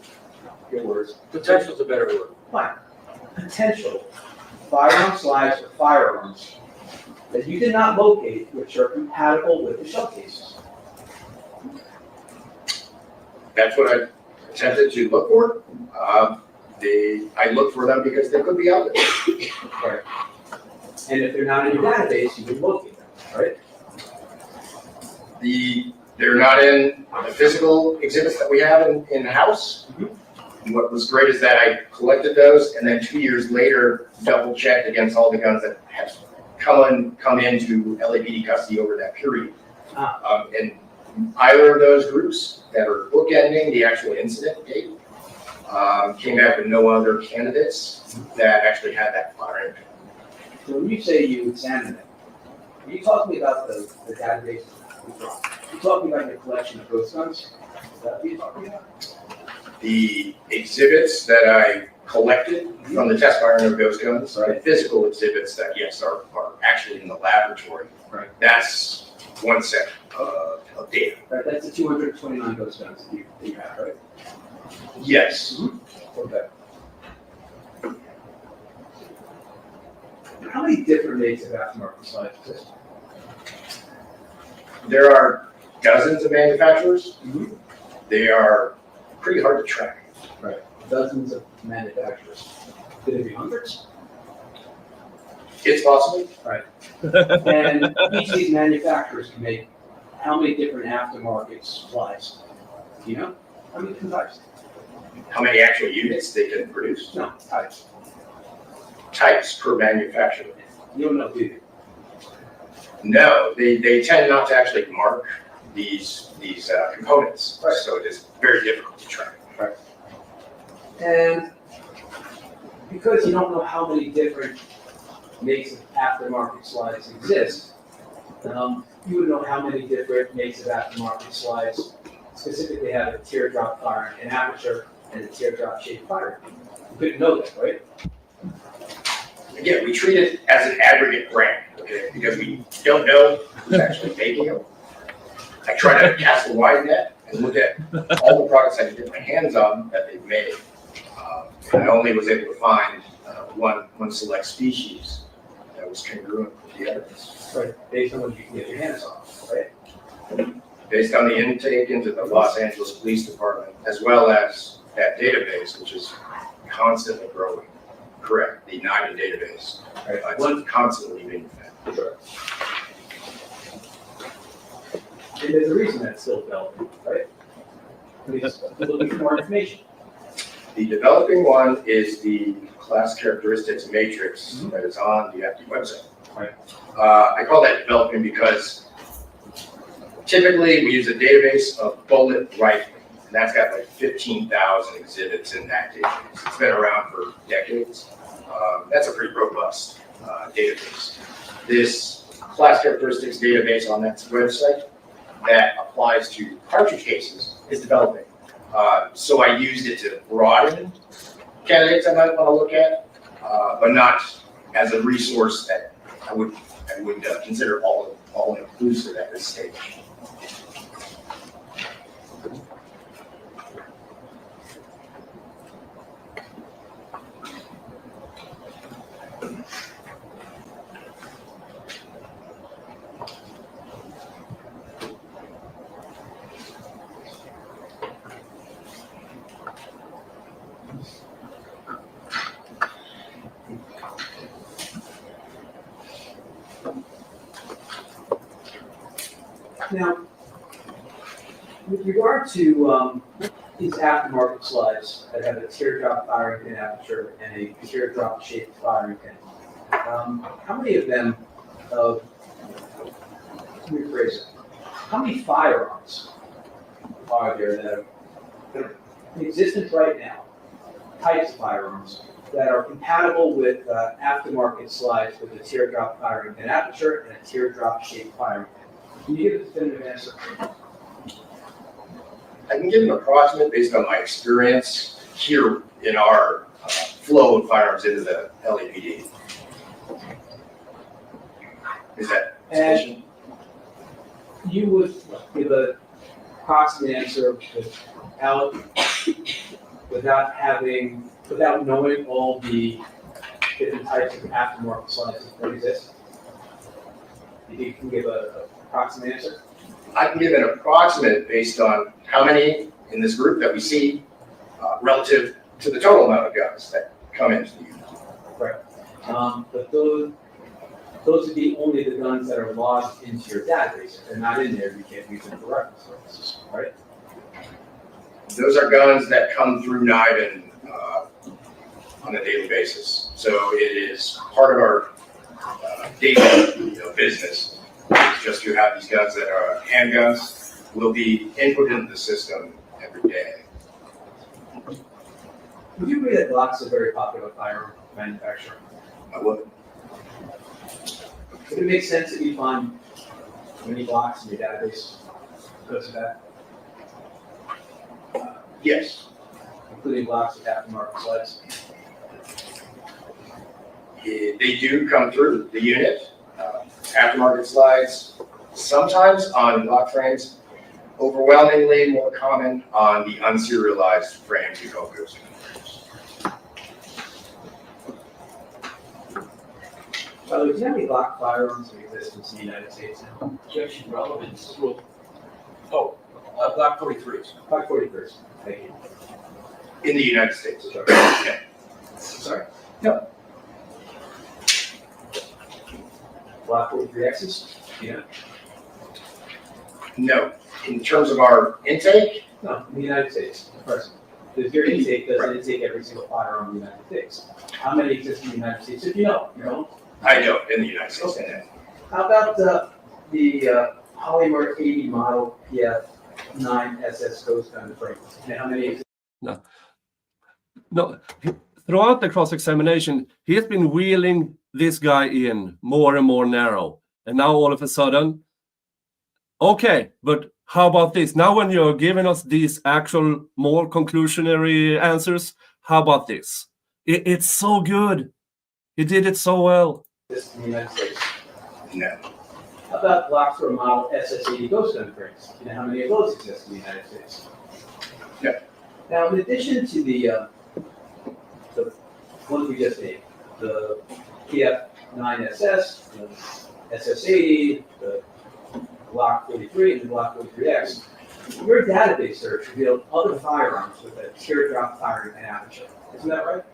your words, Potential's a better word. fine, potential firearm slides or firearms that you did not locate which are compatible with the shell cases? That's what I attempted to look for. I look for them because they could be out there. Right. And if they're not in your database, you would locate them, right? The They're not in the physical exhibits that we have in-house. What was great is that I collected those and then 2 years later, double checked against all the guns that have come into LAPD custody over that period. And either of those groups that are bookending the actual incident date came back with no other candidates that actually had that firearm. So when you say you examine it, are you talking about the database? You're talking about your collection of ghost guns? Is that what you're talking about? The exhibits that I collected from the test firing of ghost guns, the physical exhibits that, yes, are actually in the laboratory. Right. That's one set of data. Right, that's the 229 ghost guns that you have, right? Yes. Okay. How many different makes of aftermarket slides exist? There are dozens of manufacturers. They are pretty hard to track. Right. Dozens of manufacturers. Could it be hundreds? It's possible. Right. And each of these manufacturers can make how many different aftermarket supplies? Do you know? How many different types? How many actual units they can produce? No, types. Types per manufacturer. You don't know, do you? No, they tend not to actually mark these components. Right. So it is very difficult to track. Right. And because you don't know how many different makes of aftermarket slides exist, you would know how many different makes of aftermarket slides specifically have a teardrop firing, an aperture, and a teardrop shaped firing. You couldn't know that, right? Again, we treat it as an aggregate brand, okay, because we don't know who's actually making them. I try to cast a wide net and look at all the products I can get my hands on that they've made. And I only was able to find one select species that was congruent with the others. Right. Based on what you can get your hands on, right? Based on the intake into the Los Angeles Police Department, as well as that database, which is constantly growing. Correct, the NIDA database. Right. It's constantly being fed. Sure. And there's a reason that's still developing, right? Because we're looking for more information. The developing one is the class characteristics matrix that is on the FD website. Right. I call that developing because typically we use a database of bullet rifling, and that's got like 15,000 exhibits in that database. It's been around for decades. That's a pretty robust database. This class characteristics database on that website that applies to cartridge cases is developing. So I used it to broaden candidates I might want to look at, but not as a resource that I would consider all inclusive at this stage. Now, with regard to these aftermarket slides that have a teardrop firing pin aperture and a teardrop shaped firing pin, how many of them, let me rephrase it, how many firearms are there that are in existence right now, types of firearms, that are compatible with aftermarket slides with a teardrop firing pin aperture and a teardrop shaped firing pin? Can you give a definitive answer? I can give an approximate based on my experience here in our flow of firearms into the LAPD. Is that sufficient? You would give an approximate answer without knowing all the different types of aftermarket slides that exist? You can give an approximate answer? I can give an approximate based on how many in this group that we see relative to the total amount of guns that come into the unit. Right. But those, those would be only the guns that are logged into your database. If they're not in there, you can't use them for reference purposes, right? Those are guns that come through NIBIN on a daily basis. So it is part of our daily business. It's just you have these guns that are handguns, will be input into the system every day. Would you agree that Glock's a very popular firearm manufacturer? I would. Would it make sense that you find many Glocks in your database because of that, Yes, including Glocks with aftermarket slides? they do come through the unit. Aftermarket slides, sometimes on lock frames, overwhelmingly more common on the unserialized frames you go through. By the way, do you know how many Glock firearms in existence in the United States now? Objection relevance. Oh, Glock 43s. Glock 43s. Thank you. In the United States. Sorry. No. Glock 43Xs? Yeah. No, in terms of our intake, No, in the United States, present. Because your intake doesn't intake every single firearm in the United States. How many exist in the United States? If you know. I don't in the United States. Okay. How about the Polymer 80 model PF9 SS Ghost gun frame? And how many exist? No, throughout the cross-examination, he has been wheeling this guy in more and more narrow. And now all of a sudden, okay, but how about this? Now when you're giving us these actual more conclusionary answers, how about this? It's so good. He did it so well. In the United States? No. How about Glock for model SS80 Ghost gun frames? You know how many of those exist in the United States? Yeah. Now, in addition to the ones we just named, the PF9SS, the SS80, the Glock 43, and the Glock 43X, your database search revealed other firearms with a teardrop firing and aperture. Isn't that right?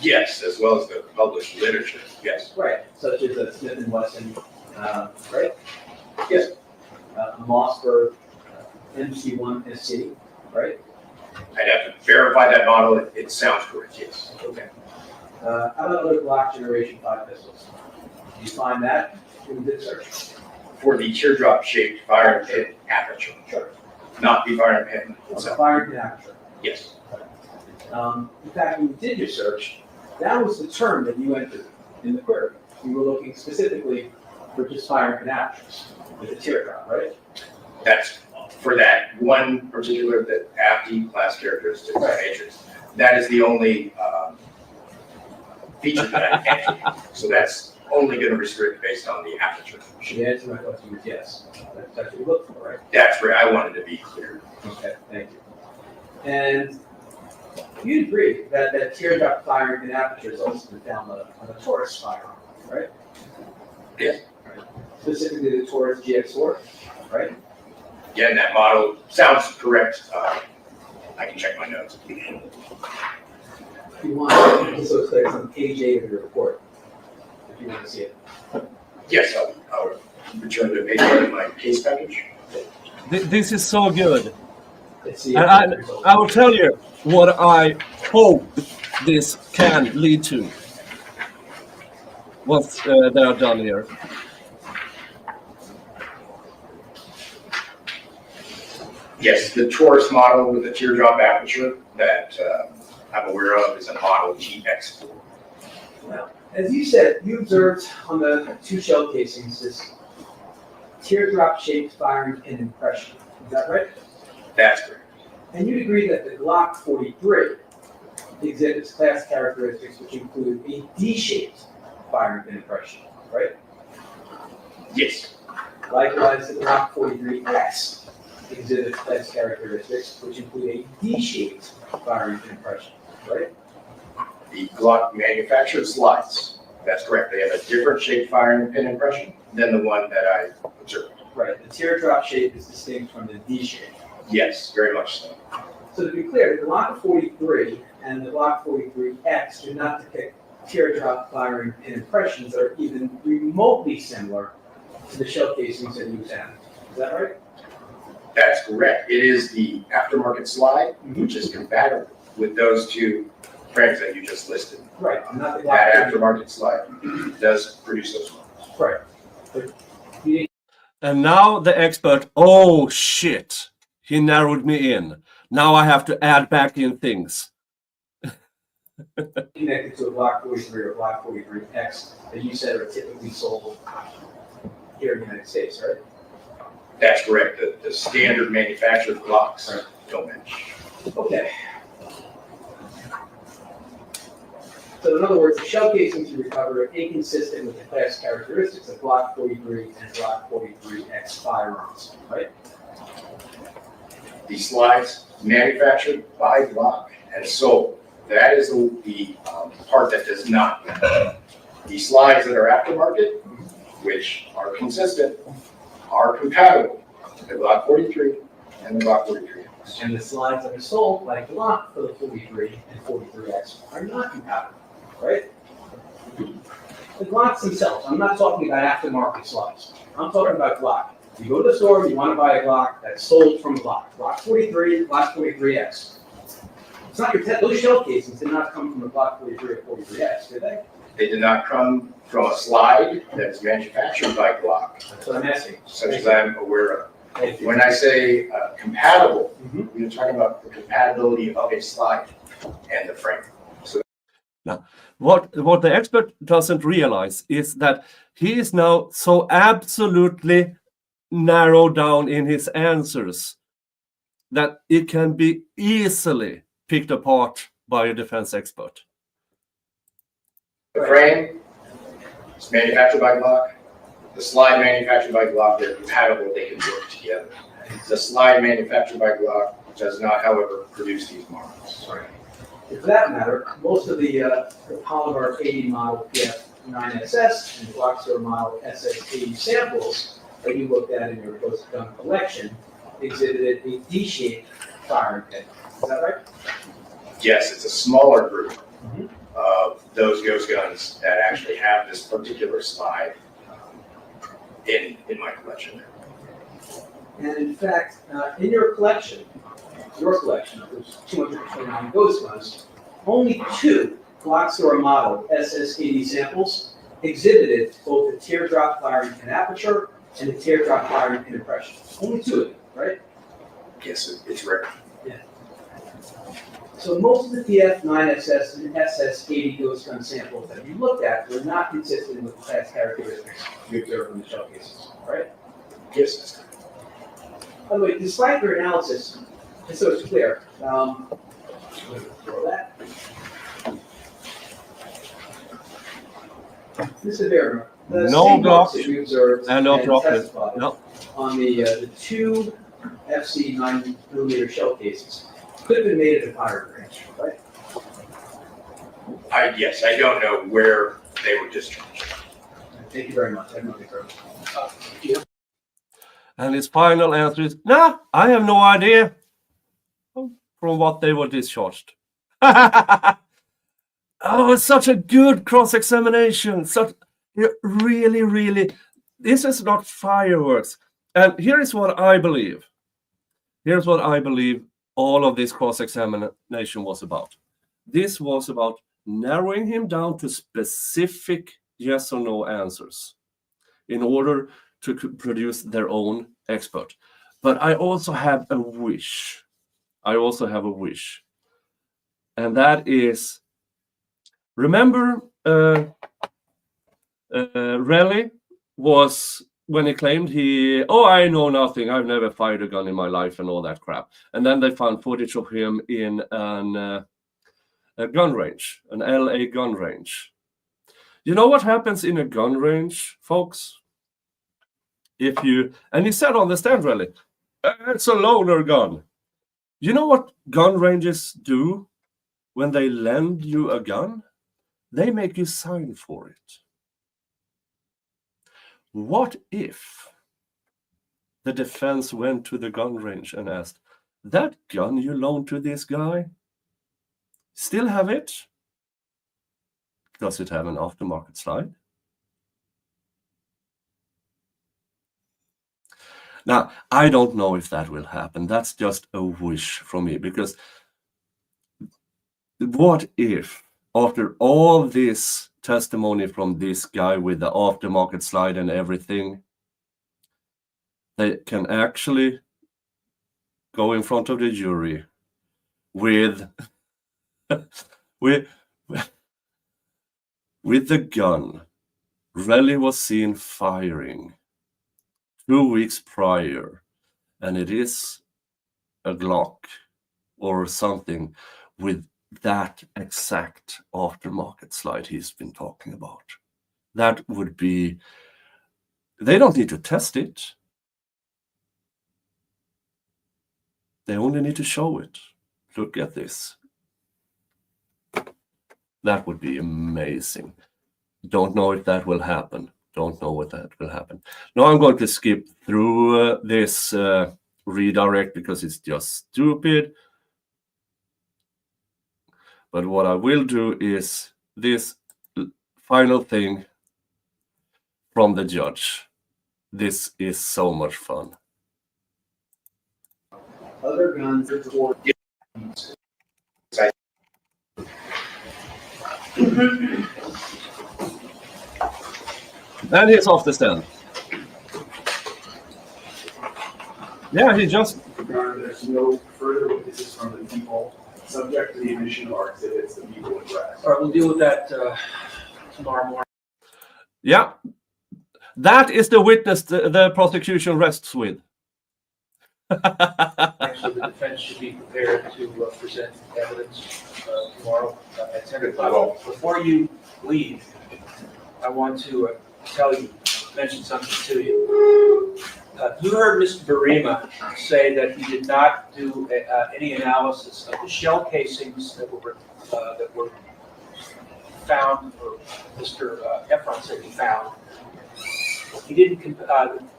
Yes, as well as the published literature, yes. Right, such as a Smith & Wesson, right? Yes. Mossberg, MC1 SC, right? I'd have to verify that model. It sounds correct, yes. Okay. How about other Glock Generation 5 pistols? Did you find that in the search? For the teardrop shaped firing pin aperture. Sure. Not the firing pin It's a itself. firing pin aperture. Yes. In fact, when you did your search, that was the term that you entered in the query. You were looking specifically for just firing pin apertures with a teardrop, right? That's for that one particular, the AFD class characteristic matrix. That is the only feature that I entered. So that's only going to restrict based on the aperture. The answer to my question was yes. That's what you looked for, right? That's where I wanted to be clear. Okay, thank you. And you'd agree that that teardrop firing pin aperture is also been found on a Taurus firearm, right? Yes. Right. Specifically the Taurus GX4, right? Again, that model sounds correct. I can check my notes. If you want, just so it's clear, it's on page 8 of your report, if you want to see it. Yes, I'll return to page 1 of my case package. This is so good. It's the And I will tell you what I hope this can lead to once they are done here. Yes, the Taurus model with the teardrop aperture that I'm aware of is a model GX4. Now, as you said, you observed on the two shell casings this teardrop-shaped firing pin impression. Is that right? That's correct. And you'd agree that the Glock 43 exhibits class characteristics which include a D-shaped firing pin impression, right? Yes. Likewise, the Glock 43X exhibits class characteristics which include a D-shaped firing pin impression, right? The Glock manufactured slides. That's correct. They have a different shaped firing pin impression than the one that I observed. Right. The teardrop shape is distinct from the D shape. Yes, very much so. So to be clear, the Glock 43 and the Glock 43X do not depict teardrop firing pin impressions that are even remotely similar to the shell casings that you examined. Is that right? That's correct. It is the aftermarket slide, which is compatible with those two frames that you just listed. Right. Not the That Glock. aftermarket slide does produce those models. Right. But you And now the expert, oh shit, he narrowed me in. Now I have to add back in things. didn't connect it to a Glock 43 or Glock 43X that you said are typically sold here in the United States, right? That's correct. The standard manufactured blocks Right. don't match. Okay. So in other words, the shell casings you recover are inconsistent with the class characteristics of Glock 43 and Glock 43X firearms, right? The slides manufactured by Glock and sold. That is the part that does not match. The slides that are aftermarket, which are consistent, are compatible with the Glock 43 and the Glock 43X. And the slides that are sold by Glock for the 43 and 43X are not compatible, right? The Glocks themselves, I'm not talking about aftermarket slides. I'm talking about Glock. You go to the store, you want to buy a Glock that's sold from Glock. Glock 43, Glock 43X. It's not your those shell casings did not come from the Glock 43 or 43X, did they? They did not come from a slide that is manufactured by Glock, That's what I'm asking. such as I'm aware of. Thank you. When I say compatible, Mhm. we're talking about the compatibility of a slide and the frame. What the expert doesn't realize is that he is now so absolutely narrowed down in his answers that it can be easily picked apart by a defense expert. The frame is manufactured by Glock. The slide manufactured by Glock, they're compatible, they can work together. The slide manufactured by Glock does not, however, produce these models. Sorry. For that matter, most of the Polymer 80 model PF9SS and Glock Store model SS80 samples that you looked at in your post-gun collection exhibited a D-shaped firing pin. Is that right? Yes, it's a smaller group Mhm. of those ghost guns that actually have this particular slide in my collection. And in fact, in your collection of those 229 ghost guns, only 2 Glock Store model SS80 samples exhibited both the teardrop firing pin aperture and the teardrop firing pin impression. Only 2 of them, right? Yes, it's rare. So most of the PF9SS and SS80 ghost gun samples that you looked at were not consistent with the class characteristics you observed in the shell cases, right? Yes, that's correct. By the way, despite your analysis, just so it's clear, I'm going to throw that. Mr. Verner, the No same blocks that we observed and no and dropping. testified No. on the 2 FC 9mm shell cases could have been made at a firing range, right? Yes, I don't know where they were discharged. Thank you very much. I have nothing further. And his final answer is, nah, I have no idea from what they were discharged. Oh, it's such a good cross-examination. Really, this is not fireworks. And here is what I believe. Here's what I believe all of this cross-examination was about. This was about narrowing him down to specific yes or no answers in order to produce their own expert. But I also have a wish. And that is, remember Relly was, when he claimed I know nothing, I've never fired a gun in my life and all that crap. And then they found footage of him in a gun range, an LA gun range. You know what happens in a gun range, folks? And he said on the stand rally, it's a loaner gun. You know what gun ranges do when they lend you a gun? They make you sign for it. What if the defense went to the gun range and asked, that gun you loaned to this guy, still have it? Does it have an aftermarket slide? Now, I don't know if that will happen. That's just a wish from me, because what if, after all this testimony from this guy with the aftermarket slide and everything, they can actually go in front of the jury with with the gun Relly was seen firing 2 weeks prior, and it is a Glock or something with that exact aftermarket slide he's been talking about. That would be, they don't need to test it. They only need to show it. Look at this. That would be amazing. Don't know if that will happen. Don't know what that will happen. Now I'm going to skip through this redirect because it's just stupid. But what I will do is this final thing from the judge. This is so much fun. Other guns are toward And he's off the stand. Yeah, he just... There's no further witnesses from the people subject to the admission of our exhibits, the people addressed. All right, we'll deal with that tomorrow morning. Yeah, that is the witness the prosecution rests with. Actually, the defense should be prepared to present evidence tomorrow at 10 o'clock. Well, before you leave, I want to mention something to you. You heard Mr. Barima say that he did not do any analysis of the shell casings that were found, or Mr. Efron said he found. He didn't.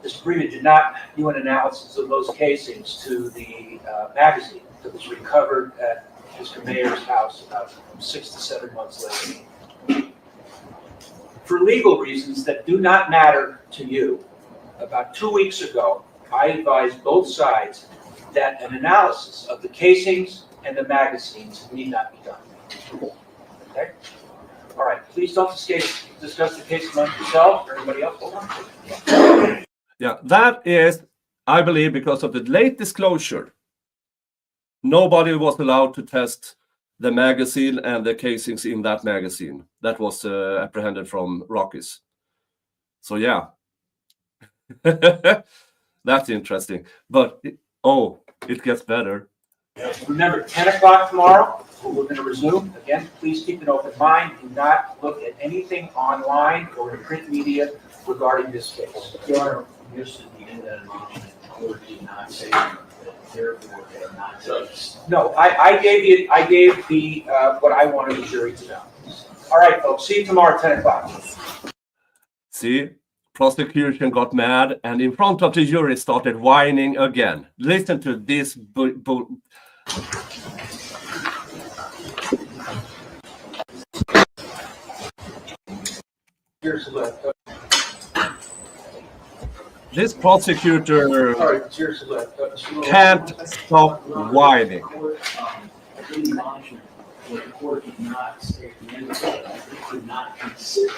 Mr. Barima did not do an analysis of those casings to the magazine that was recovered at Mr. Mayer's house about 6 to 7 months later. For legal reasons that do not matter to you, about 2 weeks ago, I advised both sides that an analysis of the casings and the magazines need not be done. Okay? All right, please don't discuss the case among yourself or anybody else. Hold on. Yeah, that is, I believe, because of the late disclosure. Nobody was allowed to test the magazine and the casings in that magazine that was apprehended from Rockies. So yeah, that's interesting. But it gets better. Remember, 10 o'clock tomorrow, we're going to resume. Again, please keep an open mind. Do not look at anything online or in print media regarding this case. Your Honor, just at the end of that motion, the court did not say that therefore they are not judges. No, I gave the what I wanted the jury to know. All right, folks. See you tomorrow at 10 o'clock. See, prosecution got mad and in front of the jury started whining again. Listen to this This prosecutor can't stop whining. In the admonishment, what the court did not say at the end of it, it could not consider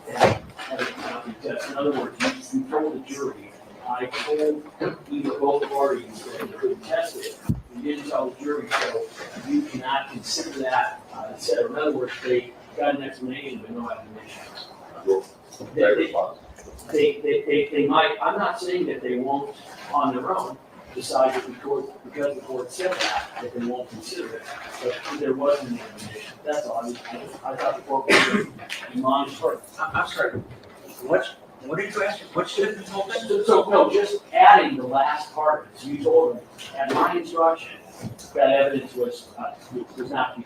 that having not been tested. In other words, you told the jury, I told either both parties that they couldn't test it. You didn't tell the jury, so you cannot consider that, etc. In other words, they got an explanation, but no explanation. They might, I'm not saying that they won't on their own decide that because the court said that they won't consider it, but there wasn't an explanation. That's all. I thought the court was admonished. I'm sorry. What did you ask? What should have been told them? So no, just adding the last part. So you told them at my instruction that evidence was not to be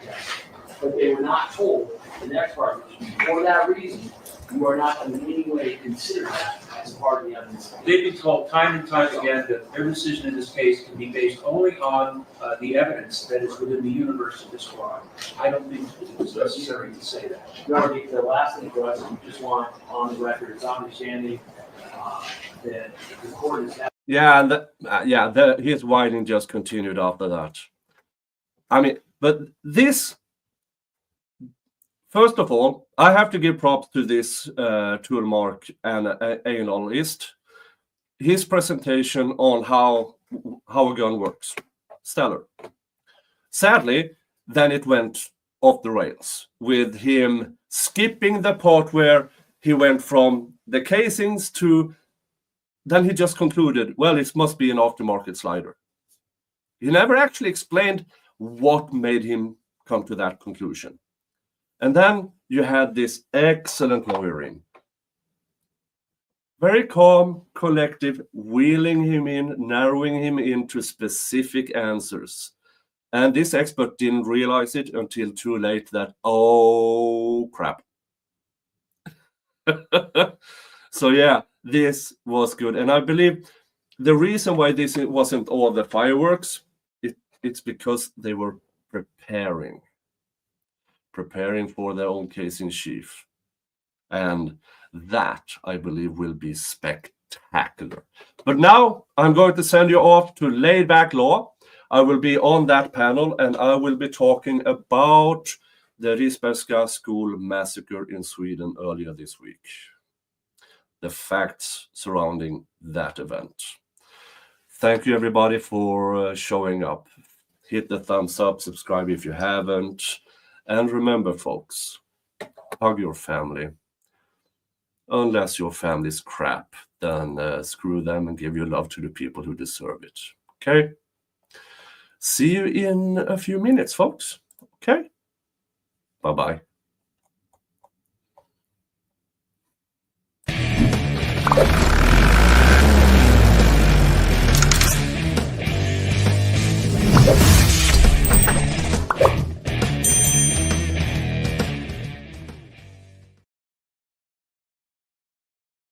tested, but they were not told the next part. For that reason, you are not in any way consider that as part of the evidence. They've been told time and time again that their decision in this case can be based only on the evidence that is within the universe of this crime. I don't think it's necessary to say that. Your Honor, the last thing for us, we just want on the record, it's our understanding that the court is. Yeah, and his whining just continued after that. I mean, but this, first of all, I have to give props to this Toolmark analyst. His presentation on how a gun works, stellar. Sadly, then it went off the rails with him skipping the part where he went from the casings to. Then he just concluded, well, it must be an aftermarket slider. He never actually explained what made him come to that conclusion. And then you had this excellent lawyering. Very calm, collective, wheeling him in, narrowing him into specific answers. And this expert didn't realize it until too late that, oh, crap. So yeah, this was good. And I believe the reason why this wasn't all the fireworks, it's because they were preparing for their own case in chief. And that, I believe, will be spectacular. But now I'm going to send you off to Laid Back Law. I will be on that panel, and I will be talking about the Risbergska school massacre in Sweden earlier this week. The facts surrounding that event. Thank you, everybody, for showing up. Hit the thumbs up, subscribe if you haven't. And remember, folks, hug your family. Unless your family's crap, then screw them and give your love to the people who deserve it. Okay? See you in a few minutes, folks. Okay? Bye-bye.